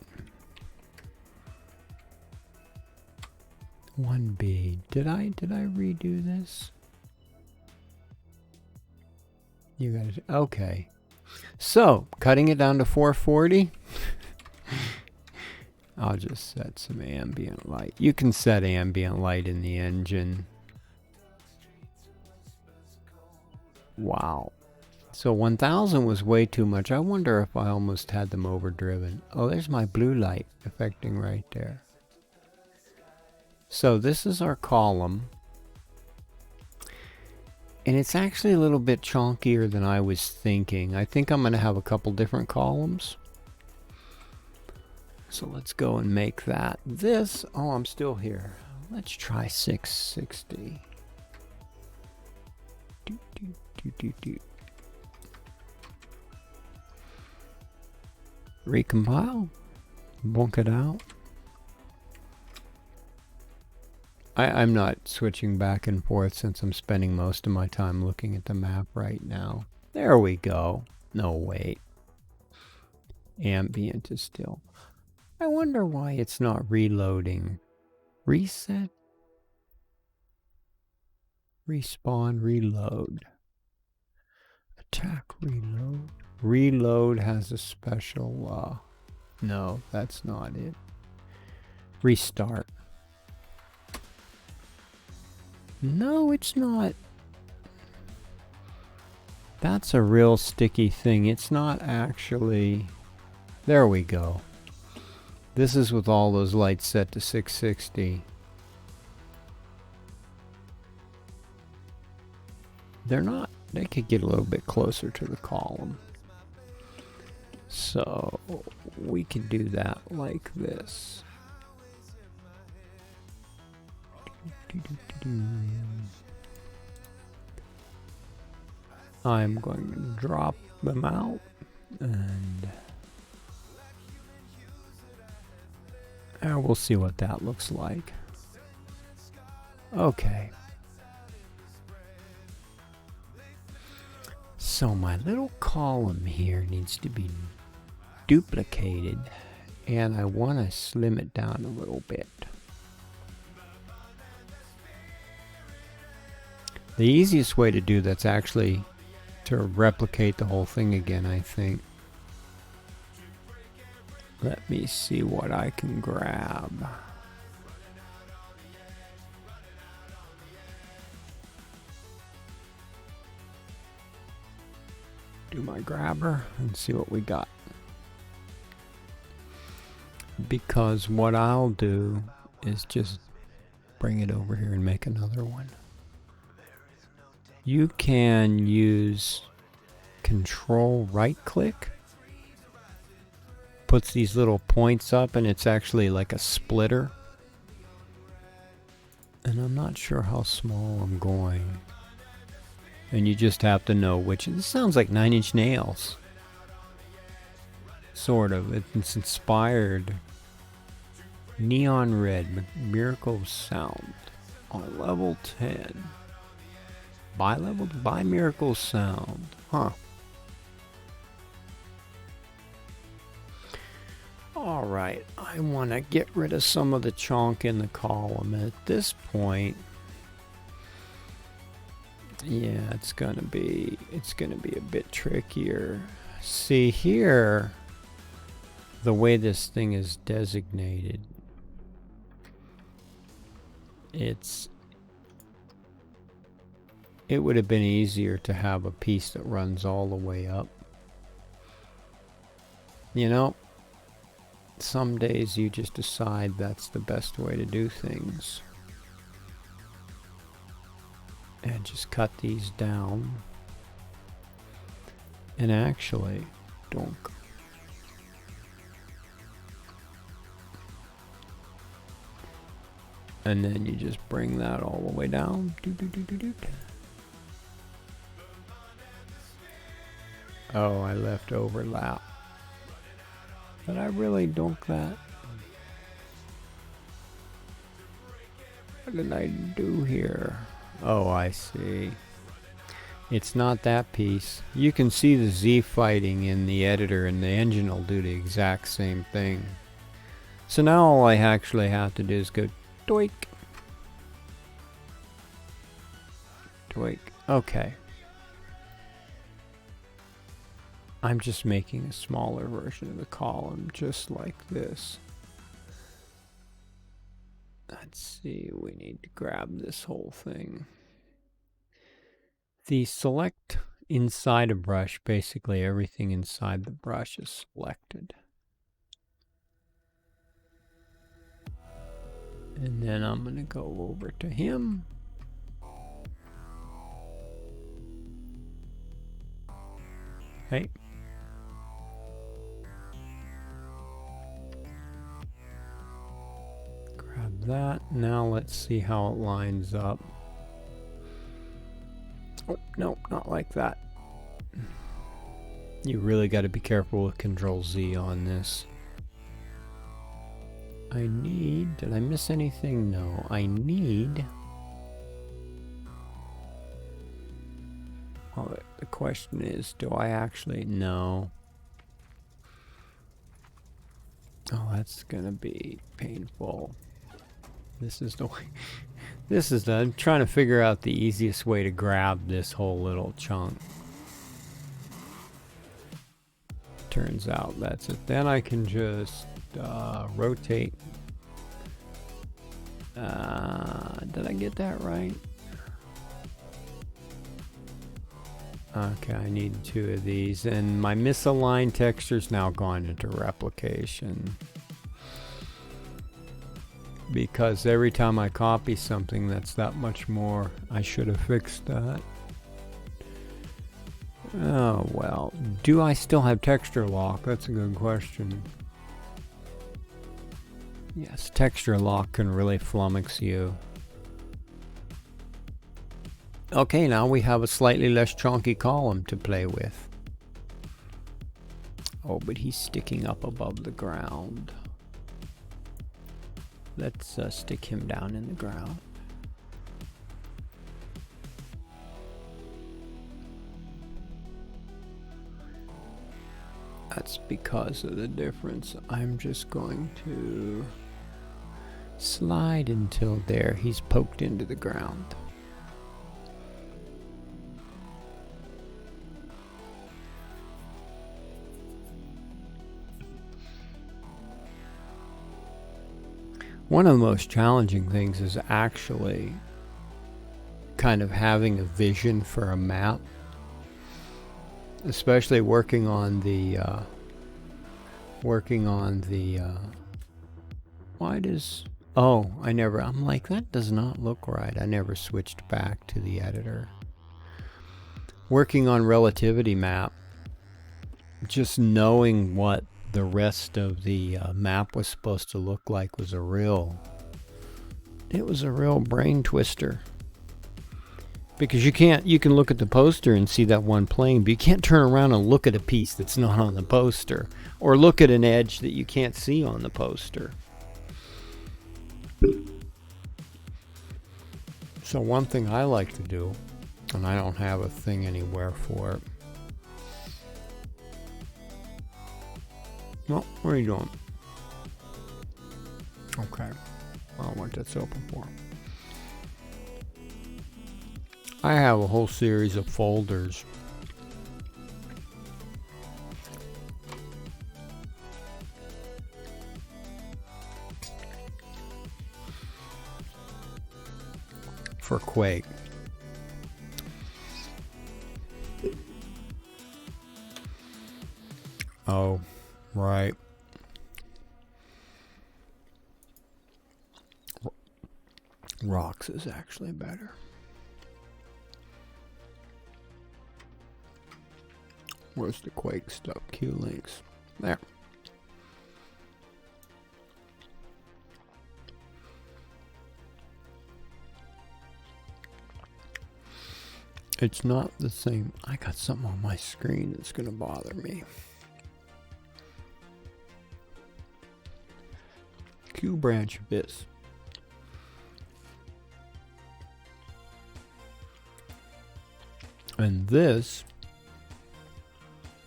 1B. Did I redo this? You guys, okay. So, cutting it down to 440. I'll just set some ambient light. You can set ambient light in the engine. Wow. So 1000 was way too much. I wonder if I almost had them overdriven. Oh, there's my blue light affecting right there. So this is our column. And it's actually a little bit chunkier than I was thinking. I think I'm going to have a couple different columns. So let's go and make that. This, oh, I'm still here. Let's try 660. Do, do, do, do, do. Recompile. Bunk it out. I'm not switching back and forth since I'm spending most of my time looking at the map right now. There we go. No, wait. Ambient is still. I wonder why it's not reloading. Reset. Respawn, reload. Attack, reload. Reload has a special, no, that's not it. Restart. No, it's not. That's a real sticky thing. It's not actually. There we go. This is with all those lights set to 660. They're not. They could get a little bit closer to the column. So we can do that like this. I'm going to drop them out and we'll see what that looks like. Okay. So my little column here needs to be duplicated and I want to slim it down a little bit. The easiest way to do that's actually to replicate the whole thing again, I think. Let me see what I can grab. Do my grabber and see what we got. Because what I'll do is just bring it over here and make another one. You can use control right click. Puts these little points up and it's actually like a splitter. And I'm not sure how small I'm going. And you just have to know which. This sounds like 9 Inch Nails. Sort of. It's inspired. Neon Red, Miracle Sound on level 10. Bi-level by Miracle Sound. Huh. Alright, I want to get rid of some of the chunk in the column. At this point, yeah, it's gonna be a bit trickier. See here, the way this thing is designated, it would have been easier to have a piece that runs all the way up. You know, some days you just decide that's the best way to do things. And just cut these down. And actually, donk. And then you just bring that all the way down. Oh, I left overlap. But I really dunk that. What did I do here? Oh, I see. It's not that piece. You can see the Z fighting in the editor, and the engine will do the exact same thing. So now all I actually have to do is go doink. Doink. Okay. I'm just making a smaller version of the column, just like this. Let's see, we need to grab this whole thing. The select inside a brush, basically everything inside the brush is selected. And then I'm going to go over to him. Hey. Grab that. Now let's see how it lines up. Oh, no, not like that. You really got to be careful with Control Z on this. I need... Did I miss anything? No. I need... Well, the question is, do I actually... No. Oh, that's gonna be painful. This is the way... This is the... I'm trying to figure out the easiest way to grab this whole little chunk. Turns out that's it. Then I can just rotate. Did I get that right? Okay, I need 2 of these, and my misaligned texture's now gone into replication. Because every time I copy something that's that much more, I should have fixed that. Oh well, do I still have texture lock? That's a good question. Yes, texture lock can really flummox you. Okay, now we have a slightly less chunky column to play with. Oh, but he's sticking up above the ground. Let's stick him down in the ground. That's because of the difference. I'm just going to slide until there. He's poked into the ground. One of the most challenging things is actually kind of having a vision for a map. Especially working on the why does, oh, I'm like, that does not look right. I never switched back to the editor. Working on relativity map, just knowing what the rest of the map was supposed to look like was a real brain twister. Because you can look at the poster and see that one plane, but you can't turn around and look at a piece that's not on the poster, or look at an edge that you can't see on the poster. So one thing I like to do, and I don't have a thing anywhere for it. Well, what are you doing? Okay. I don't know what that's open for. I have a whole series of folders. For Quake. Oh, right. Rocks is actually better. Where's the Quake stuff? Q links. There. It's not the same. I got something on my screen that's going to bother me. Q branch abyss. And this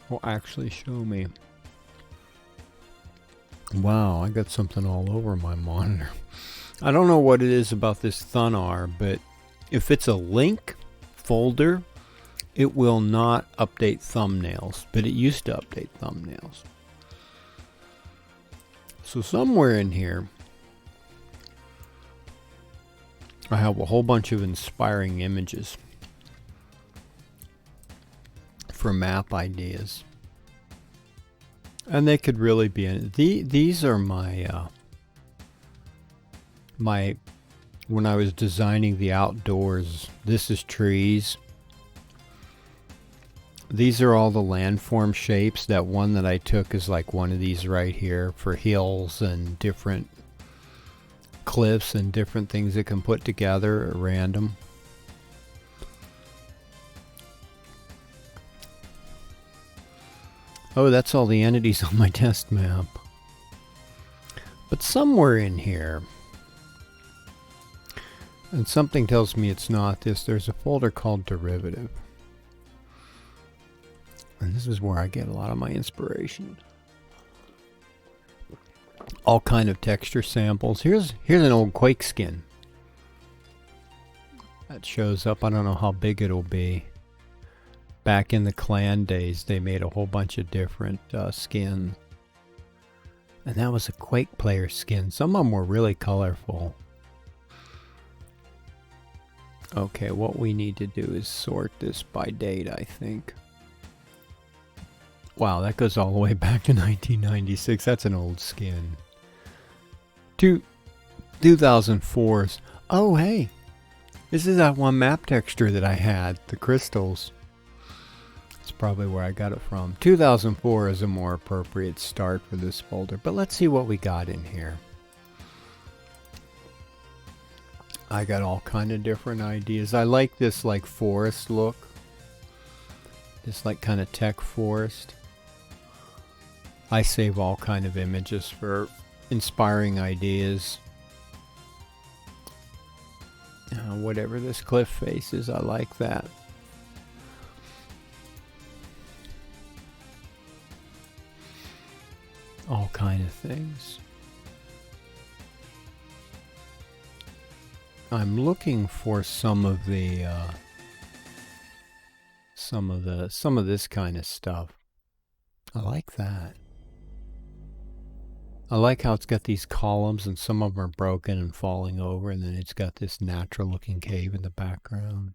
will actually show me. Wow, I got something all over my monitor. I don't know what it is about this Thunar, but if it's a link folder, it will not update thumbnails, but it used to update thumbnails. So somewhere in here, I have a whole bunch of inspiring images for map ideas. And they could really be in it. These are my when I was designing the outdoors. This is trees. These are all the landform shapes. That one that I took is like one of these right here for hills and different cliffs and different things that can put together at random. Oh, that's all the entities on my test map. But somewhere in here, and something tells me it's not this, there's a folder called derivative. And this is where I get a lot of my inspiration. All kind of texture samples. Here's an old Quake skin. That shows up. I don't know how big it'll be. Back in the clan days, they made a whole bunch of different skins. And that was a Quake player skin. Some of them were really colorful. Okay, what we need to do is sort this by date, I think. Wow, that goes all the way back to 1996. That's an old skin. 2004's. Oh, hey. This is that one map texture that I had. The crystals. That's probably where I got it from. 2004 is a more appropriate start for this folder. But let's see what we got in here. I got all kind of different ideas. I like this like forest look. This like kind of tech forest. I save all kind of images for inspiring ideas. Whatever this cliff face is, I like that. All kind of things. I'm looking for some of this kind of stuff. I like that. I like how it's got these columns and some of them are broken and falling over, and then it's got this natural looking cave in the background.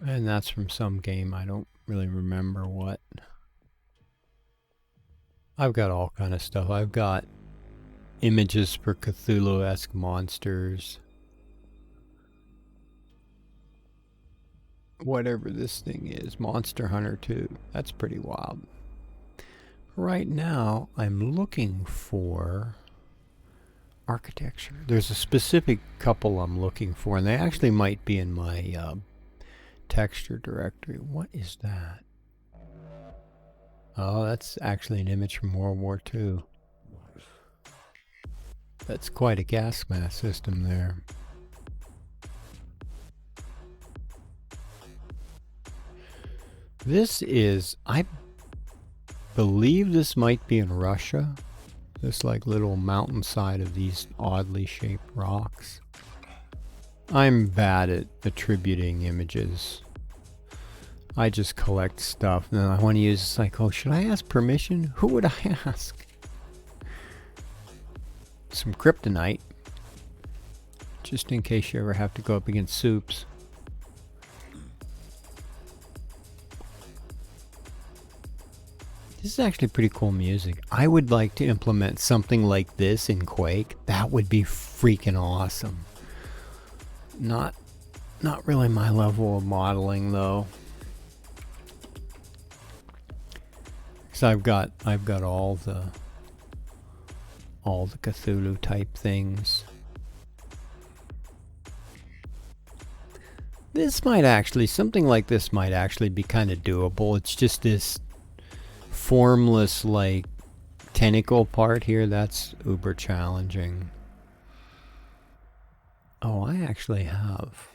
And that's from some game, I don't really remember what. I've got all kind of stuff. I've got images for Cthulhu-esque monsters. Whatever this thing is, Monster Hunter 2. That's pretty wild. Right now, I'm looking for architecture. There's a specific couple I'm looking for, and they actually might be in my texture directory. What is that? Oh, that's actually an image from World War II. That's quite a gas mask system there. This is, I believe this might be in Russia. This like little mountainside of these oddly shaped rocks. I'm bad at attributing images. I just collect stuff, and then I want to use, it's like, oh, should I ask permission? Who would I ask? Some kryptonite, just in case you ever have to go up against soups. This is actually pretty cool music. I would like to implement something like this in Quake. That would be freaking awesome. Not really my level of modeling though. Because I've got all the Cthulhu type things. This might actually, something like this might actually be kind of doable. It's just this formless like tentacle part here that's uber challenging. Oh, I actually have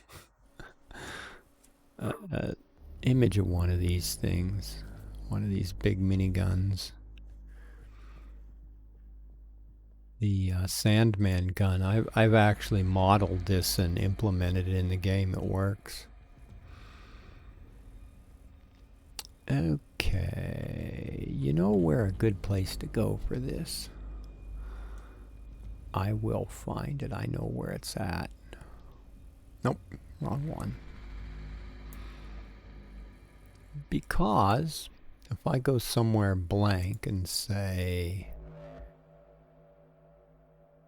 a image of one of these things, one of these big miniguns. The Sandman gun. I've actually modeled this and implemented it in the game. It works. Okay, you know where a good place to go for this? I will find it. I know where it's at. Nope, wrong one. Because if I go somewhere blank and say,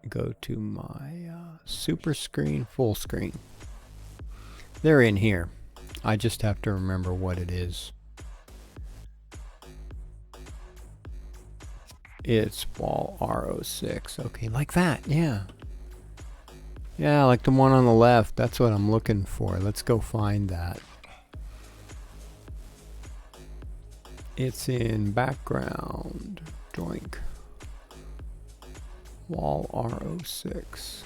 go to my super screen, full screen. They're in here. I just have to remember what it is. It's ball R06. Okay, like that, yeah. Yeah, like the one on the left. That's what I'm looking for. Let's go find that. It's in background. Doink. Wall R06.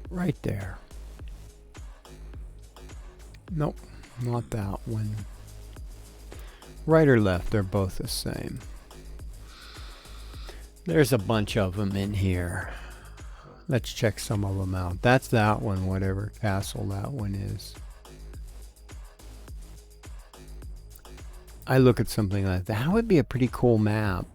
Right there. Nope, not that one. Right or left, they're both the same. There's a bunch of them in here. Let's check some of them out. That's that one, whatever castle that one is. I look at something like that. That would be a pretty cool map.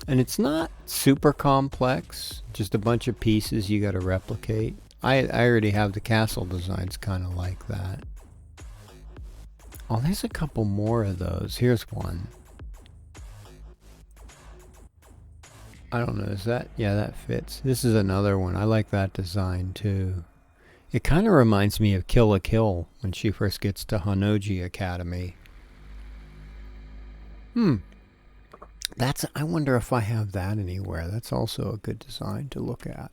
And it's not super complex, just a bunch of pieces you got to replicate. I already have the castle designs kind of like that. Oh, there's a couple more of those. Here's one. I don't know, is that? Yeah, that fits. This is another one. I like that design too. It kind of reminds me of Kill la Kill when she first gets to Hanoji Academy. I wonder if I have that anywhere. That's also a good design to look at.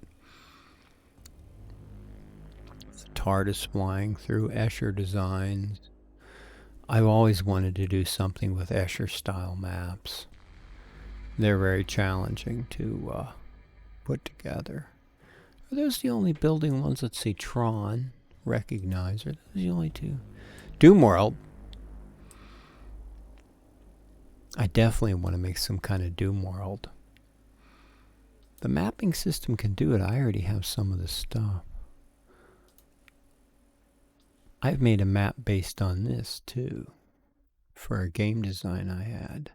TARDIS flying through Escher designs. I've always wanted to do something with Escher style maps. They're very challenging to put together. Are those the only building ones? Let's see, Tron, Recognize. Are those the only two? Doomworld. I definitely want to make some kind of Doomworld. The mapping system can do it. I already have some of the stuff. I've made a map based on this too, for a game design I had.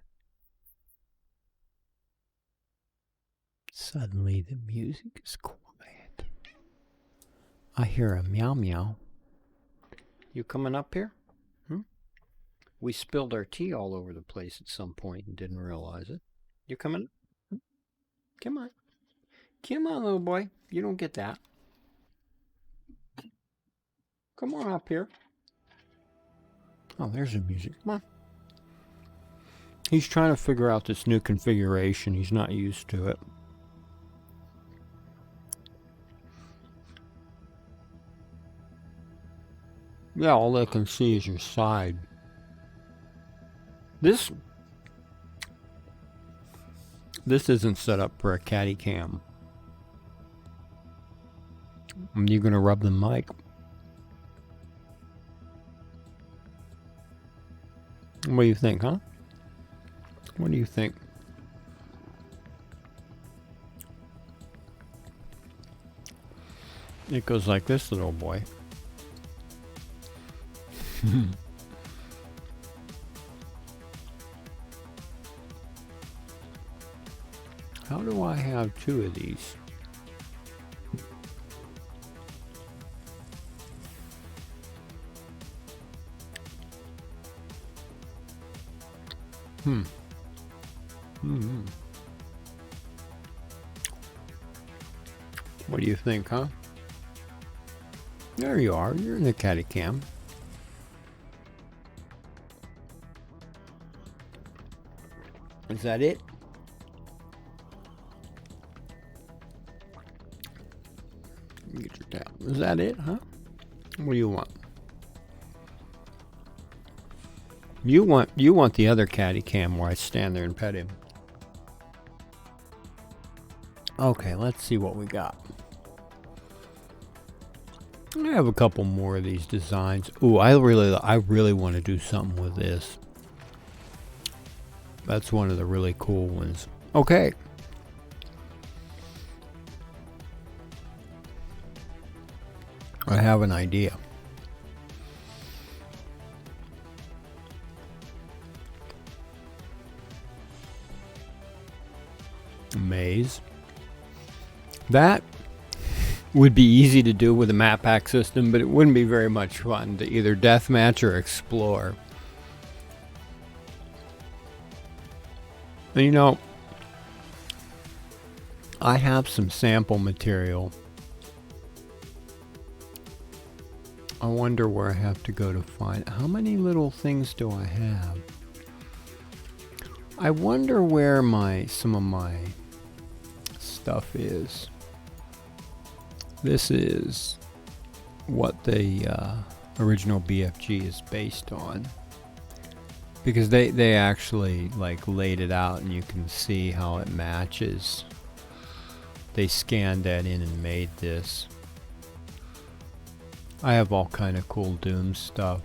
Suddenly the music is quiet. I hear a meow meow. You coming up here? We spilled our tea all over the place at some point and didn't realize it. You coming? Come on. Come on, little boy. You don't get that. Come on up here. Oh, there's the music. Come on. He's trying to figure out this new configuration. He's not used to it. Yeah, all they can see is your side. This isn't set up for a caddy cam. You're gonna rub the mic. What do you think, huh? What do you think? It goes like this, little boy. How do I have two of these? What do you think, huh? There you are. You're in the caddy cam. Is that it? Get your towel. Is that it, huh? What do you want? You want the other caddy cam where I stand there and pet him. Okay, let's see what we got. I have a couple more of these designs. Ooh, I really want to do something with this. That's one of the really cool ones. Okay. I have an idea. Maze. That would be easy to do with a map pack system, but it wouldn't be very much fun to either deathmatch or explore. And you know, I have some sample material. I wonder where I have to go to find. How many little things do I have? I wonder where some of my stuff is. This is what the original BFG is based on, because they actually like laid it out and you can see how it matches. They scanned that in and made this. I have all kind of cool Doom stuff.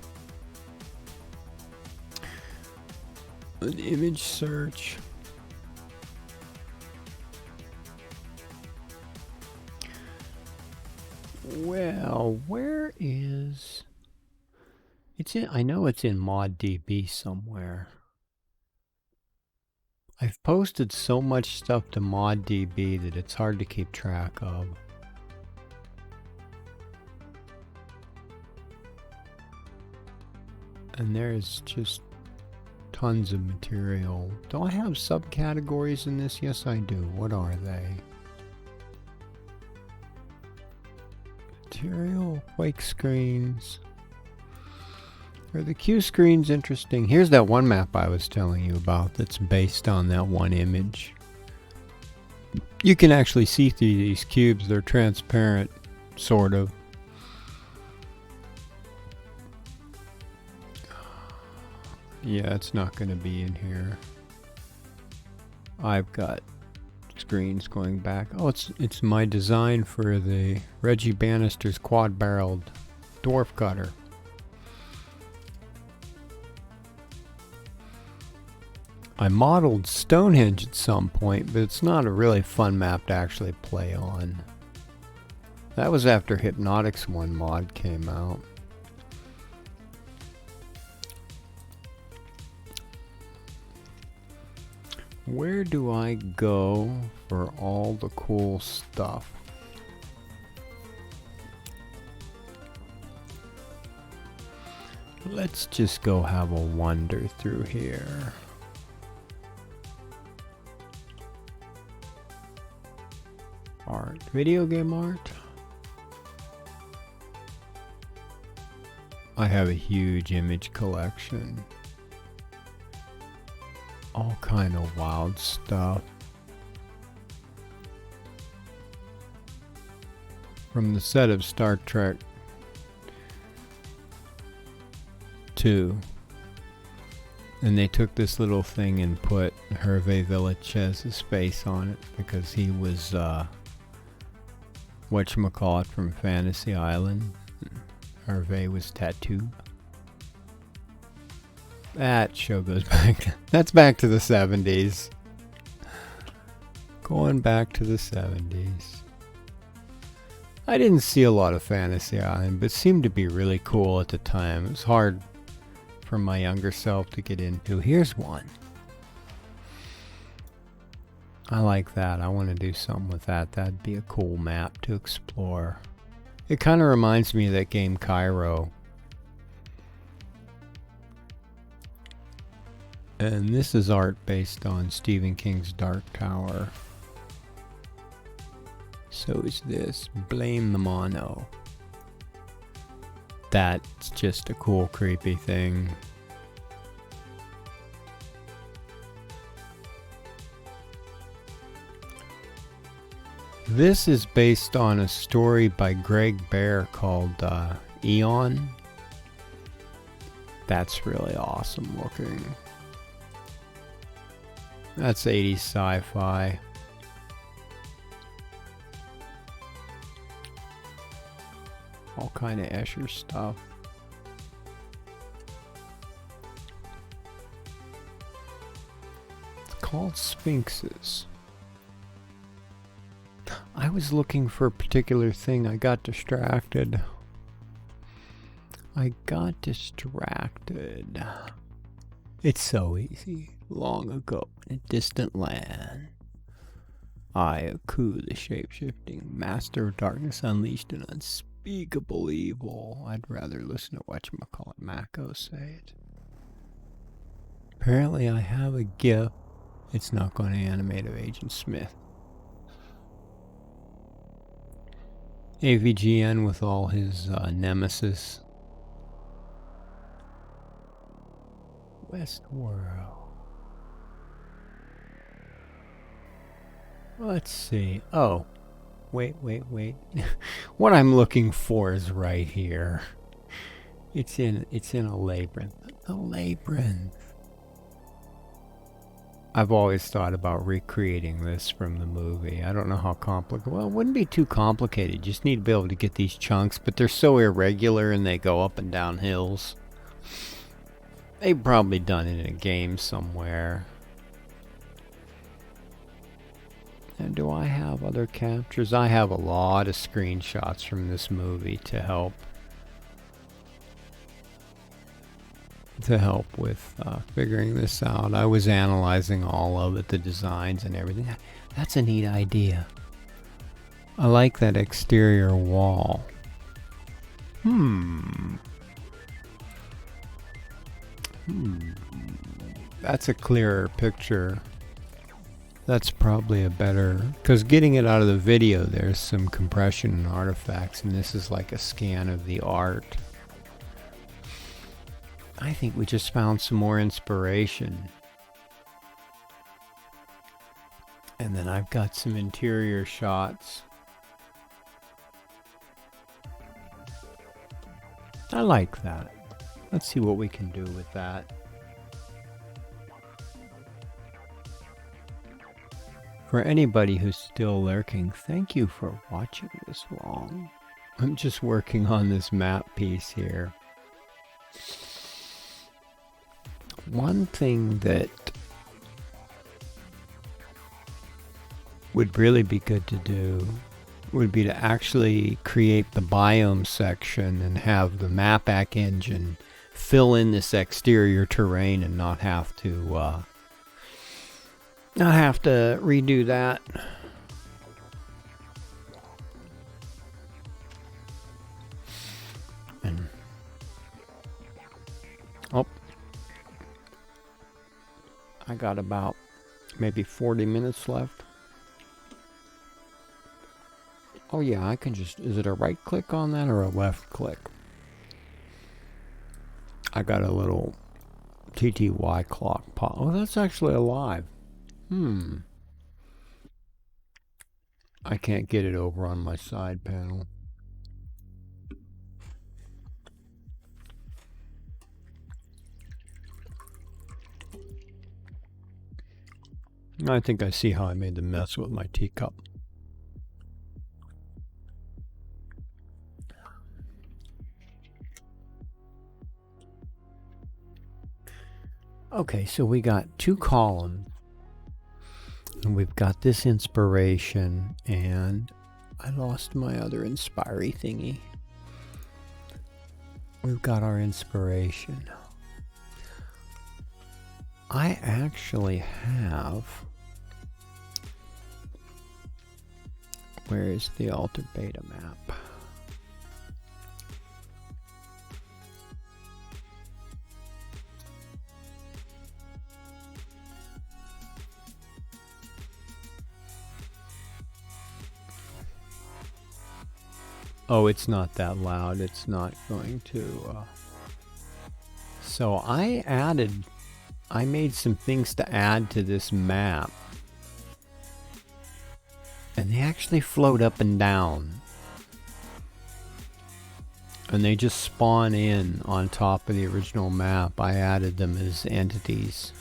An image search. Well, where is... It's in... I know it's in ModDB somewhere. I've posted so much stuff to ModDB that it's hard to keep track of. And there's just tons of material. Do I have subcategories in this? Yes, I do. What are they? Material, Quake screens. Are the Q screens interesting? Here's that one map I was telling you about that's based on that one image. You can actually see through these cubes. They're transparent, sort of. Yeah, it's not going to be in here. I've got screens going back. Oh, it's my design for the Reggie Bannister's quad-barreled dwarf cutter. I modeled Stonehenge at some point, but it's not a really fun map to actually play on. That was after Hypnotics 1 mod came out. Where do I go for all the cool stuff? Let's just go have a wander through here. Art, video game art. I have a huge image collection. All kind of wild stuff. From the set of Star Trek 2. And they took this little thing and put Hervé Villechaise's face on it because he was whatchamacallit from Fantasy Island. Hervé was tattooed. That show goes back. That's back to the 70s. Going back to the 70s. I didn't see a lot of Fantasy Island, but it seemed to be really cool at the time. It was hard for my younger self to get into. Here's one. I like that. I want to do something with that. That'd be a cool map to explore. It kind of reminds me of that game Cairo. And this is art based on Stephen King's Dark Tower. So is this. Blame the Mono. That's just a cool, creepy thing. This is based on a story by Greg Bear called Eon. That's really awesome looking. That's 80s sci-fi. all kind of Escher stuff. It's called Sphinxes. I was looking for a particular thing. I got distracted. It's so easy. Long ago in a distant land, I, Aku, the shape-shifting master of darkness, unleashed an unspeakable evil. I'd rather listen to whatchamacallit Mako say it. Apparently I have a gift. It's not going to animate of Agent Smith. AVGN with all his nemesis. Westworld. Let's see. Oh, wait. What I'm looking for is right here. It's in a labyrinth. A labyrinth. I've always thought about recreating this from the movie. I don't know how complicated. Well, it wouldn't be too complicated. You just need to be able to get these chunks, but they're so irregular and they go up and down hills. They've probably done it in a game somewhere. And do I have other captures? I have a lot of screenshots from this movie to help with figuring this out. I was analyzing all of it, the designs and everything. That's a neat idea. I like that exterior wall. That's a clearer picture. That's probably a better, because getting it out of the video, there's some compression and artifacts, and this is like a scan of the art. I think we just found some more inspiration. And then I've got some interior shots. I like that. Let's see what we can do with that. For anybody who's still lurking, thank you for watching this long. I'm just working on this map piece here. One thing that would really be good to do would be to actually create the biome section and have the map-ack engine fill in this exterior terrain and not have to redo that. And I got about maybe 40 minutes left. Oh yeah, I can just, is it a right click on that or a left click? I got a little TTY clock pop. Oh, that's actually alive. I can't get it over on my side panel. I think I see how I made the mess with my teacup. Okay, so we got two columns. And we've got this inspiration, and I lost my other inspiry thingy. We've got our inspiration. I actually have, where is the altered beta map? Oh, it's not that loud. It's not going to... So I made some things to add to this map. And they actually float up and down. And they just spawn in on top of the original map. I added them as entities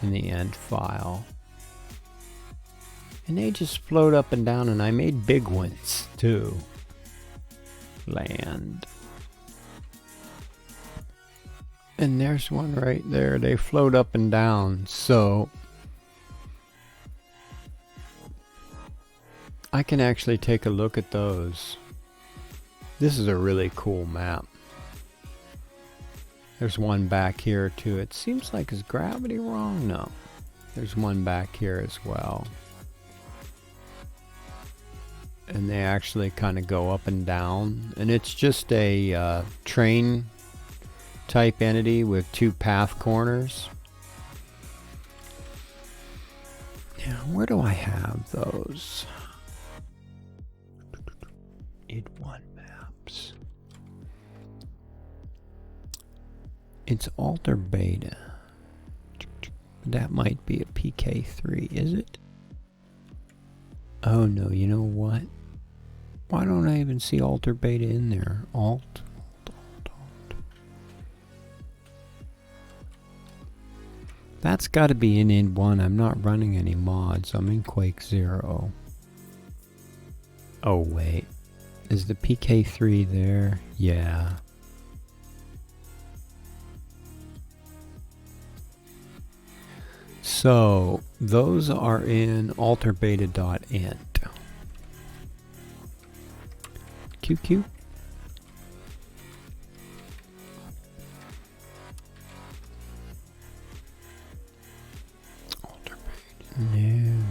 in the end file. And they just float up and down, and I made big ones too. land. And there's one right there. They float up and down, so I can actually take a look at those. This is a really cool map. There's one back here too. It seems like, is gravity wrong? No. There's one back here as well. And they actually kind of go up and down. And it's just a train type entity with 2 path corners. Now, where do I have those? id1 maps. It's alter beta. That might be a PK3, is it? Oh no, you know what? Why don't I even see alter beta in there? Alt. That's got to be in id1. I'm not running any mods. I'm in Quake 0. Oh wait. Is the PK3 there? Yeah. So those are in alterbeta.int. QQ. Alterbeta. No.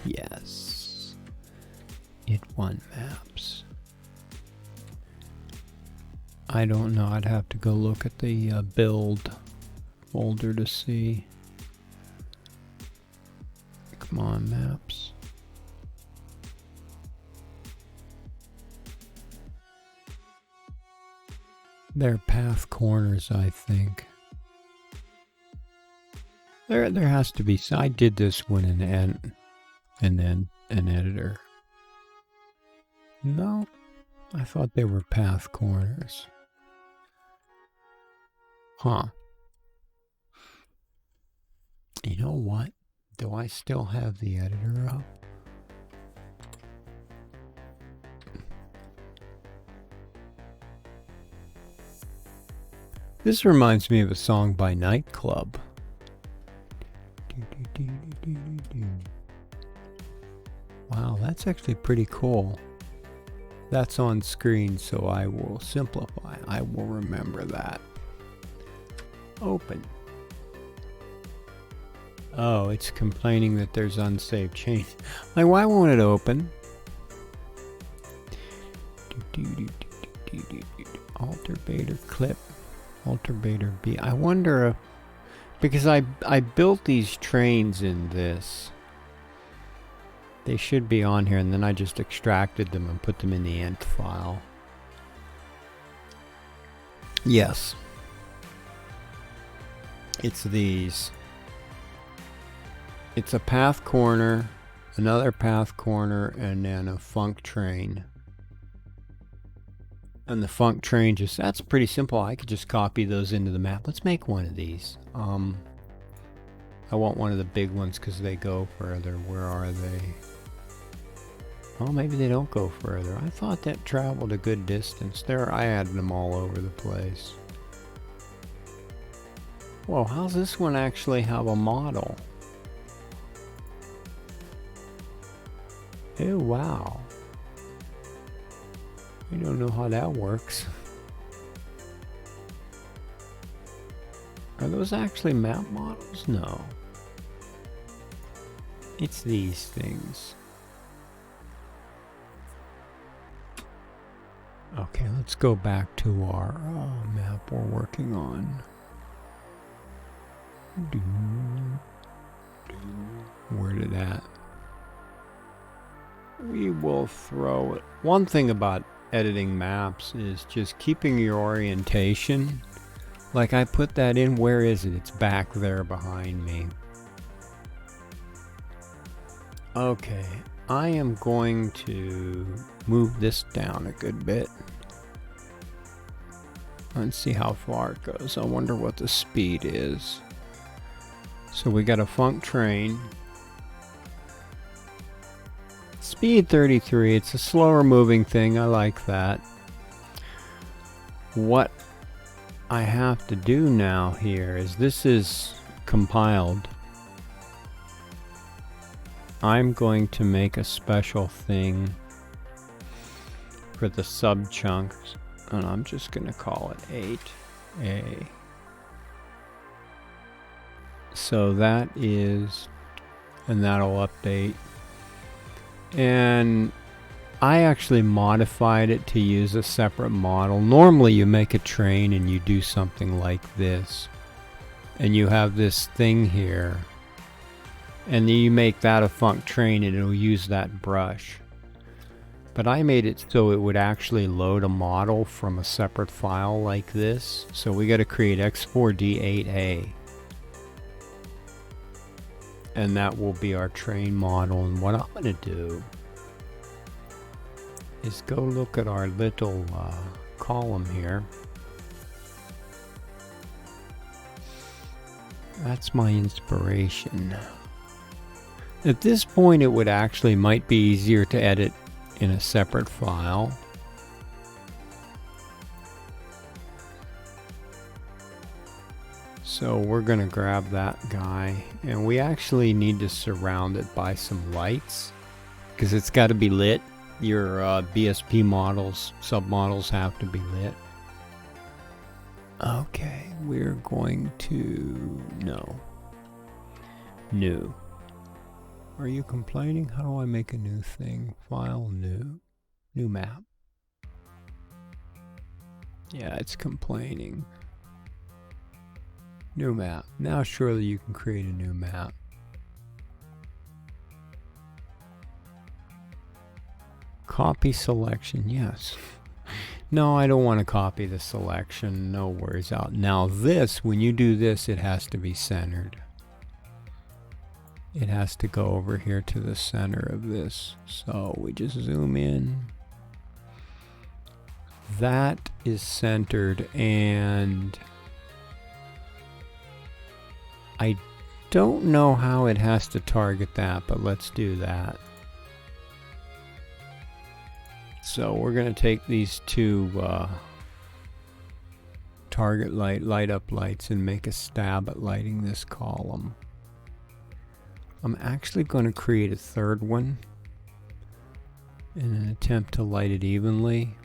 Yes. id1 maps. I don't know. I'd have to go look at the build folder to see. Come on, maps. They're path corners, I think. There has to be. I did this one in and then an editor. No, I thought they were path corners. Huh. You know what? Do I still have the editor up? This reminds me of a song by Nightclub. Wow, that's actually pretty cool. That's on screen, so I will simplify. I will remember that. Open. Oh, it's complaining that there's unsaved change. Like, why won't it open? Alter beta clip. Alter beta B. I wonder if, because I built these trains in this. They should be on here, and then I just extracted them and put them in the int file. Yes. It's these. It's a path corner, another path corner, and then a func train. And the func train just, that's pretty simple. I could just copy those into the map. Let's make one of these. I want one of the big ones because they go further. Where are they? Oh, maybe they don't go further. I thought that traveled a good distance. There, I added them all over the place. Whoa, how's this one actually have a model? Oh, wow. I don't know how that works. Are those actually map models? No. It's these things. Okay, let's go back to our map we're working on. Where did that? We will throw it. One thing about editing maps is just keeping your orientation. Like, I put that in, where is it? It's back there behind me. Okay, I am going to move this down a good bit. Let's see how far it goes. I wonder what the speed is. So we got a func train. Speed 33, it's a slower moving thing, I like that. what I have to do now here is, this is compiled. I'm going to make a special thing for the sub chunks, and I'm just going to call it 8A. So that is, and that'll update. And I actually modified it to use a separate model. Normally you make a train and you do something like this, and you have this thing here, and then you make that a func train and it'll use that brush. But I made it so it would actually load a model from a separate file like this. So we got to create x4d8a. And that will be our train model. And what I'm going to do is go look at our little column here. That's my inspiration. At this point, it would actually might be easier to edit in a separate file. So we're going to grab that guy, and we actually need to surround it by some lights because it's got to be lit. Your BSP models, submodels have to be lit. Okay, we're going to new. Are you complaining? How do I make a new thing? File, new map. Yeah, it's complaining. New map. Now surely you can create a new map. Copy selection, yes. No, I don't want to copy the selection. No worries out. Now this, when you do this, it has to be centered. It has to go over here to the center of this. So we just zoom in. That is centered, and I don't know how it has to target that, but let's do that. So we're going to take these two target light up lights and make a stab at lighting this column. I'm actually going to create a third one in an attempt to light it evenly.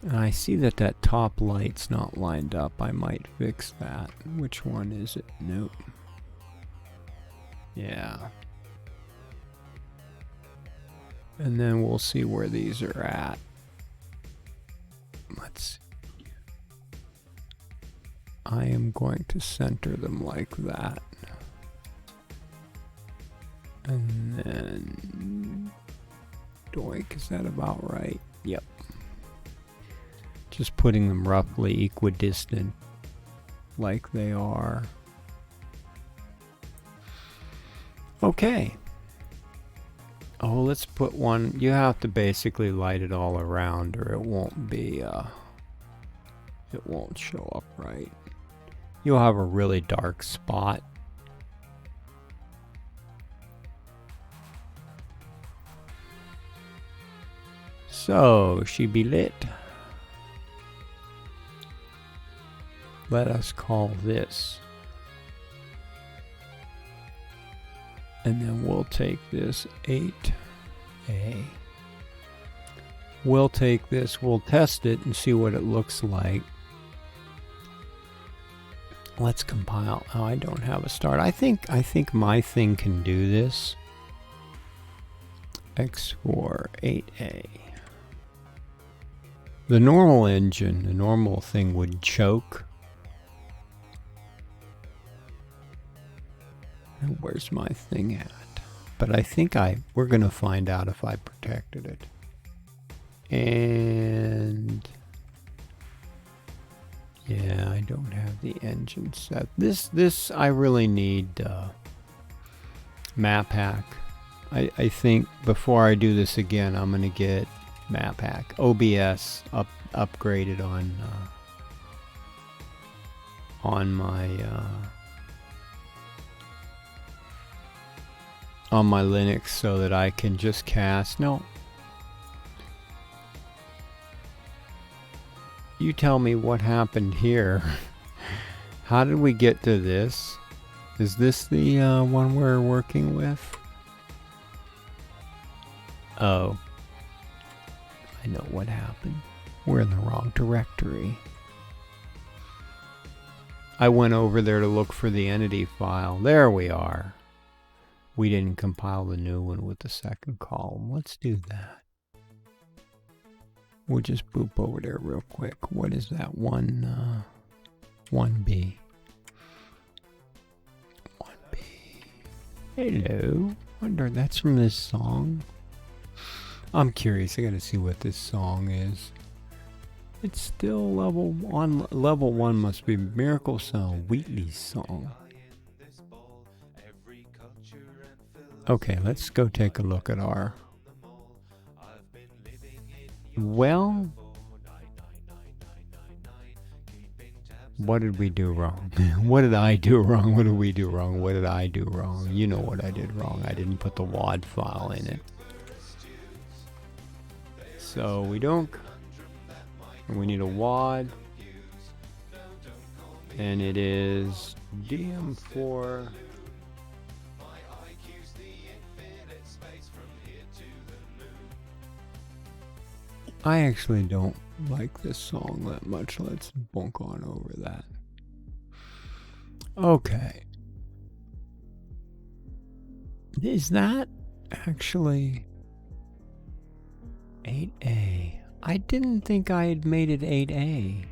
And I see that that top light's not lined up. I might fix that. Which one is it? Nope. Yeah. And then we'll see where these are at. Let's see. I am going to center them like that. And then doink, is that about right? Yep. Just putting them roughly equidistant like they are. Okay. Oh, let's put one. You have to basically light it all around or it won't be it won't show up right. You'll have a really dark spot. So, she be lit. Let us call this. And then we'll take this 8A. We'll take this, we'll test it and see what it looks like. Let's compile. Oh, I don't have a start. I think my thing can do this. X4 8A. The normal engine, the normal thing would choke. Where's my thing at? But I think we're gonna find out if I protected it. And yeah, I don't have the engine set. This I really need map hack. I think before I do this again, I'm gonna get map hack. OBS upgraded on my Linux so that I can just cast. No. You tell me what happened here. How did we get to this? Is this the one we're working with? Oh. I know what happened. We're in the wrong directory. I went over there to look for the entity file. There we are. We didn't compile the new one with the second column. Let's do that. We'll just boop over there real quick. What is that? 1B. 1B. Hello. Wonder that's from this song. I'm curious. I gotta see what this song is. It's still level 1. Level 1 must be Miracle Cell Wheatley's song. Okay, let's go take a look at our... Well... What did we do wrong? What did I do wrong? What did we do wrong? What did I do wrong? You know what I did wrong. I didn't put the WAD file in it. So we don't... We need a WAD. And it is DM4... I actually don't like this song that much. Let's bunk on over that. Okay. Is that actually 8A? I didn't think I had made it 8A.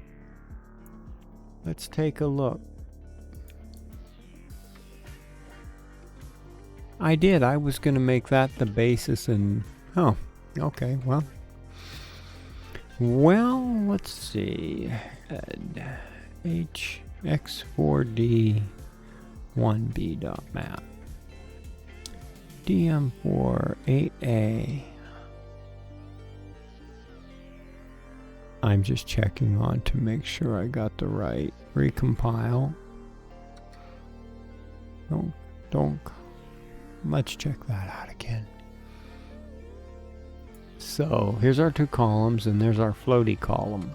Let's take a look. I did. I was going to make that the basis and... Oh, okay, well... Well, let's see. HX4D 1B.map. DM4 8A. I'm just checking on to make sure I got the right recompile. Don't. Let's check that out again. So here's our 2 columns and there's our floaty column.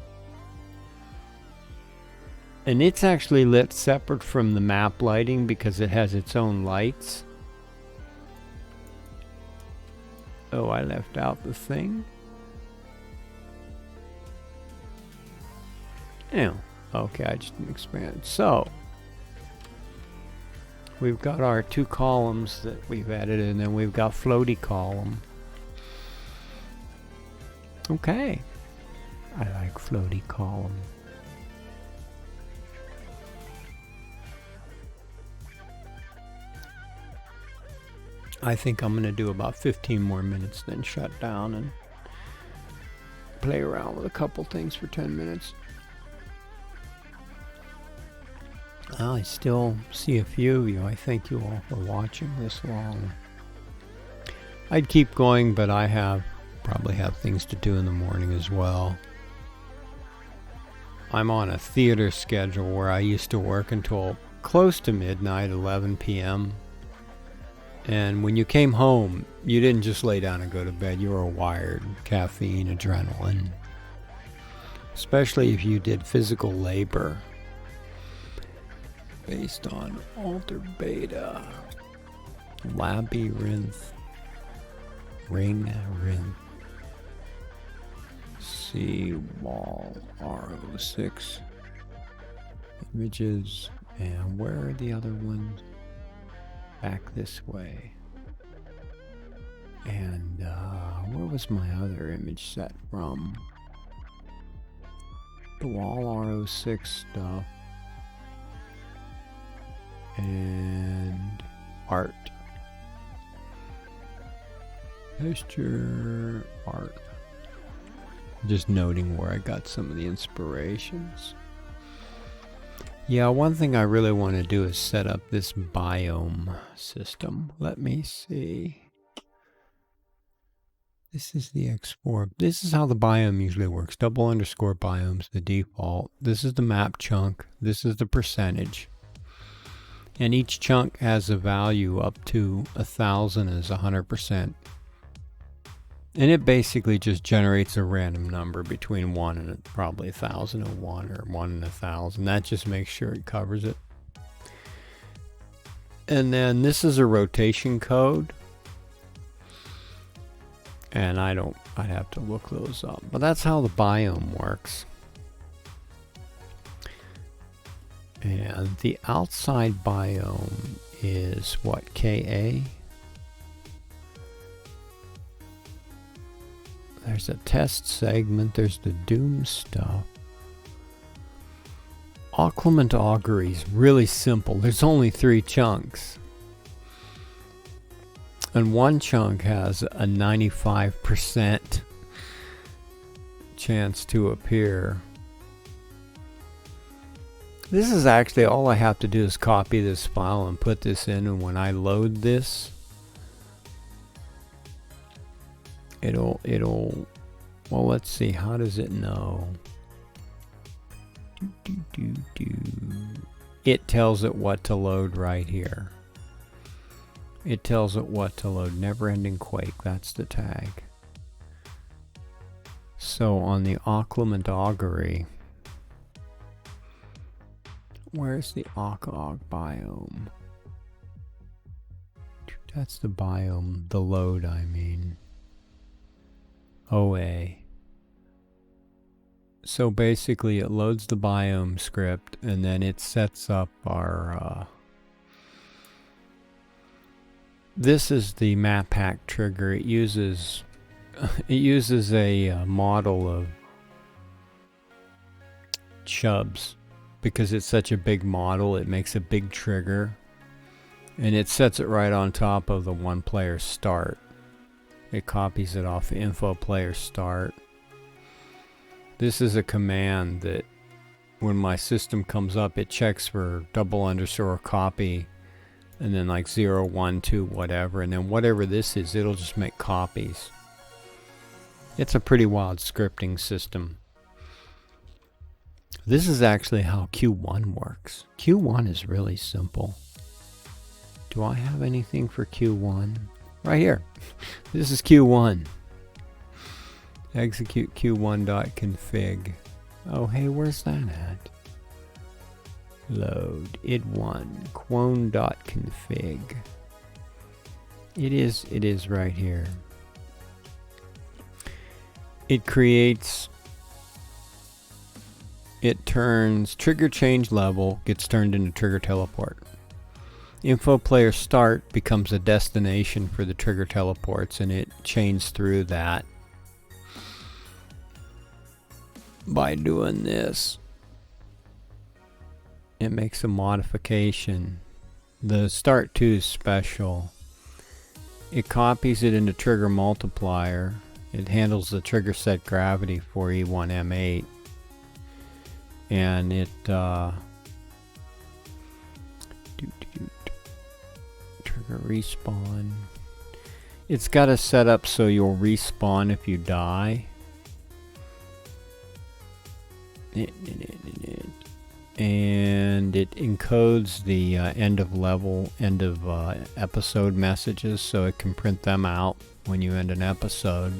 And it's actually lit separate from the map lighting because it has its own lights. Oh, I left out the thing. Yeah. Okay, I just didn't expand. So we've got our 2 columns that we've added, and then we've got floaty column. Okay. I like floaty column. I think I'm going to do about 15 more minutes, then shut down and play around with a couple things for 10 minutes. I still see a few of you. I thank you all for watching this long. I'd keep going, but I probably have things to do in the morning as well. I'm on a theater schedule where I used to work until close to midnight, 11 p.m. And when you came home, you didn't just lay down and go to bed. You were wired. Caffeine, adrenaline. Especially if you did physical labor. Based on Alter Beta. Labyrinth. Ring Rinth. Seawall RO6. Images. And where are the other ones? Back this way. And where was my other image set from? The wall RO6 stuff. And art. Gesture art. Just noting where I got some of the inspirations. Yeah, one thing I really want to do is set up this biome system. Let me see. This is the export. This is how the biome usually works. Double underscore biomes, the default. This is the map chunk. This is the percentage. And each chunk has a value up to 1,000 as 100%. And it basically just generates a random number between 1 and probably 1001 or 1 and 1000. That just makes sure it covers it. And then this is a rotation code. And I'd have to look those up. But that's how the biome works. And the outside biome is what, KA? There's a test segment, there's the Doom stuff. Occlament augury is really simple. There's only 3 chunks. And one chunk has a 95% chance to appear. This is actually all I have to do is copy this file and put this in, and when I load this, it'll well, let's see, how does it know? It tells it what to load right here. It tells it what to load. Never ending Quake, that's the tag. So on the Occlament augury, where's the Occog biome? That's the biome, the load I mean. OA. So basically it loads the biome script and then it sets up our this is the map hack trigger. It uses a model of chubs. Because it's such a big model, it makes a big trigger. And it sets it right on top of the one player start. It copies it off the info player start. This is a command that when my system comes up, it checks for _ copy and then like 0, 1, 2, whatever. And then whatever this is, it'll just make copies. It's a pretty wild scripting system. This is actually how Q1 works. Q1 is really simple. Do I have anything for Q1? Right here. This is Q1. Execute q1.config. Oh, hey, where's that at? Load id1 quone.config. It is right here. It creates, it turns trigger change level, gets turned into trigger teleport. Info player start becomes a destination for the trigger teleports, and it chains through that by doing this. It makes a modification. The start 2 is special. It copies it into trigger multiplier. It handles the trigger set gravity for E1M8. And it trigger respawn. It's got a setup so you'll respawn if you die. And it encodes the end of episode messages so it can print them out when you end an episode.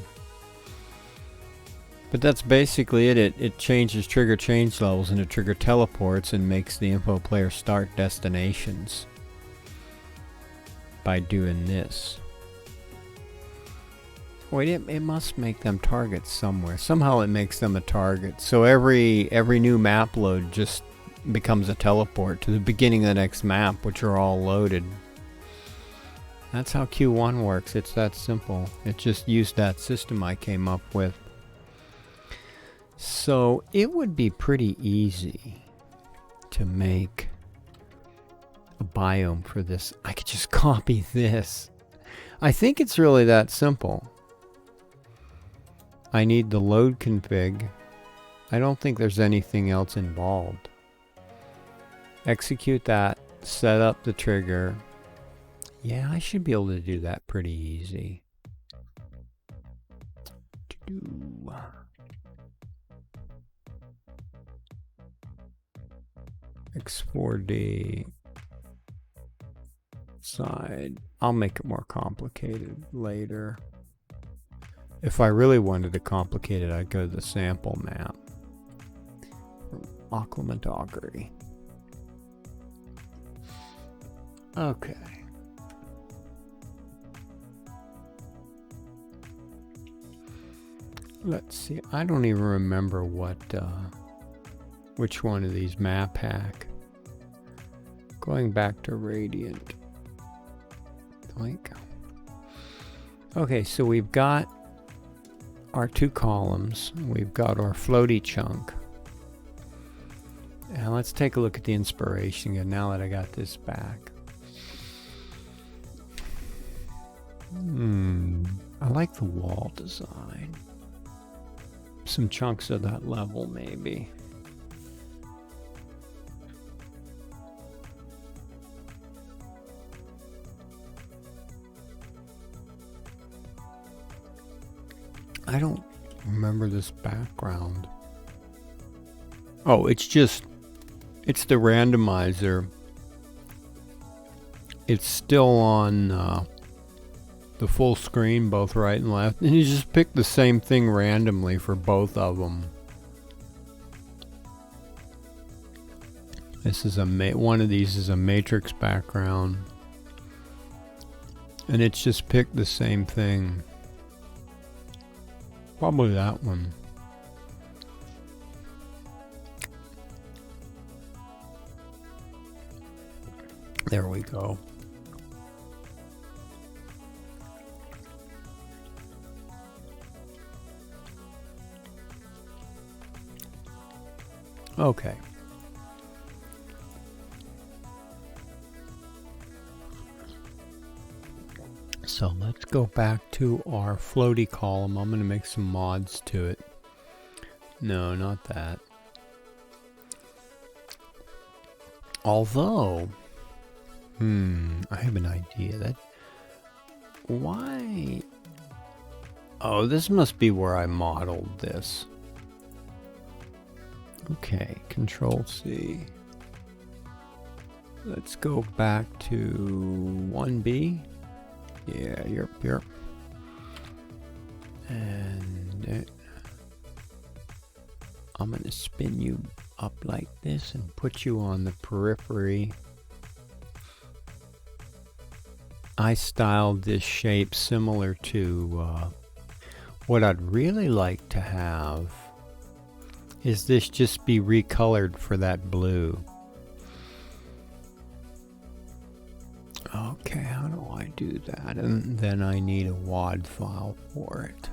But that's basically it. It changes trigger change levels into trigger teleports and makes the info player start destinations by doing this. Wait, it must make them targets somewhere. Somehow it makes them a target. So every new map load just becomes a teleport to the beginning of the next map, which are all loaded. That's how Q1 works. It's that simple. It just used that system I came up with. So it would be pretty easy to make a biome for this. I could just copy this. I think it's really that simple. I need the load config. I don't think there's anything else involved. Execute that, set up the trigger. Yeah, I should be able to do that pretty easy. X4D side. I'll make it more complicated later. If I really wanted to complicate it, I'd go to the sample map from Aquamatoggery. Okay. Let's see. I don't even remember which one of these map hack. Going back to Radiant. Like. Okay, so we've got our 2 columns. We've got our floaty chunk. And let's take a look at the inspiration again now that I got this back. I like the wall design. Some chunks of that level, maybe. I don't remember this background. Oh, it's the randomizer. It's still on the full screen, both right and left, and you just pick the same thing randomly for both of them. This is one of these is a matrix background, and it's just picked the same thing. Probably that one. There we go. Okay. So let's go back to our floaty column. I'm going to make some mods to it. No, not that. Although, I have an idea. Why? Oh, this must be where I modeled this. Okay, Control C. Let's go back to 1B. Yeah, you're. And I'm going to spin you up like this and put you on the periphery. I styled this shape similar to what I'd really like to have is this just be recolored for that blue. Okay, how do I do that? And then I need a WAD file for it.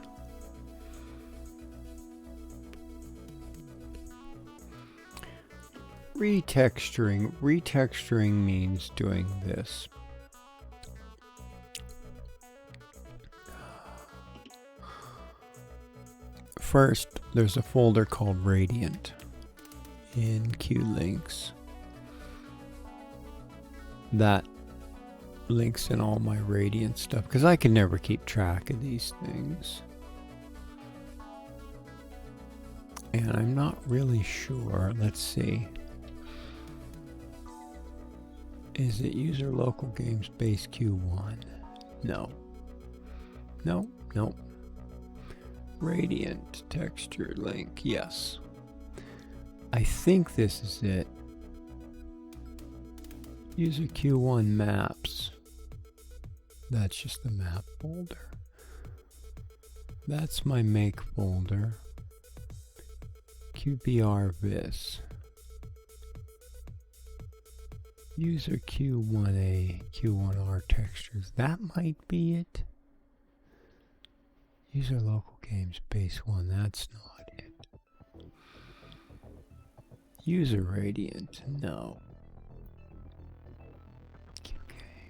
Retexturing. Retexturing means doing this. First, there's a folder called Radiant in QLinks. That links in all my Radiant stuff because I can never keep track of these things. And I'm not really sure. Let's see. Is it user local game space Q1? No. No, no. Radiant texture link, yes. I think this is it. User Q1 maps. That's just the map folder. That's my make folder. QBR vis. User Q1A, Q1R textures. That might be it. User local game space 1. That's not it. User Radiant. No. Okay.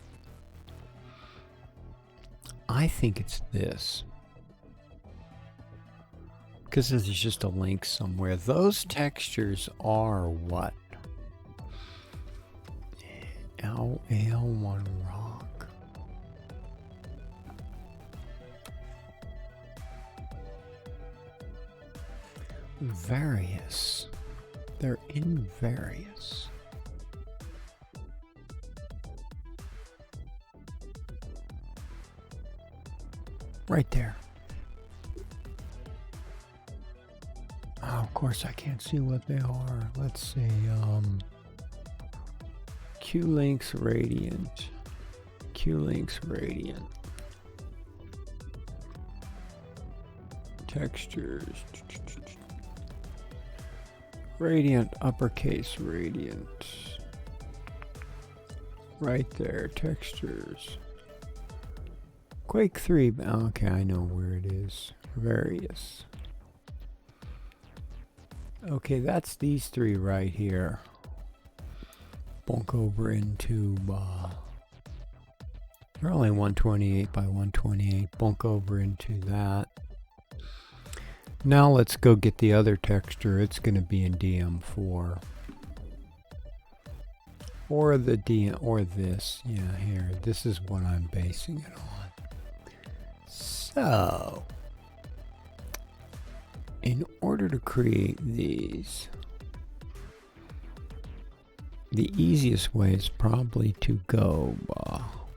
I think it's this. Because there's just a link somewhere. Those textures are what? L1 rock. Various. They're in various. Right there. course, I can't see what they are. Let's see. Q-Links Radiant. Q-Links Radiant. Textures. Radiant, uppercase Radiant. Right there, textures. Quake 3, okay, I know where it is. Various. Okay, that's these three right here. Bonk over into, they're only 128 by 128. Bonk over into that. Now let's go get the other texture. It's going to be in DM4. Or the DM, or this. Yeah, here. This is what I'm basing it on. So, in order to create these, the easiest way is probably to go,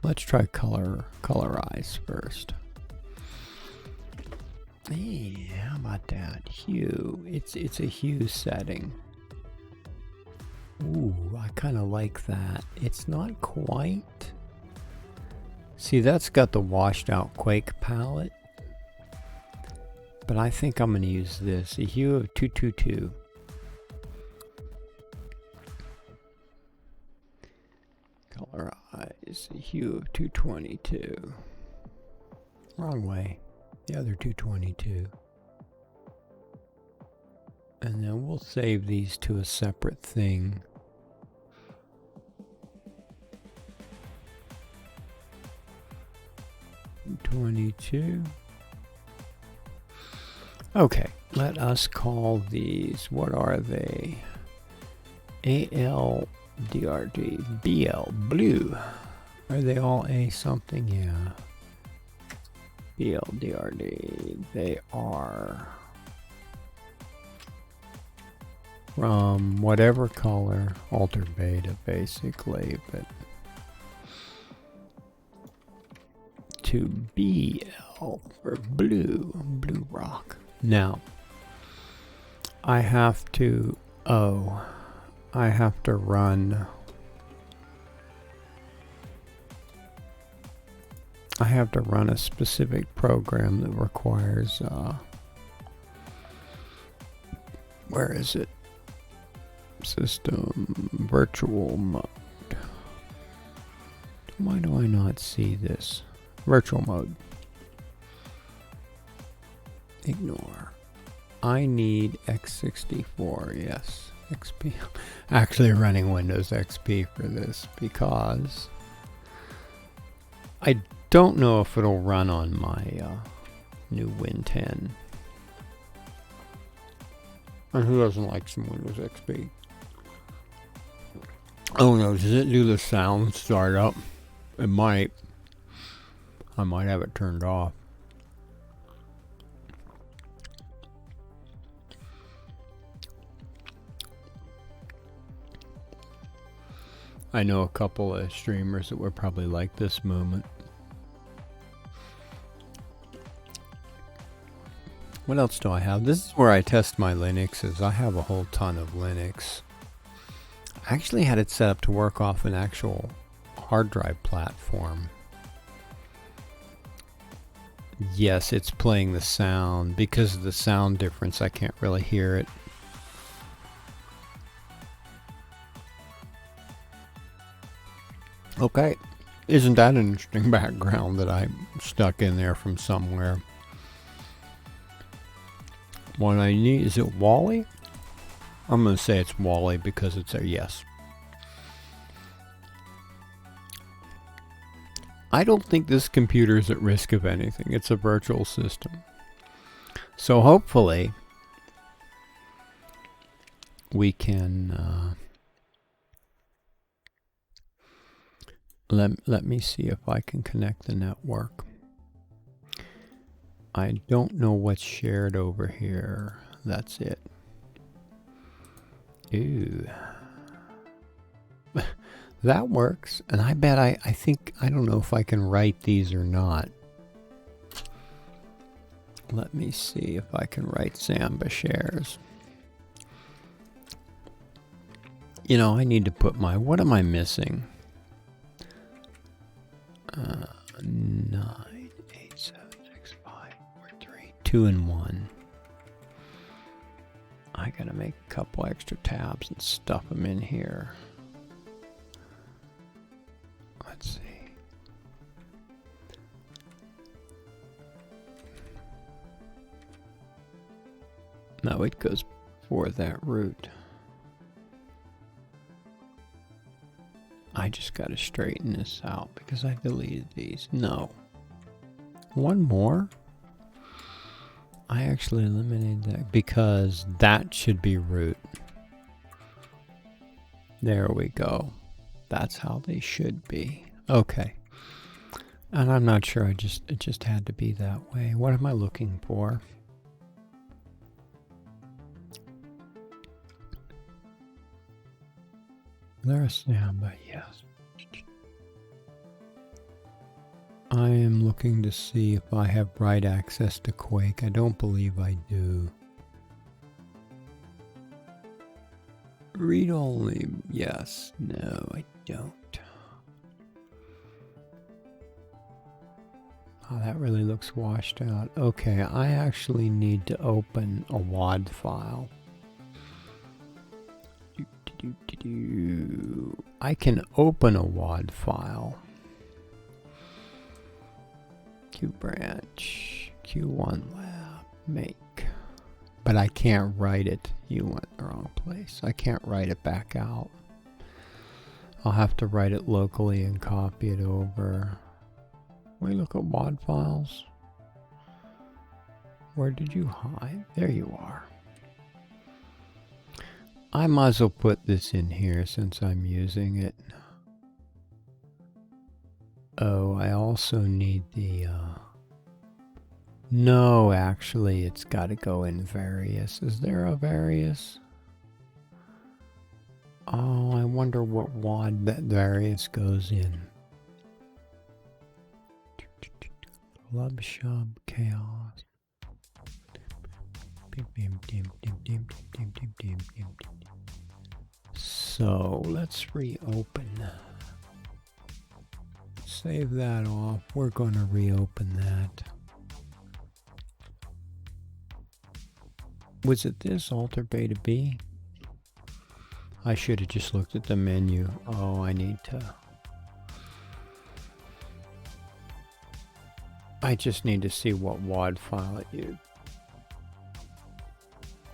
let's try colorize first. Hey, how about that? Hue. It's a hue setting. Ooh, I kind of like that. It's not quite. See, that's got the washed out Quake palette. But I think I'm going to use this. A hue of 222. Colorize. A hue of 222. Wrong way. The other 222. And then we'll save these to a separate thing. $22. Okay, let us call these, what are they? ALDRD, BL, blue. Are they all A something? Yeah. BLDRD, they are from whatever color, altered beta basically, but to BL for blue rock. Now, I have to run. I have to run a specific program that requires, where is it? System, virtual mode. Why do I not see this? Virtual mode. Ignore. I need x64, yes. XP. Actually running Windows XP for this because I don't know if it'll run on my new Win 10. And who doesn't like some Windows XP? Oh no, does it do the sound startup? It might. I might have it turned off. I know a couple of streamers that would probably like this moment. What else do I have? This is where I test my Linuxes. I have a whole ton of Linux. I actually had it set up to work off an actual hard drive platform. Yes, it's playing the sound. Because of the sound difference, I can't really hear it. Okay. Isn't that an interesting background that I stuck in there from somewhere? What I need, is it Wally? I'm going to say it's Wally because it's a yes. I don't think this computer is at risk of anything. It's a virtual system. So hopefully we can let me see if I can connect the network. I don't know what's shared over here. That's it. Ooh. That works. And I bet I don't know if I can write these or not. Let me see if I can write Samba shares. You know, I need to put my, what am I missing? 9, 8, 7, 6, 5, 4, 3, 2 and 1. I gotta make a couple extra tabs and stuff them in here. Let's see. No, it goes for that route. I just gotta straighten this out because I deleted these. No. One more? I actually eliminated that because that should be root. There we go. That's how they should be. Okay. And I'm not sure, it just had to be that way. What am I looking for? There's, yeah, but yes. I am looking to see if I have write access to Quake. I don't believe I do. Read only, yes. No, I don't. Oh, that really looks washed out. Okay, I actually need to open a WAD file. I can open a WAD file. Q branch, Q1 lab, make. But I can't write it. You went the wrong place. I can't write it back out. I'll have to write it locally and copy it over. We look at WAD files. Where did you hide? There you are. I might as well put this in here since I'm using it. Oh, I also need the, no, actually, it's got to go in various. Is there a various? Oh, I wonder what WAD that various goes in. Club Shub Chaos. So, let's reopen. Save that off. We're going to reopen that. Was it this alter beta B? I should have just looked at the menu. Oh, I need to. I just need to see what WAD file it used.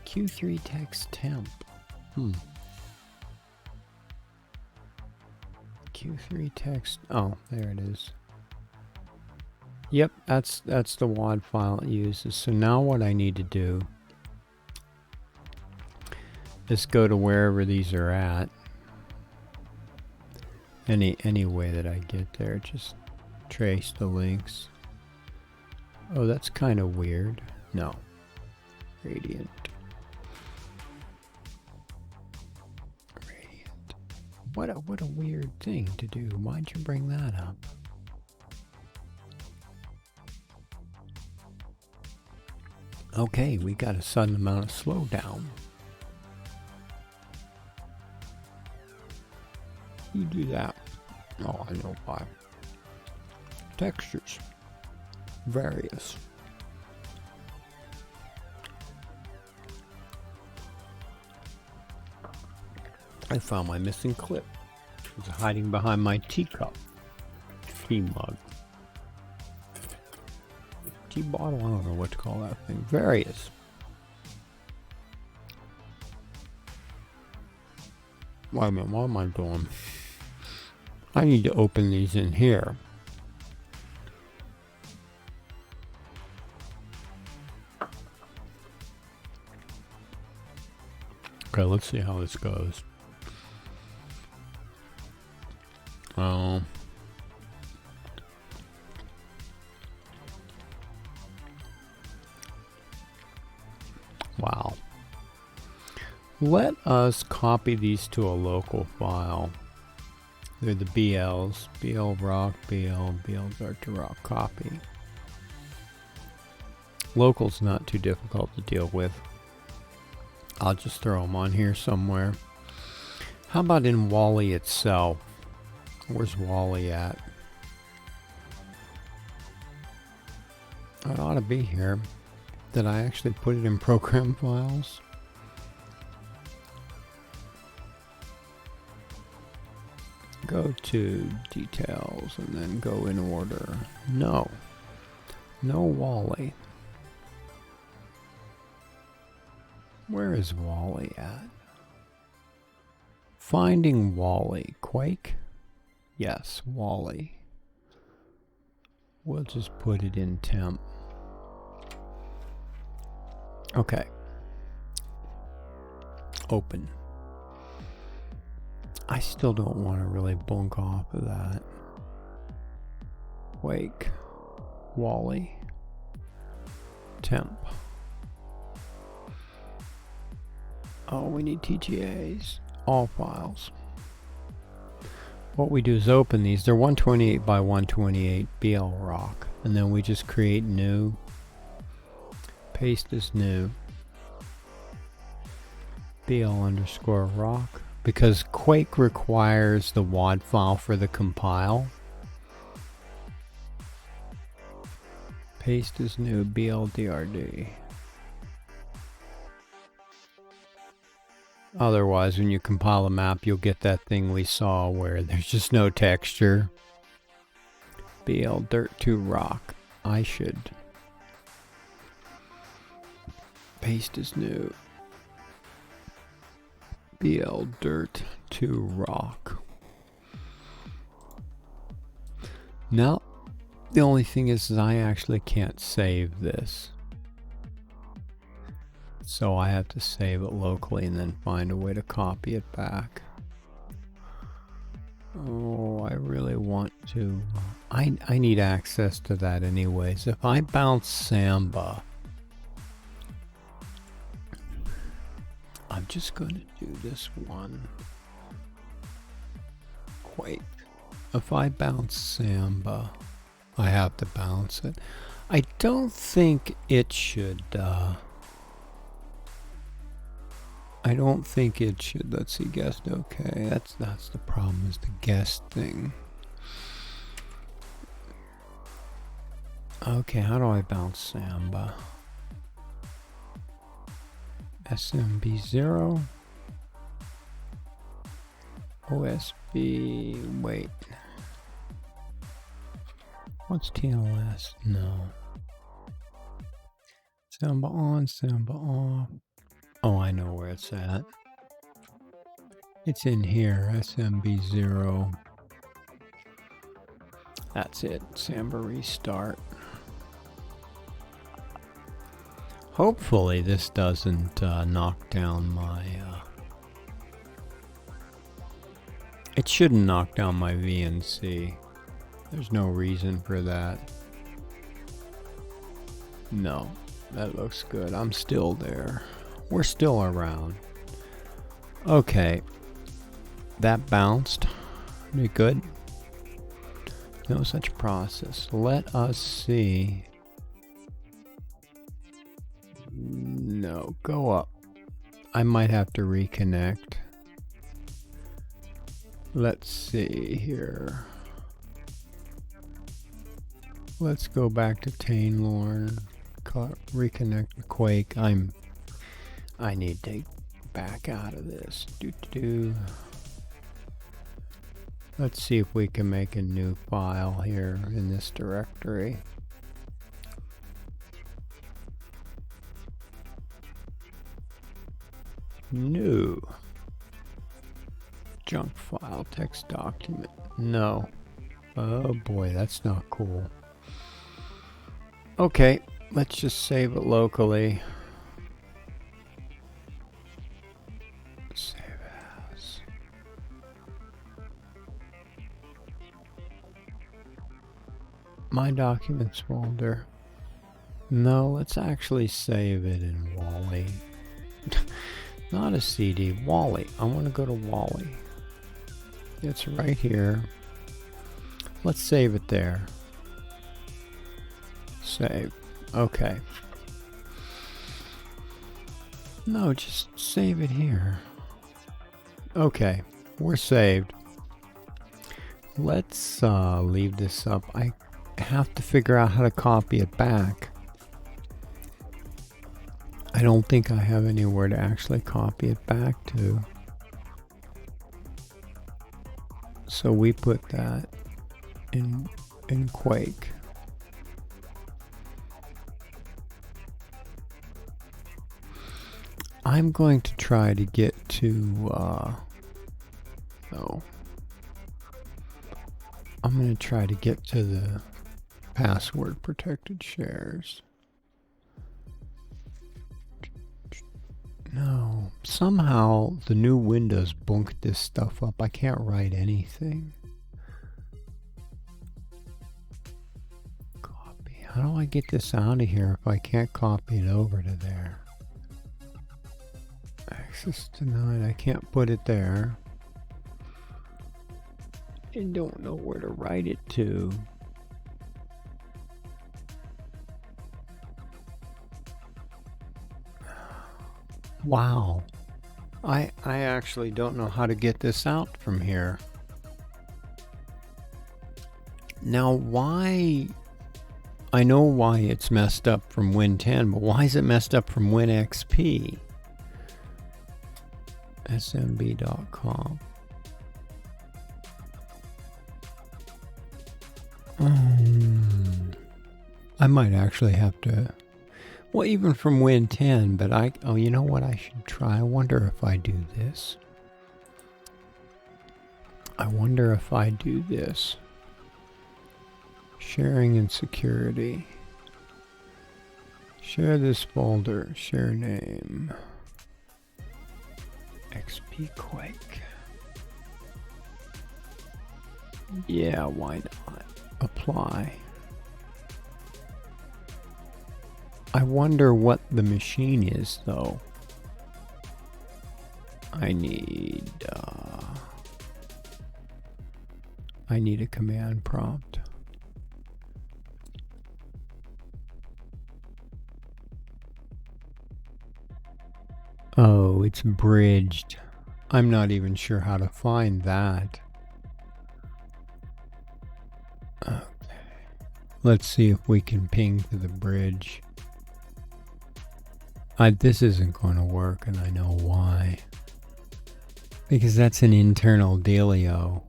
Q3 text temp. Q3 text. Oh, there it is. Yep, that's the WAD file it uses. So now what I need to do is go to wherever these are at. Any way that I get there, just trace the links. Oh, that's kind of weird. No. Gradient. What a weird thing to do. Why'd you bring that up? Okay, we got a sudden amount of slowdown. You do that. Oh, I know why. Textures. Various. I found my missing clip. It was hiding behind my teacup. Tea mug. Tea bottle? I don't know what to call that thing. Various. Wait a minute, what am I doing? I need to open these in here. Okay, let's see how this goes. Wow. Let us copy these to a local file. They're the BLs. BL rock, BL dark to rock copy. Local's not too difficult to deal with. I'll just throw them on here somewhere. How about in Wally itself? Where's Wally at? It ought to be here. Did I actually put it in program files? Go to details and then go in order. No. No Wally. Where is Wally at? Finding Wally. Quake? Yes, Wally. We'll just put it in temp. Okay. Open. I still don't want to really bunk off of that. Quake. Wally. Temp. Oh, we need TGAs. All files. What we do is open these. They're 128 by 128 BL rock. And then we just create new. Paste as new. BL underscore rock. Because Quake requires the WAD file for the compile. Paste as new BLDRD. Otherwise, when you compile a map, you'll get that thing we saw where there's just no texture. BL dirt to rock. I should paste as new. BL dirt to rock. Now, the only thing is I actually can't save this. So I have to save it locally and then find a way to copy it back. Oh, I really want to. I need access to that anyways. If I bounce Samba, I'm just going to do this one. Quake. If I bounce Samba, I have to bounce it. I don't think it should. I don't think it should. Let's see, guest. Okay, that's the problem, is the guest thing. Okay, how do I bounce Samba? SMB0. OSB. Wait. What's TLS? No. Samba on, Samba off. Oh, I know where it's at. It's in here, SMB0. That's it, Samba restart. Hopefully this doesn't knock down my... It shouldn't knock down my VNC. There's no reason for that. No, that looks good. I'm still there. We're still around. Okay. That bounced. Pretty good. No such process. Let us see. No, go up. I might have to reconnect. Let's see here. Let's go back to Tainlorn. Reconnect with Quake. I need to back out of this. Let's see if we can make a new file here in this directory. New. Junk file, text document. No. Oh boy, that's not cool. Okay, let's just save it locally. Save as. My documents folder. No, let's actually save it in Wally. Not a CD, Wally. I want to go to Wally. It's right here. Let's save it there. Save. Okay. No, just save it here. Okay. we're saved. Let's leave this up. I have to figure out how to copy it back. I don't think I have anywhere to actually copy it back to. So we put that in Quake. I'm going to try to get to I'm going to try to get to the password protected shares. No, somehow the new Windows bunked this stuff up. I can't write anything. Copy. How do I get this out of here if I can't copy it over to there? Access denied. I can't put it there. I don't know where to write it to. Wow. I actually don't know how to get this out from here. Now why... I know why it's messed up from Win 10, but why is it messed up from Win XP? smb.com. I might actually have to... Well, even from Win 10, but oh, you know what I should try? I wonder if I do this. Sharing and security. Share this folder. Share name. XP Quake. Yeah, why not? Apply. I wonder what the machine is, though. I need a command prompt. Oh, it's bridged. I'm not even sure how to find that. Okay. Let's see if we can ping to the bridge. This isn't going to work, and I know why. Because that's an internal dealio.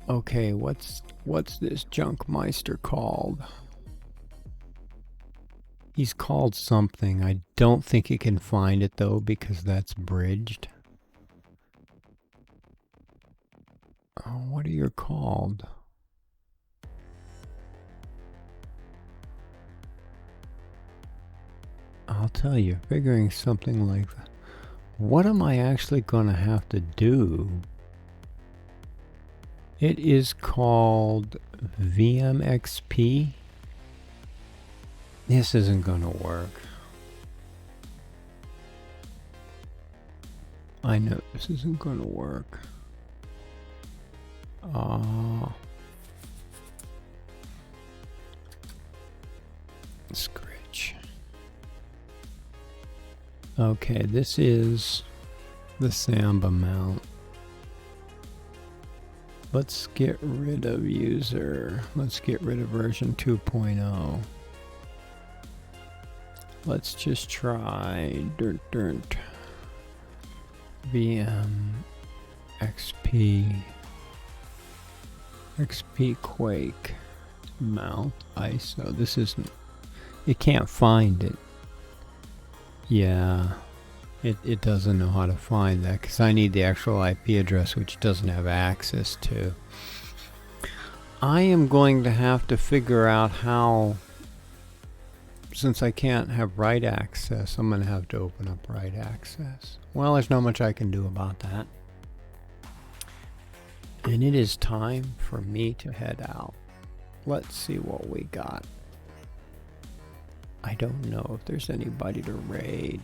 Okay, what's this Junkmeister called? He's called something. I don't think he can find it, though, because that's bridged. Oh, what are you called? I'll tell you, figuring something like that. What am I actually going to have to do? It is called VMXP. This isn't going to work. I know this isn't going to work. Scratch. Okay, this is the Samba mount. Let's get rid of user. Let's get rid of version 2.0. Let's just try VM XP Quake mount ISO. This isn't, it can't find it. Yeah, it doesn't know how to find that because I need the actual IP address, which it doesn't have access to. I am going to have to figure out how, since I can't have write access, I'm going to have to open up write access. Well, there's not much I can do about that. And it is time for me to head out. Let's see what we got. I don't know if there's anybody to raid.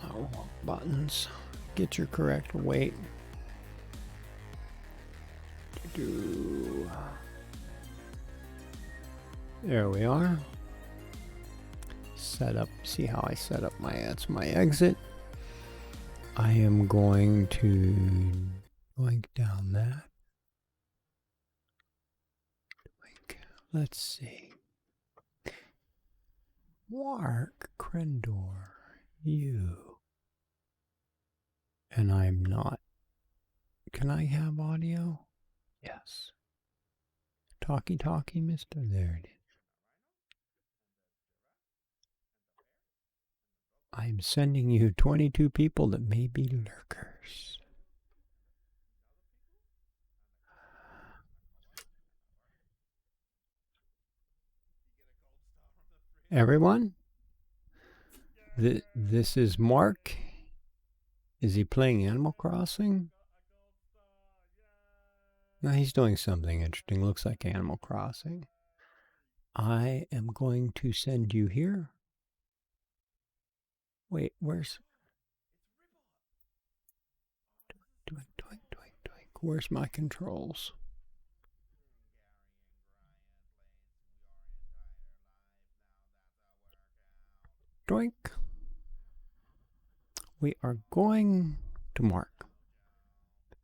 Oh, buttons. Get your correct weight. There we are. set up, see how I set up that's my exit. I am going to link down that. Let's see. Mark Crendor, you. And I'm not. Can I have audio? Yes. Talkie, mister. There it is. I am sending you 22 people that may be lurkers. Everyone? This is Mark. Is he playing Animal Crossing? No, he's doing something interesting. Looks like Animal Crossing. I am going to send you here. Wait, where's... Where's my controls? Doink. We are going to Mark.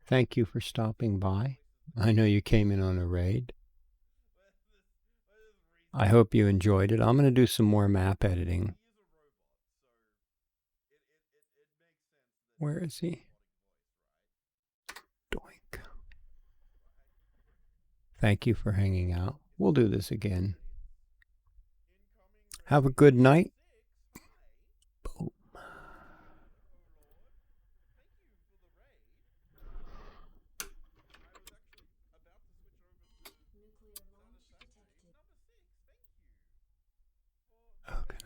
Thank you for stopping by. I know you came in on a raid. I hope you enjoyed it. I'm going to do some more map editing. Where is he? Doink. Thank you for hanging out. We'll do this again. Have a good night. Boom. Okay.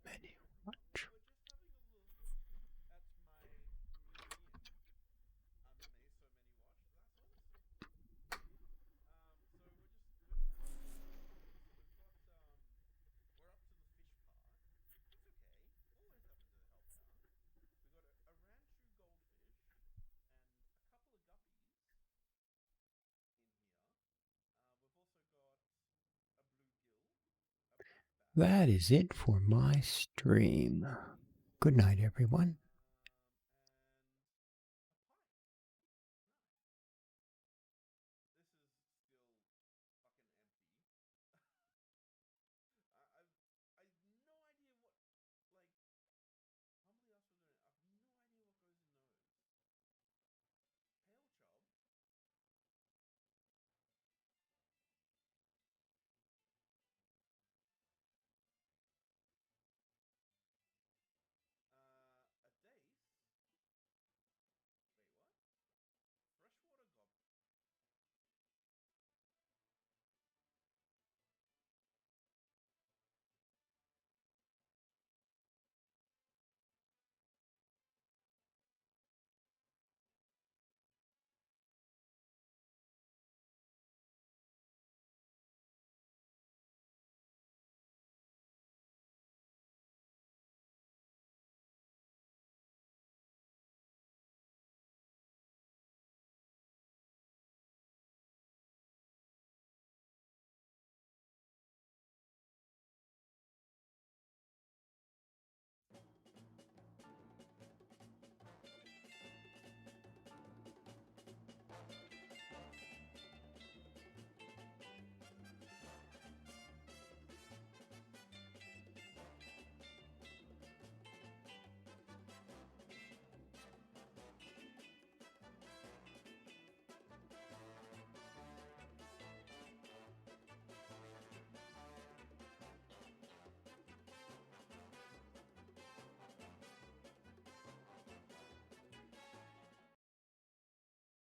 Menu watch. That is it for my stream. Good night, everyone.